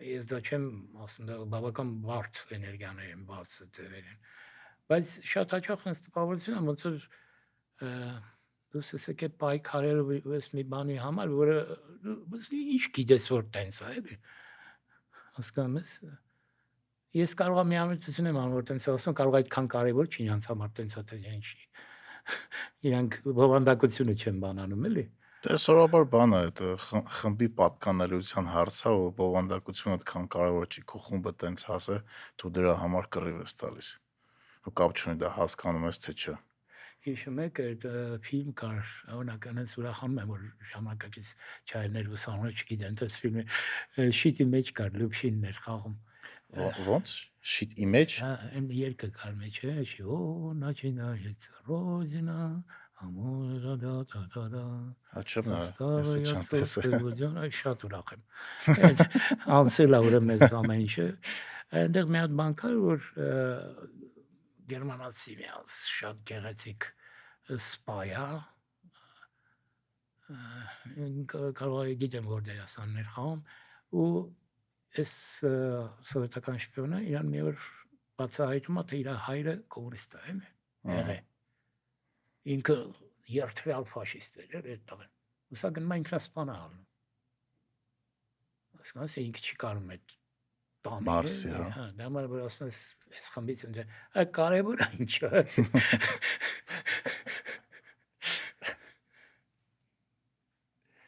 Ես դա չեմ ասում, դա բավական բարդ էներգիաներ են, բարձր ձևեր են։ Բայց շատ հաճախ այնպես տպավորություն է, ոնց որ դուս եսեք է պայքարելով ես մի բանի համար, որը ինչ գիտես որ տենց է, էլի։ Հասկանում ես։ Ես կարող եմ միամտություն եմ անում, որ տենց ասում, կարող է այդքան կարևոր չի իրանց համար տենց է թե ինչի։ Իրանք բովանդակությունը չեն բանանում, էլի։ Դե սովորաբար բան է, այդ խմբի պատկանելիության հարցը, ու բովանդակությունը այդքան կարևոր չի, քո խումբը տենց ասե, դու դրա համար կռիվ ես տալիս։ Ու կապ չունի դա հասկանում ես թե չէ։ Հիշում եք այդ ֆիլմ կար, օրինակ այնպես ուրախանում եմ, որ ժամանակակից չայներ ուսանողը չգիտեն, այդ ֆիլմը շիտի մեջ կար, լուփշիններ խաղում։ Ոնց shit image Այն երկը կար մեջ, չի, օ, начинается родина, ամորա դա։ Աչեմ նա, Սաստավը ես չեմ տեսել։ յասոս այ շատ ուրախ եմ։ Անցել է ուրեմն այս ամեն ինչը։ Այնտեղ մի հատ բան կար, որ գերմանացի մի շատ գեղեցիկ սպայա, կարող է գիտեմ որ դերասաններ խաղում, ու այս սովետական շպիոնը իրան մի օր բացահայտում է, թե իր հայրը կոմունիստ է, եղե։ Ինքը երթվյալ ֆաշիստ էր, այդ տղան։ Ու սա գնում է ինքնասպան անում։ Ասում է, ինքը չի կարող այդ տանը։ Մարսի, հա։ Հա, դա համար որ ասում ես, այս խմբից ընդ կարևոր է ինչ է։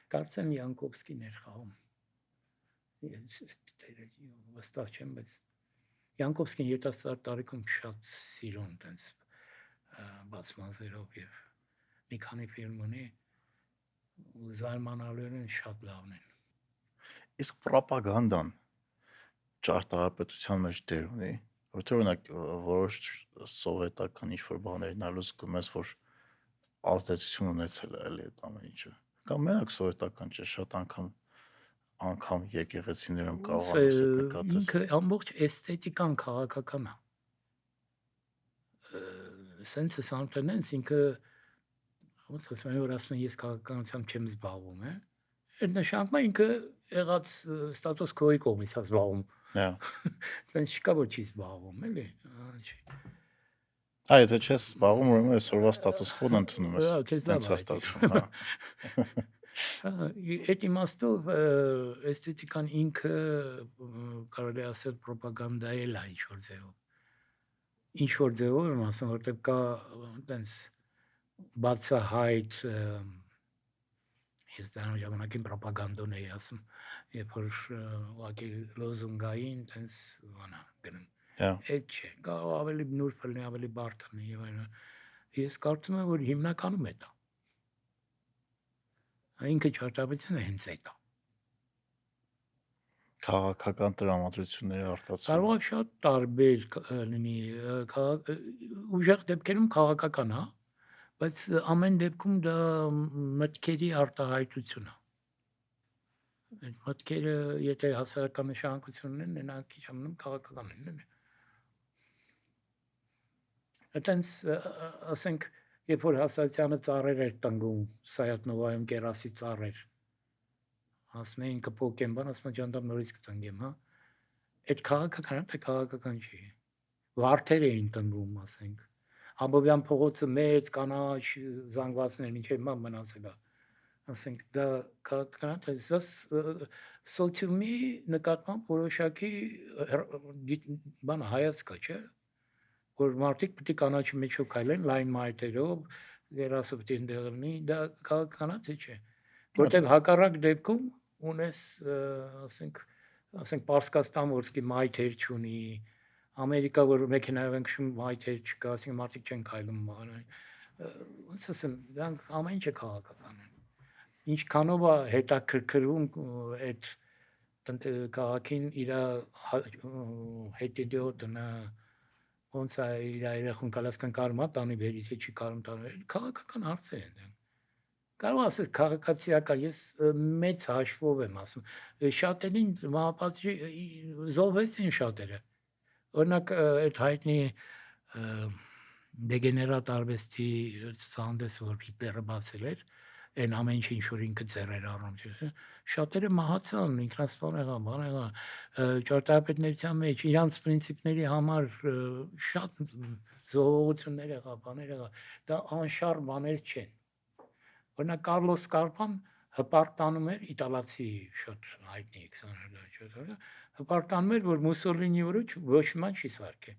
Կարծեմ Յանկովսկին էր խաղում։ Ես վստահ չեմ, բայց Յանկովսկին երիտասարդ տարիքում շատ սիրուն տենց բացմազերով եւ մի քանի ֆիլմ ունի ու զարմանալիորեն շատ լավն են։ Իսկ ռոպագանդան ճարտարապետության մեջ դեր ունի, որտեղ օրինակ որոշ սովետական ինչ-որ բաներ նայելուց զգում ես, որ ազդեցություն ունեցել է էլի այդ ամեն ինչը։ Կամ մենակ սովետական չէ, շատ անգամ եկեղեցիներում կարողանում ես նկատես։ Ինքը ամբողջ էսթետիկան քաղաքական է։ Սենց է սանտենենց ինքը ոնց ասում են, որ ասում են ես քաղաքականությամբ չեմ զբաղվում, այդ նշանակում է ինքը եղած ստատուս քոյի կողմից է զբաղվում։ Հա։ Տենց չկա որ չի զբաղվում, էլի։ Այ եթե չես զբաղվում, ուրեմն այսօրվա ստատուս քոն ընդունում ես։ Տենց է ստացվում, հա։ Այդ իմաստով էսթետիկան ինքը կարելի ասել ռոպագանդայի է ինչ-որ ձևով։ Ինչ-որ ձևով եմ ասում, որտեղ կա տենց բացահայտ Ես դրա ժամանակին ռոպագանդոն էի ասում, երբ որ ուղղակի լոզունգային տենց բանա գնում։ Դա Այդ չէ, կարող ավելի նուրբ լինի, ավելի բարդ լինի եւ այլն։ Ես կարծում եմ, որ հիմնականում է դա։ Ինքը ճարտարապետությունը հենց է դա։ քաղաքական տրամադրությունների արտացոլում։ Կարող է շատ տարբեր լինի, ուժեղ դեպքերում քաղաքական, հա, բայց ամեն դեպքում դա մտքերի արտահայտություն է։ Այդ մտքերը, եթե հասարակական նշանակություն ունեն, նրանք քիչ ամնում քաղաքական են։ Այդտենց ասենք, երբ որ հասարակությանը ծառեր էր տնկում, Սայաթ-Նովայում կերասի ծառեր, ասում էին կփոկեմ, բան ասում ջանդամ նորից կծնգեմ, հա։ Այդ քաղաքական է, քաղաքական չի։ Վարդեր էին տնկում, ասենք։ Ամբողյան փողոցը մեծ կանաչ զանգվածներ մինչև հիմա մնացել է։ Ասենք դա քաղաքական է, դա սոցիումի նկատմամբ որոշակի բան հայացք է, չէ՞։ Որ մարդիկ պետք է կանաչի մեջով քայլեն լայն մայթերով, երասը պետք է ընդեղ լինի, դա քաղաքական է, չէ՞։ Որտեղ հակառակ դեպքում ունես, ասենք Պարսկաստան, որ սկի մայթեր չունի, Ամերիկա, որ մեքենայով են քշում մայթեր չկա, ասենք մարդիկ չեն քայլում, ոնց ասեմ, դրանք ամեն ինչը քաղաքական են։ Ինչքանով է հետաքրքրում այդ քաղաքին իր հետիդիոտը, ոնց է իր երախուն կալասկան կարում է տանի բերի, թե չի կարում տանի, քաղաքական հարցեր են դրանք։ Կարող ասես քաղաքացիական, ես մեծ հաշվով եմ ասում, շատերին մահապատժի զոհվեցին շատերը։ Օրինակ այդ հայտնի դեգեներատ արվեստի ցուցահանդեսը, որ Հիտլերը բացել էր, այն ամեն ինչ որ ինքը ձեռեր առնում, շատերը մահացան, ինքնասպան եղան, բան եղան, ճարտարապետության մեջ իրանց պրինցիպների համար շատ զոհություններ եղավ, բաներ եղավ, դա անշարժ բաներ չեն։ Օրինակ Կարլոս Սկարպան հպարտանում էր, իտալացի շատ հայտնի 20-րդ հպարտանում էր, որ Մուսոլինի վրա ոչ մի չի սարքել։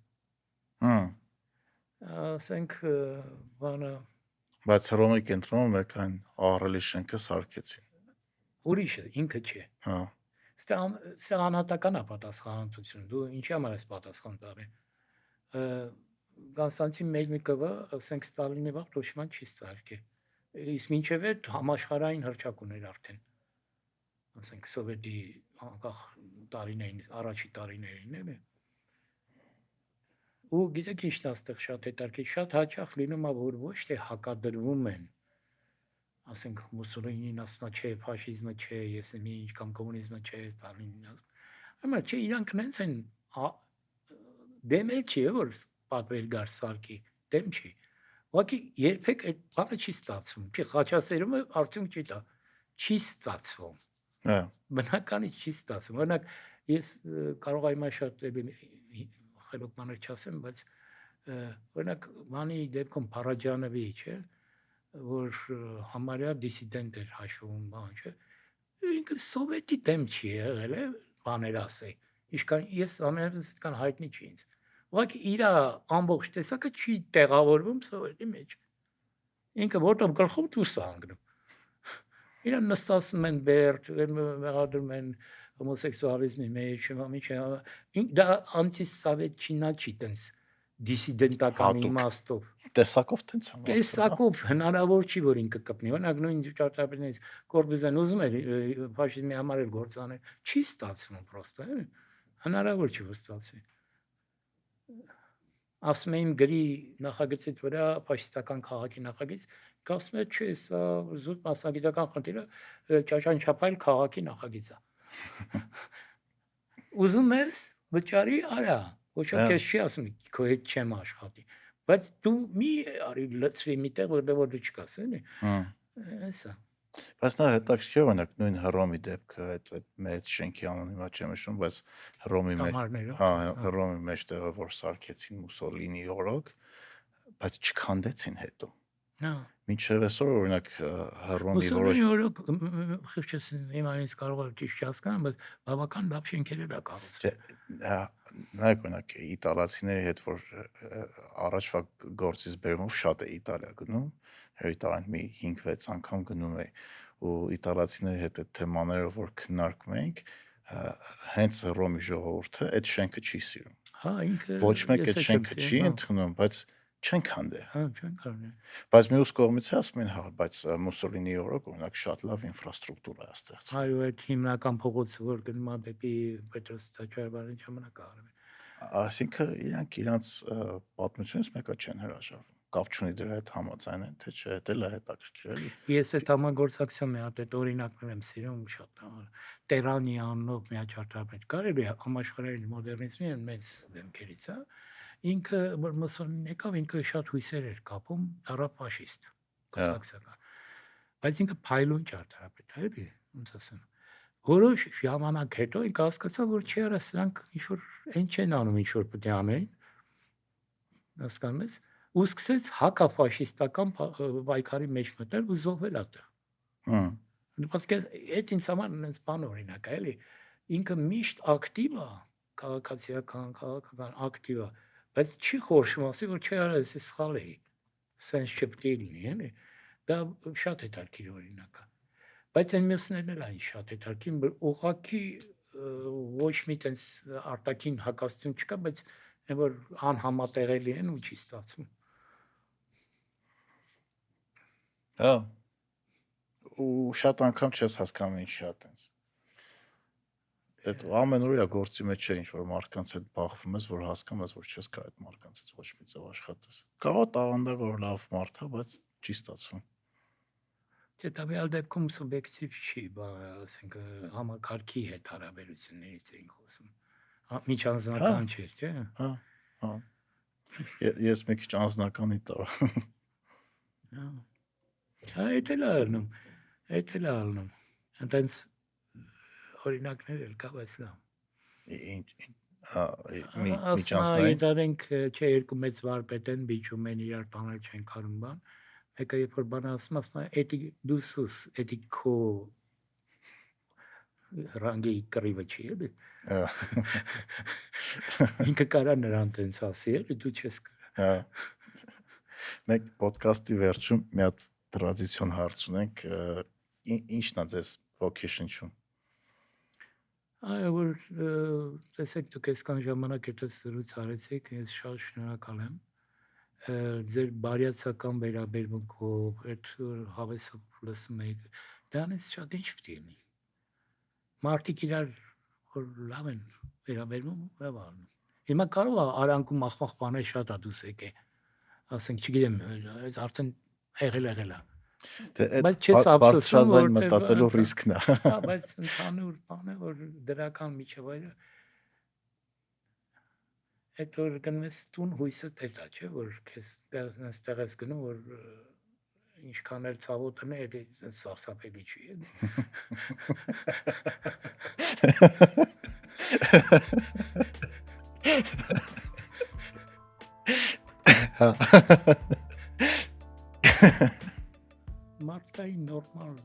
Ասենք բանը բայց Հռոմի կենտրոնում մեկ այն ահռելի շենքը սարքեցին։ Ուրիշը ինքը չէ։ Հա։ Սա անհատական է պատասխանատվությունը։ Դու ինչի համար ես պատասխան տալի։ Կոնստանտին Մելնիկովը, ասենք Ստալինի վաղ ոչ մի չի սարքել։ Իսկ մինչև այդ համաշխարհային հռչակ ուներ արդեն։ Ասենք սովետի անկախ տարիներին, առաջի տարիներին էլի։ Ու գիտեք ինչ է այստեղ շատ հետաքրքիր, շատ հաճախ լինում է, որ ոչ թե հակադրվում են, ասենք Մուսոլինին ասում է, չէ, ֆաշիզմը չէ, ես եմ ինչ կամ կոմունիզմը չէ, Ստալինին ասում։ Այո, չէ, իրանք նենց են դեմ չի, որ պատվել գար սարքի, դեմ չի։ Ուղղակի երբեք այդ բանը չի ստացվում։ Չի Խաչասերումը արդյունք չի տա։ Չի ստացվում։ Հա։ Բնականի չի ստացվում։ Օրինակ ես կարող եմ շատ խելոք բաներ չասեմ, բայց օրինակ մանի դեպքում Փարաջանովի, չէ, որ համարյա դիսիդենտ էր հաշվում, բան, չէ։ Ինքը սովետի դեմ չի եղել է, բաներ ասել։ Ինչքան ես ամենից այդքան հայտնի չի ինձ։ Ուղղակի իր ամբողջ տեսակը չի տեղավորվում սովետի մեջ։ Ինքը որտեղ գլխով դուրս է անգնում։ Իրան նստացնում են բերդ, մեղադրում են հոմոսեքսուալիզմի մեջ, դա անտիսովետչինա չի տենց դիսիդենտական իմաստով։ Տեսակով տենց է։ Տեսակով հնարավոր չի, որ ինքը կպնի։ Օրինակ նույն ճարտարապետներից Կորբյուզեն ուզում էր ֆաշիզմի համար էլ գործանել, չի ստացվում պրոստը, հնարավոր չի որ ստացվի։ Ասում էին գրի նախագծից վրա ֆաշիստական քաղաքի նախագիծ, ասում է, չէ, սա զուտ մասնագիտական խնդիրը ճաճանչափայլ քաղաքի նախագիծ է։ Ուզում ես վճարի արա, ոչ թե չի ասում քո հետ չեմ աշխատի, բայց դու մի արի լծվի միտեղ որ դու չկաս, էլի։ Էսա։ Բայց նա հետաքրքիր օրինակ նույն Հռոմի դեպքը, այդ մեծ շենքի անունը հիմա չեմ հիշում, բայց Հռոմի մեջ, հա, Հռոմի մեջտեղը որ սարքեցին Մուսոլինի օրոք, բայց չքանդեցին հետո։ Հա։ Մինչև այսօր օրինակ Հռոմի որոշ Մուսոլինի օրոք խիղճս հիմա ինձ կարող է ճիշտ չհասկանամ, բայց բավական լավ շենքեր էլ կառուցվել։ Նայեք օրինակ իտալացիների հետ որ առաջվա գործից բերումով շատ է Իտալիա գնում, հերիտ արան մի 5-6 անգամ գնում է ու իտալացիների հետ այդ թեմաները որ քննարկում էինք, հենց Ռոմի ժողովուրդը այդ շենքը չի սիրում։ Հա, ինքը Ոչ մեկ ես այդ էլ շենքը չեմ չի սիրում, հա, ընդունում, բայց չենք հանդե։ հա, չեմ կարող։ Բայց մյուս կողմից ասում են, հա, բայց Մուսոլինիի օրոք օրինակ շատ լավ ինֆրաստրուկտուրա է ստեղծվել։ Այո, այդ հիմնական փողոցը, որ գնում է դեպի Պետրոս Տաճարբանի ժամանակ արվել։ Այսինքն իրանք իրանց պատմությունից մեկը չեն հրաժարվում։ Կապ չունի դրա հետ համաձայն են, թե չէ, դա է հետաքրքիր էլի։ Ես այդ համագործակցության մի հատ այդ օրինակներ եմ սիրում շատ։ Տերանի անունով մի ճարտարապետ կարելի է համաշխարհային մոդեռնիզմի մեծ դեմքերից, հա։ Ինքը որ Մուսոլինին եկավ, ինքը շատ հույսեր էր կապում դառավ ֆաշիստ, կուսակցական։ Բայց ինքը փայլուն ճարտարապետ է, էլի, ոնց ասեմ։ Որոշ ժամանակ հետո ինքը հասկացավ, որ չի արա սրանք ինչ որ այն չեն անում, ինչ որ պետք է անեն։ Հասկանում ես։ Ու սկսեց հակաֆաշիստական պայքարի մեջ մտնել ու զոհվել ատը։ Հմ։ Նպատակ այդ ինձ համար այնպես բան օրինակ է, էլի։ Ինքը միշտ ակտիվ է, քաղաքական ակտիվ է, բայց չի խորշում ասի, որ չի արա, էս սխալ է։ Սենց չպետք է լինի, էլի։ Դա շատ հետաքրքիր օրինակ է։ Բայց այն մյուսներն էլ այն շատ հետաքրքիր, որ ուղղակի ոչ մի տես արտաքին հակասություն չկա, բայց այն որ անհամատեղելի են ու չի ստացվում։ Հա։ Ու շատ անգամ չես հասկանում ինչի է այտենց։ Այդ ամեն օր է գործի մեջ է ինչ որ մարդկանց հետ բախվում ես, որ հասկանում ես, որ չես կարող այդ մարդկանց հետ ոչ մի ձև աշխատես։ Կարող է տաղանդակ որ լավ մարդ է, բայց չի ստացվում։ Չէ, տվյալ դեպքում սուբյեկտիվ չի, ասենք համակարգի հետ հարաբերություններից էինք խոսում։ Միջանձնական չէ, չէ։ Հա, հա։ Ես մի քիչ անձնականի տարա։ Հա։ Այդ էլ է ալնում, այդ էլ է ալնում։ Այնտենց օրինակներ էլ կա, բայց լավ։ Միջանձնային։ Իրենք չէ երկու մեծ վարպետ են, բիճում են իրար բաներ չեն կարում բան։ Մեկը երբ որ բան ասում է, էդի դուսուս, էդի քո ռանգի կռիվը չի, էլի։ Ինքը կարա նրան տենց ասի, էլի դու չես կարա։ Հա։ Մեկ ոդկասթի վերջում մի հատ տրադիցիոն հարց ունենք, ի՞նչն է ձեզ ոգեշնչում։ Այո, որ տեսեք դուք այսքան ժամանակ այդ զրույց արեցիք, ես շատ շնորհակալ եմ։ Ձեր բարյացակամ վերաբերմունքով, այդ հավեսով լսում եք, դրանից շատ ինչ պետք է լինի։ Մարդիկ իրար որ լավ են վերաբերվում, լավ անում։ Հիմա կարող է արանքում ախմախ բաներ շատ է դուս եկե։ Ասենք, չգիտեմ, արդեն եղել է։ Բայց չես ափսոսում, որ մտածելու ռիսկն է։ Հա, բայց ընդհանուր բանը որ դրական միջավայրը այդ որ գնում ես տուն հույսը դա չէ որ քեզ այստեղ ես գնում որ ինչքան էլ ցավոտ է էլի սարսափելի չի էլի։ Մարդկային նորմալ